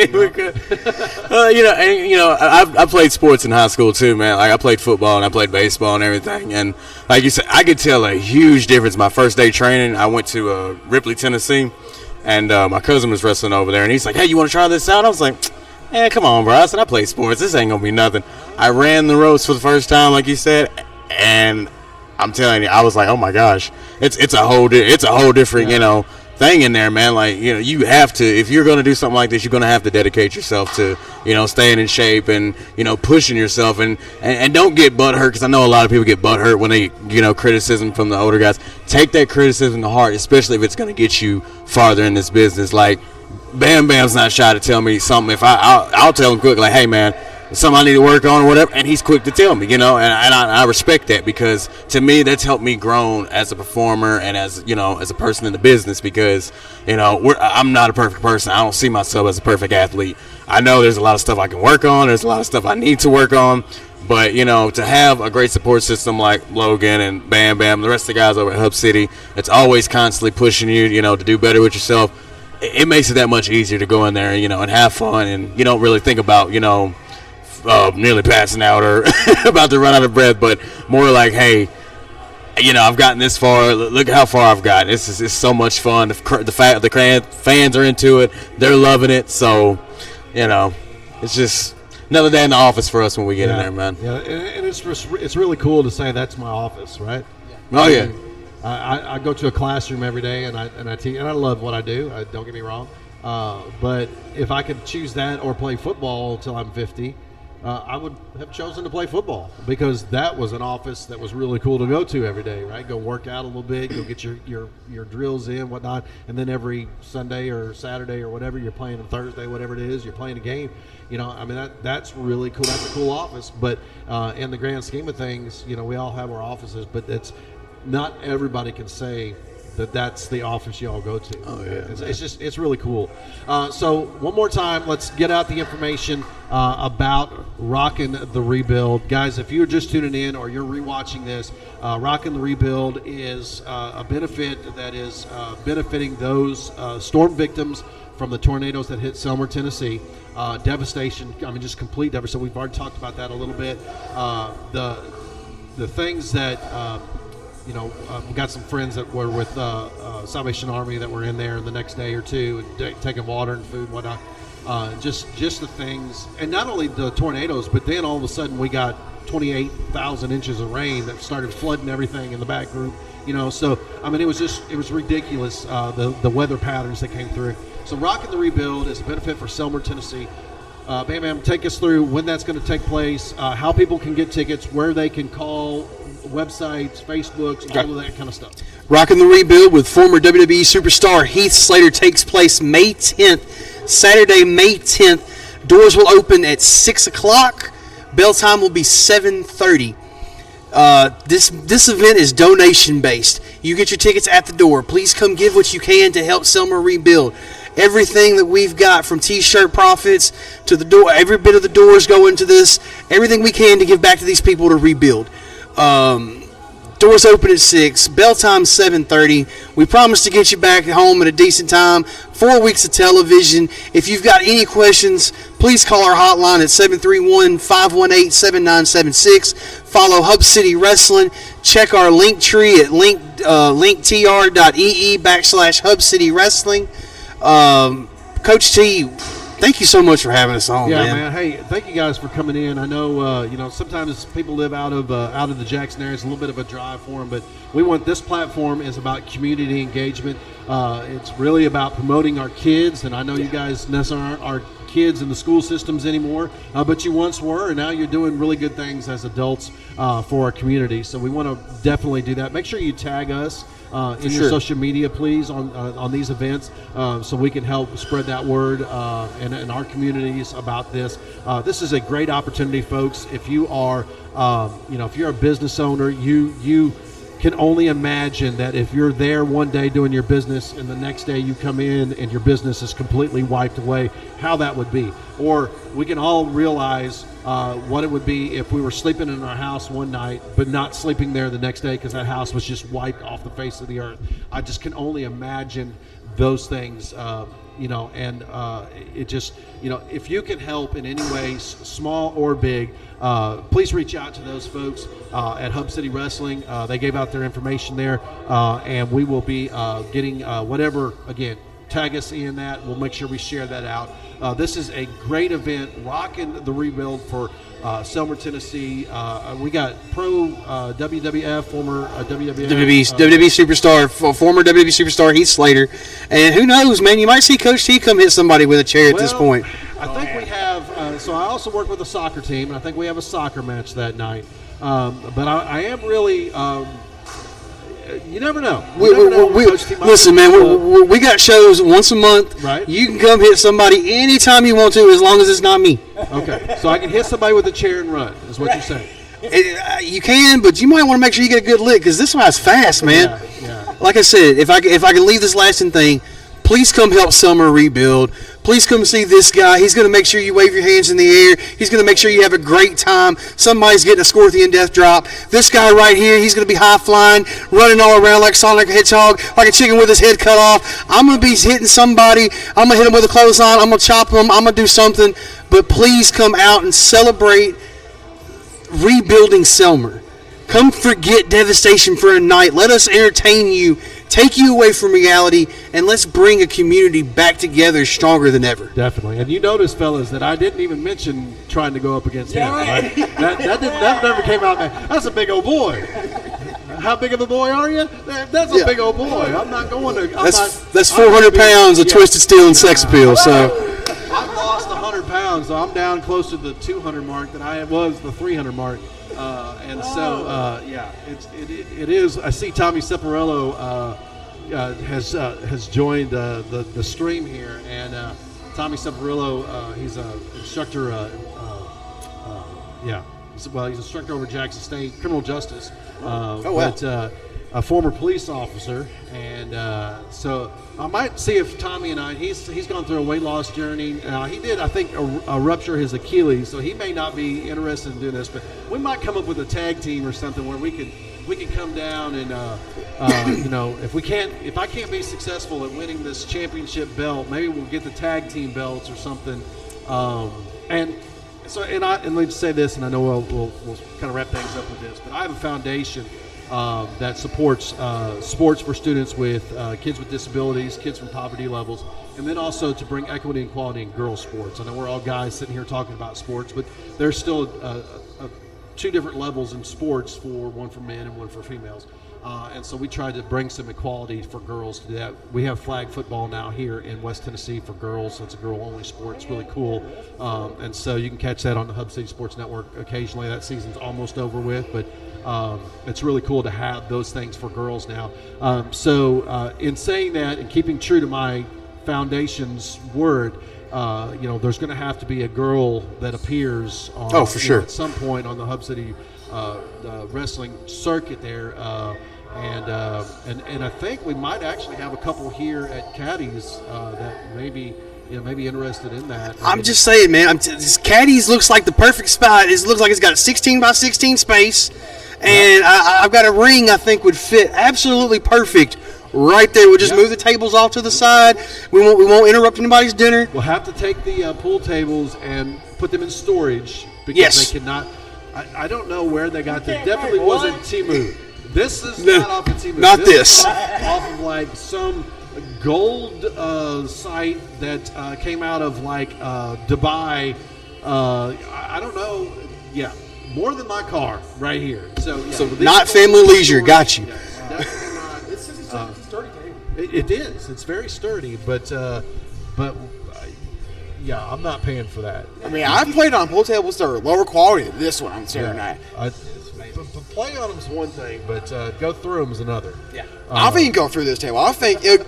Speaker 1: on.
Speaker 12: I played sports in high school too, man. Like I played football and I played baseball and everything, and like you said, I could tell a huge difference. My first day training, I went to Ripley, Tennessee, and my cousin was wrestling over there, and he's like, hey, you want to try this out? I was like, come on, bro. I said, I play sports. This ain't gonna be nothing. I ran the ropes for the first time, like you said, and I'm telling you, I was like, oh my gosh, it's a whole different, thing in there, man. Like, you have to, if you're going to do something like this, you're going to have to dedicate yourself to, staying in shape and, pushing yourself and don't get butt hurt, because I know a lot of people get butt hurt when they, criticism from the older guys. Take that criticism to heart, especially if it's going to get you farther in this business. Like, Bam Bam's not shy to tell me something. If I'll tell him quick, like, hey, man, something I need to work on or whatever, and he's quick to tell me, and I respect that, because to me that's helped me grow as a performer and as a person in the business, because I'm not a perfect person. I don't see myself as a perfect athlete. I know there's a lot of stuff I can work on, there's a lot of stuff I need to work on, but to have a great support system like Logan and Bam Bam, the rest of the guys over at Hub City, it's always constantly pushing you to do better with yourself. It makes it that much easier to go in there and have fun, and you don't really think about nearly passing out or about to run out of breath, but more like, hey, I've gotten this far. Look how far I've gotten. It's so much fun. The fans are into it. They're loving it. So, it's just another day in the office for us when we get in there, man.
Speaker 1: Yeah, and it's really cool to say that's my office, right?
Speaker 12: Yeah. Oh yeah.
Speaker 1: I go to a classroom every day, and I teach, and I love what I do. Don't get me wrong. But if I could choose that or play football till I'm 50. I would have chosen to play football because that was an office that was really cool to go to every day, right? Go work out a little bit, go get your drills in, whatnot, and then every Sunday or Saturday or whatever you're playing, on Thursday, whatever it is, you're playing a game. You know, I mean, that's really cool. That's a cool office. But in the grand scheme of things, you know, we all have our offices, but it's not everybody can say that's the office you all go to.
Speaker 12: Oh, yeah.
Speaker 1: It's really cool. So one more time, let's get out the information about Rockin' the Rebuild. Guys, if you're just tuning in or you're rewatching this, Rockin' the Rebuild is a benefit that is benefiting those storm victims from the tornadoes that hit Selmer, Tennessee. Devastation, I mean, just complete devastation. So we've already talked about that a little bit. The things that we got some friends that were with Salvation Army that were in there the next day or two and taking water and food and whatnot. Just the things, and not only the tornadoes, but then all of a sudden we got 28,000 inches of rain that started flooding everything in the back group. You know, so I mean, it was ridiculous the weather patterns that came through. So Rockin' the Rebuild is a benefit for Selmer, Tennessee. Bam Bam, take us through when that's going to take place, how people can get tickets, where they can call, websites, Facebooks, all of that kind of stuff.
Speaker 10: Rockin' the Rebuild with former WWE superstar Heath Slater takes place May 10th, Saturday, May 10th. Doors will open at 6 o'clock. Bell time will be 7:30. This event is donation based. You get your tickets at the door. Please come give what you can to help Selmer rebuild. Everything that we've got, from t-shirt profits to the door, every bit of the doors go into this. Everything we can to give back to these people to rebuild. Doors open at 6. Bell time 7:30. We promise to get you back home at a decent time. 4 weeks of television. If you've got any questions, please call our hotline at 731-518-7976. Follow Hub City Wrestling. Check our link tree at linktr.ee/Hub City Wrestling. Coach T, thank you so much for having us on,
Speaker 1: man. Hey, thank you guys for coming in. I know, sometimes people live out of the Jackson area. It's a little bit of a drive for them, but we want this platform is about community engagement. It's really about promoting our kids, and I know you guys necessarily aren't kids in the school systems anymore, but you once were, and now you're doing really good things as adults for our community. So we want to definitely do that. Make sure you tag us in your social media, please, on these events, so we can help spread that word in our communities about this. This is a great opportunity, folks. If you are, if you're a business owner, you can only imagine that if you're there one day doing your business and the next day you come in and your business is completely wiped away, how that would be. Or we can all realize what it would be if we were sleeping in our house one night but not sleeping there the next day because that house was just wiped off the face of the earth. I just can only imagine those things, and it just, if you can help in any way, small or big, please reach out to those folks at Hub City Wrestling. They gave out their information there, and we will be getting whatever, again, tag us in that. We'll make sure we share that out. This is a great event, Rockin' the Rebuild for Selmer, Tennessee. We got pro WWF, former
Speaker 10: WWE superstar, former WWE superstar Heath Slater, and who knows, man? You might see Coach T come hit somebody with a chair at this point.
Speaker 1: I think we have. So I also work with a soccer team, and I think we have a soccer match that night. But I am really. You never know.
Speaker 10: Listen, man, we got shows once a month.
Speaker 1: Right.
Speaker 10: You can come hit somebody anytime you want to, as long as it's not me.
Speaker 1: Okay. So I can hit somebody with a chair and run, is what you're saying.
Speaker 10: You can, but you might want to make sure you get a good lick, because this guy's fast, man.
Speaker 1: Yeah.
Speaker 10: Like I said, if I can leave this lasting thing, please come help Selmer rebuild. Please come see this guy. He's going to make sure you wave your hands in the air. He's going to make sure you have a great time. Somebody's getting a Scorpion Death Drop. This guy right here, he's going to be high flying, running all around like Sonic the Hedgehog, like a chicken with his head cut off. I'm going to be hitting somebody. I'm going to hit him with a clothesline. I'm going to chop him. I'm going to do something. But please come out and celebrate rebuilding Selmer. Come forget devastation for a night. Let us entertain you, take you away from reality, and let's bring a community back together stronger than ever.
Speaker 1: Definitely. And you notice, fellas, that I didn't even mention trying to go up against him. Right? that never came out. That's a big old boy. How big of a boy are you? That's a big old boy. I'm not going to. That's
Speaker 10: 400 pounds of twisted steel and sex appeal. So
Speaker 1: I've lost 100 pounds down. So I'm down closer to the 200 mark than I was the 300 mark. It is. I see Tommy Separello has joined the stream here, and Tommy Separello, he's an instructor. He's an instructor over at Jackson State, criminal justice. But a former police officer, and so I might see if Tommy and I. He's gone through a weight loss journey. He did, I think, rupture his Achilles, so he may not be interested in doing this. But we might come up with a tag team or something where we can come down and if I can't be successful at winning this championship belt, maybe we'll get the tag team belts or something. And let's say this, and I know we'll kind of wrap things up with this, but I have a foundation that supports sports for students with kids with disabilities, kids from poverty levels, and then also to bring equity and equality in girls' sports. I know we're all guys sitting here talking about sports, but there's still two different levels in sports, one for men and one for females. And so we tried to bring some equality for girls to do that. We have flag football now here in West Tennessee for girls. So it's a girl-only sport. It's really cool. And so you can catch that on the Hub City Sports Network occasionally. That season's almost over with, but it's really cool to have those things for girls now. In saying that and keeping true to my foundation's word, there's going to have to be a girl that appears on,
Speaker 10: for sure,
Speaker 1: at some point on the Hub City wrestling circuit there. And I think we might actually have a couple here at Caddies that maybe interested in that.
Speaker 10: I'm just saying, man. This Caddies looks like the perfect spot. It looks like it's got a 16 by 16 space, and I've got a ring I think would fit absolutely perfect right there. We'll just move the tables off to the side. We won't interrupt anybody's dinner.
Speaker 1: We'll have to take the pool tables and put them in storage because they cannot. I don't know where they got this. Definitely wasn't Temu. This is not off of Temu.
Speaker 10: Not this.
Speaker 1: Off of like some gold site that came out of like Dubai. I don't know. Yeah, more than my car right here. So
Speaker 10: not family leisure. Got you.
Speaker 11: It's a sturdy table.
Speaker 1: It is. It's very sturdy, but I'm not paying for that.
Speaker 11: I mean, I've played on pool tables that are lower quality than this one I'm staring at.
Speaker 1: Play on them is one thing, but go through them is another.
Speaker 11: Yeah, I think you can go through this table. I think it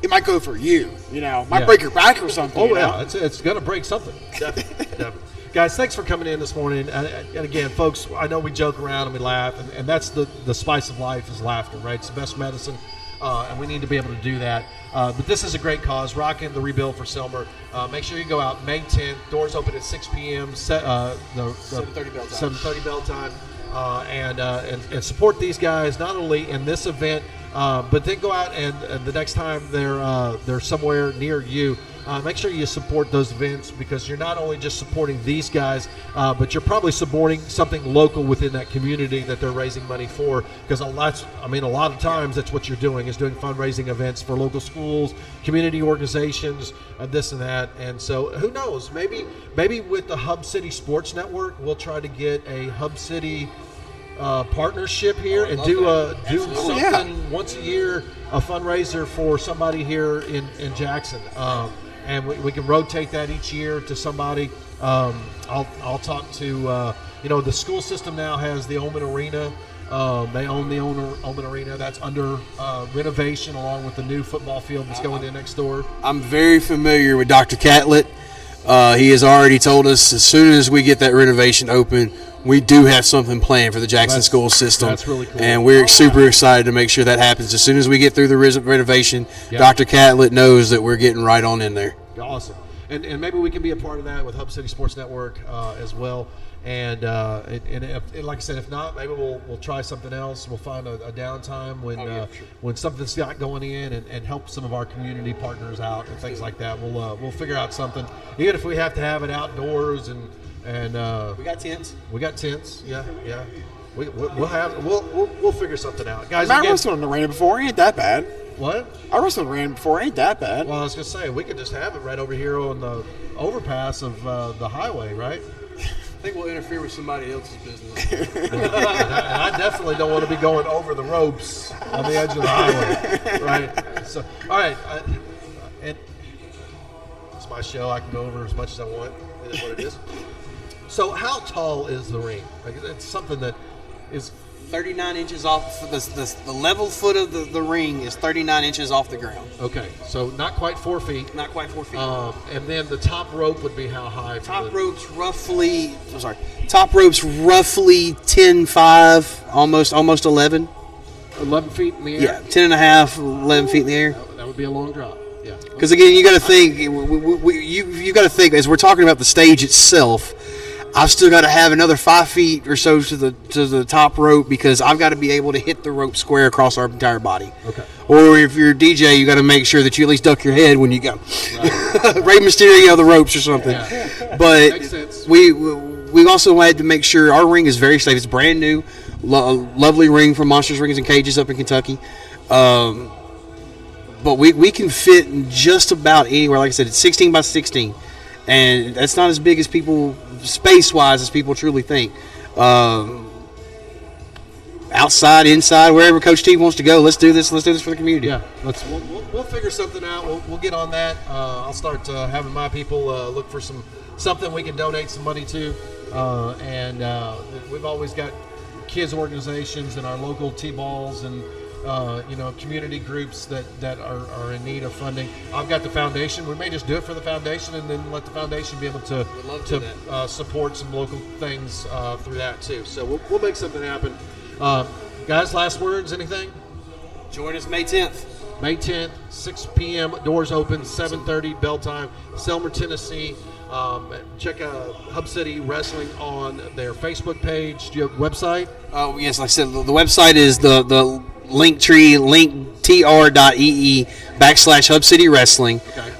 Speaker 11: might go for you. Might break your back or something.
Speaker 1: Oh yeah, it's gonna break something. Definitely. Guys, thanks for coming in this morning. And again, folks, I know we joke around and we laugh, and that's the spice of life is laughter, right? It's the best medicine, and we need to be able to do that. But this is a great cause, rocking the rebuild for Selmer. Make sure you go out May 10th. Doors open at 6 p.m. 7:30 bell time. And support these guys not only in this event, but then go out and the next time they're somewhere near you. Make sure you support those events because you're not only just supporting these guys, but you're probably supporting something local within that community that they're raising money for. Because a lot of times that's what you're doing is doing fundraising events for local schools, community organizations, this and that. And so who knows? Maybe with the Hub City Sports Network, we'll try to get a Hub City partnership here and do something once a year, a fundraiser for somebody here in Jackson. And we can rotate that each year to somebody. I'll talk to the school system now has the Oman Arena. They own the Oman Arena. That's under renovation along with the new football field that's going in next door.
Speaker 10: I'm very familiar with Dr. Catlett. He has already told us as soon as we get that renovation open, we do have something planned for the Jackson school system.
Speaker 1: That's really cool.
Speaker 10: And we're super excited to make sure that happens. As soon as we get through the renovation, Dr. Catlett knows that we're getting right on in there.
Speaker 1: Awesome. And maybe we can be a part of that with Hub City Sports Network as well. And like I said, if not, maybe we'll try something else. We'll find a downtime when something's not going in and help some of our community partners out and things like that. We'll figure out something, even if we have to have it outdoors and
Speaker 10: we got tents.
Speaker 1: Yeah. We'll figure something out, guys.
Speaker 11: I wrestled in the arena before. Ain't that bad?
Speaker 1: What?
Speaker 11: I wrestled in the arena before. Ain't that bad?
Speaker 1: Well, I was gonna say we could just have it right over here on the overpass of the highway, right?
Speaker 10: I think we'll interfere with somebody else's business.
Speaker 1: and I definitely don't want to be going over the ropes on the edge of the highway, right? So, all right. And It's my show. I can go over as much as I want. It is what it is. So how tall is the ring? Like, it's something that is
Speaker 10: 39 inches off. The level foot of the ring is 39 inches off the ground.
Speaker 1: okay. So not quite 4 feet.
Speaker 10: Not quite 4 feet.
Speaker 1: And then the top rope would be how high?
Speaker 10: Top rope's roughly 10.5, almost 11.
Speaker 1: 11 feet in the air?
Speaker 10: Yeah, 10 and a half, 11 feet in the air.
Speaker 1: That would be a long drop. Yeah.
Speaker 10: Because again, you got to think. You got to think as we're talking about the stage itself. I've still got to have another 5 feet or so to the top rope because I've got to be able to hit the rope square across our entire body.
Speaker 1: Okay.
Speaker 10: Or if you're a DJ, you got to make sure that you at least duck your head when you go. Right. Rey Mysterio the ropes or something.
Speaker 1: Yeah.
Speaker 10: But
Speaker 1: Makes sense.
Speaker 10: we also had to make sure our ring is very safe. It's brand new, lovely ring from Monsters Rings and Cages up in Kentucky. But we can fit in just about anywhere. Like I said, it's 16 by 16. And that's not as big as people, space-wise, as people truly think. Outside, inside, wherever Coach T wants to go, let's do this. Let's do this for the community.
Speaker 1: Yeah, we'll figure something out. We'll get on that. I'll start having my people look for something we can donate some money to. And we've always got kids organizations and our local T-balls and community groups that are in need of funding. I've got the foundation. We may just do it for the foundation and then let the foundation be able to support some local things through that too. So we'll make something happen. Guys, last words, anything?
Speaker 10: Join us May 10th.
Speaker 1: May 10th, 6 p.m. Doors open, 7:30 bell time. Selmer, Tennessee. Check out Hub City Wrestling on their Facebook page. Do you have a website?
Speaker 10: Oh, yes. Like I said, the website is the Linktree, linktr.ee/Hub City Wrestling.
Speaker 1: Okay.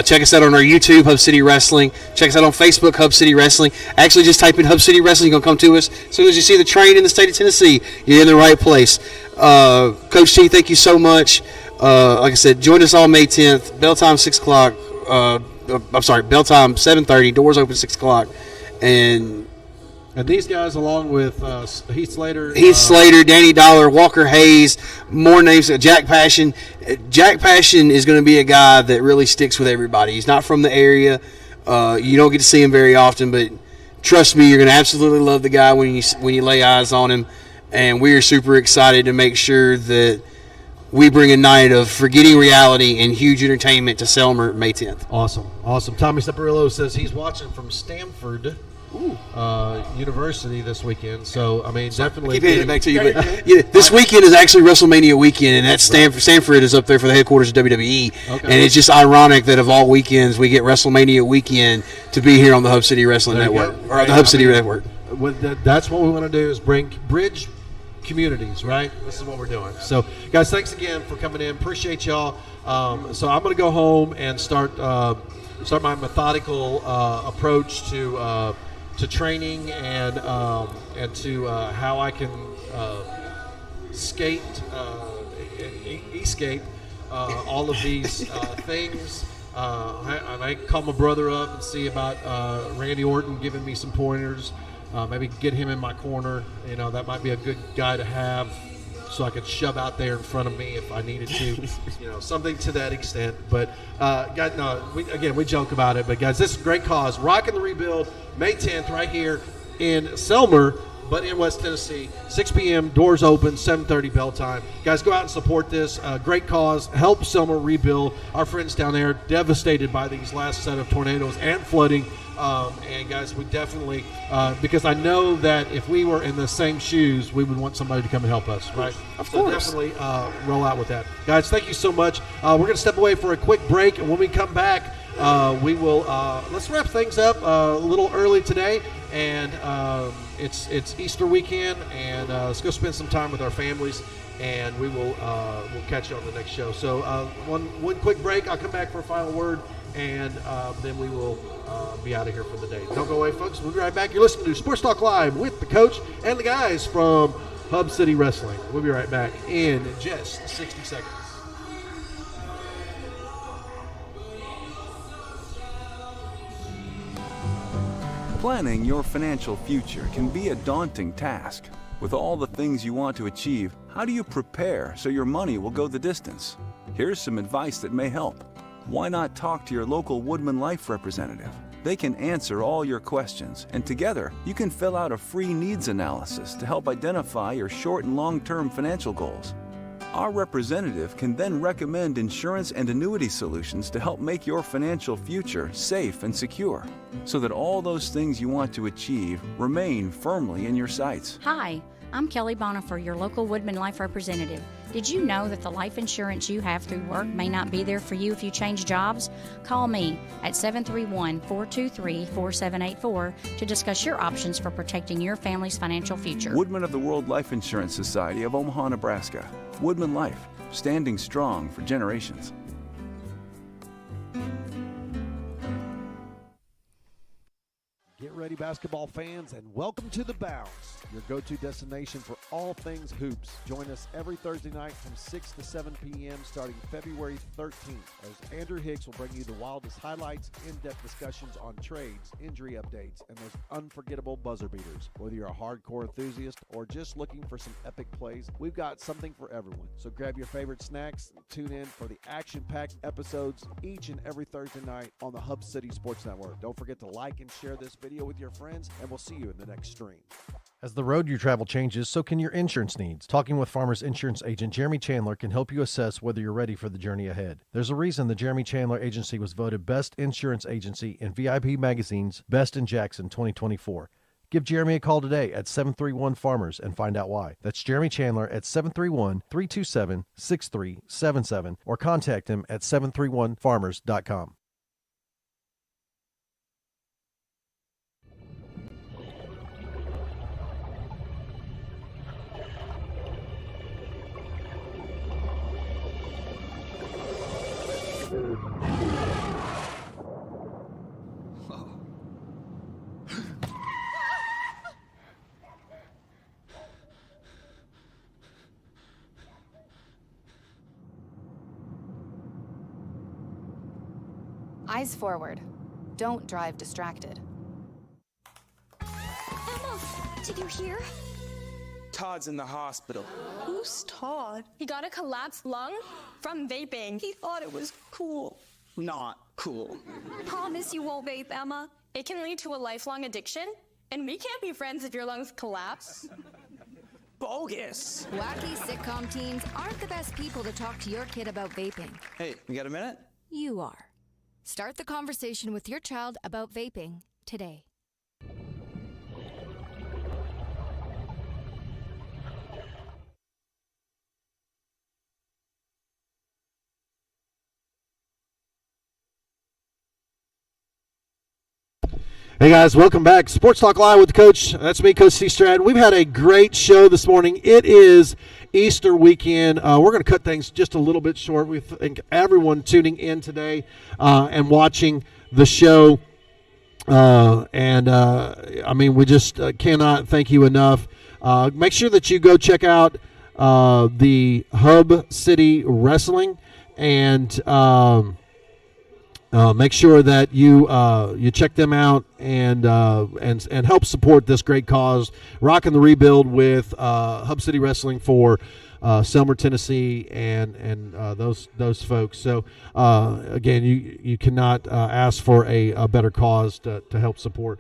Speaker 10: Check us out on our YouTube, Hub City Wrestling. Check us out on Facebook, Hub City Wrestling. Actually, just type in Hub City Wrestling. You're going to come to us. As soon as you see the train in the state of Tennessee, you're in the right place. Coach T, thank you so much. Like I said, join us on May 10th. Bell time 6 o'clock. Bell time 7:30. Doors open 6 o'clock. And
Speaker 1: these guys, along with Heath Slater,
Speaker 10: Danny Dollar, Walker Hayes, more names. Jack Passion. Jack Passion is going to be a guy that really sticks with everybody. He's not from the area. You don't get to see him very often, but trust me, you're going to absolutely love the guy when you lay eyes on him. And we are super excited to make sure that we bring a night of forgetting reality and huge entertainment to Selmer May 10th.
Speaker 1: Awesome. Tommy Separillo says he's watching from Stanford University this weekend. So, I mean, definitely.
Speaker 10: I keep handing it back to you. But, this weekend is actually WrestleMania weekend, and that's Stanford. Stanford is up there for the headquarters of WWE. Okay. And it's just ironic that of all weekends, we get WrestleMania weekend to be here on the Hub City Wrestling Network. Or the Hub City Network.
Speaker 1: That's what we want to do is bridge communities, right? This is what we're doing. So, guys, thanks again for coming in. Appreciate y'all. So I'm going to go home and start my methodical approach to training and to how I can escape all of these things. I might call my brother up and see about Randy Orton giving me some pointers. Maybe get him in my corner. That might be a good guy to have so I could shove out there in front of me if I needed to. Something to that extent. But, guys, we joke about it. But, guys, this is a great cause. Rockin' the Rebuild, May 10th right here in Selmer, but in West Tennessee. 6 p.m., doors open, 7:30 bell time. Guys, go out and support this. Great cause. Help Selmer rebuild. Our friends down there devastated by these last set of tornadoes and flooding. And guys, we definitely, because I know that if we were in the same shoes, we would want somebody to come and help us, right?
Speaker 10: Of course.
Speaker 1: Definitely roll out with that. Guys, thank you so much. We're going to step away for a quick break, and when we come back, we will, let's wrap things up a little early today, and it's Easter weekend, and let's go spend some time with our families, and we'll catch you on the next show. So one quick break. I'll come back for a final word, and then we will be out of here for the day. Don't go away, folks. We'll be right back. You're listening to Sports Talk Live with the coach and the guys from Hub City Wrestling. We'll be right back in just 60 seconds.
Speaker 8: Planning your financial future can be a daunting task. With all the things you want to achieve, how do you prepare so your money will go the distance? Here's some advice that may help. Why not talk to your local Woodman Life representative? They can answer all your questions, and together you can fill out a free needs analysis to help identify your short and long-term financial goals. Our representative can then recommend insurance and annuity solutions to help make your financial future safe and secure, so that all those things you want to achieve remain firmly in your sights.
Speaker 9: Hi, I'm Kelly Bonifer, your local Woodman Life representative. Did you know that the life insurance you have through work may not be there for you if you change jobs? Call me at 731-423-4784 to discuss your options for protecting your family's financial future.
Speaker 8: Woodman of the World Life Insurance Society of Omaha, Nebraska. Woodman Life, standing strong for generations.
Speaker 1: Get ready, basketball fans, and welcome to The Bounce, your go-to destination for all things hoops. Join us every Thursday night from 6 to 7 p.m. starting February 13th, as Andrew Hicks will bring you the wildest highlights, in-depth discussions on trades, injury updates, and those unforgettable buzzer beaters. Whether you're a hardcore enthusiast or just looking for some epic plays, we've got something for everyone. So grab your favorite snacks and tune in for the action-packed episodes each and every Thursday night on the Hub City Sports Network. Don't forget to like and share this video with your friends, and we'll see you in the next stream.
Speaker 7: As the road you travel changes, so can your insurance needs. Talking with Farmers Insurance agent Jeremy Chandler can help you assess whether you're ready for the journey ahead. There's a reason the Jeremy Chandler Agency was voted Best Insurance Agency in VIP Magazine's Best in Jackson 2024. Give Jeremy a call today at 731-FARMERS and find out why. That's Jeremy Chandler at 731-327-6377 or contact him at 731farmers.com.
Speaker 3: Eyes forward. Don't drive distracted.
Speaker 4: Emma, did you hear?
Speaker 5: Todd's in the hospital.
Speaker 4: Who's Todd?
Speaker 6: He got a collapsed lung from vaping.
Speaker 4: He thought it was cool.
Speaker 5: Not cool.
Speaker 4: Promise you won't vape, Emma.
Speaker 6: It can lead to a lifelong addiction, and we can't be friends if your lungs collapse.
Speaker 5: Bogus.
Speaker 3: Wacky sitcom teens aren't the best people to talk to your kid about vaping.
Speaker 5: Hey, you got a minute?
Speaker 3: You are. Start the conversation with your child about vaping today.
Speaker 1: Hey guys, welcome back. Sports Talk Live with the coach. That's me, Coach C. Stratton. We've had a great show this morning. It is Easter weekend. We're going to cut things just a little bit short. We thank everyone tuning in today and watching the show. I mean, we just cannot thank you enough. Make sure that you go check out the Hub City Wrestling and make sure that you check them out and help support this great cause, Rocking the Rebuild with Hub City Wrestling for Selmer, Tennessee, and those folks. So again, you cannot ask for a better cause to help support.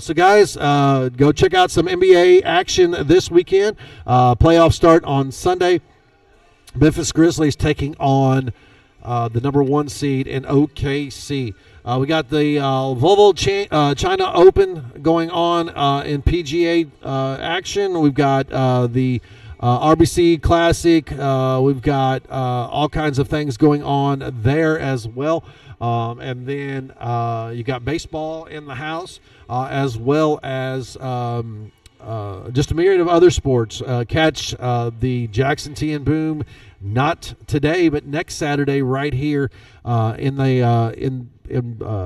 Speaker 1: So guys, go check out some NBA action this weekend. Playoffs start on Sunday. Memphis Grizzlies taking on the number 1 seed in OKC. We got the Volvo China Open going on in PGA action. We've got the RBC Classic. We've got all kinds of things going on there as well. And then you got baseball in the house, as well as just a myriad of other sports. Catch the Jackson Tee and Boom, not today, but next Saturday, right here in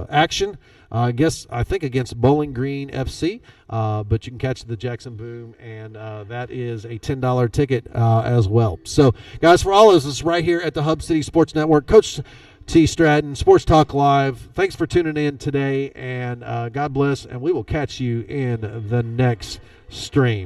Speaker 1: action. I think against Bowling Green FC, but you can catch the Jackson Boom, and that is a $10 ticket as well. So, guys, for all of us right here at the Hub City Sports Network, Coach T. Stratton, Sports Talk Live, thanks for tuning in today, and God bless, and we will catch you in the next stream.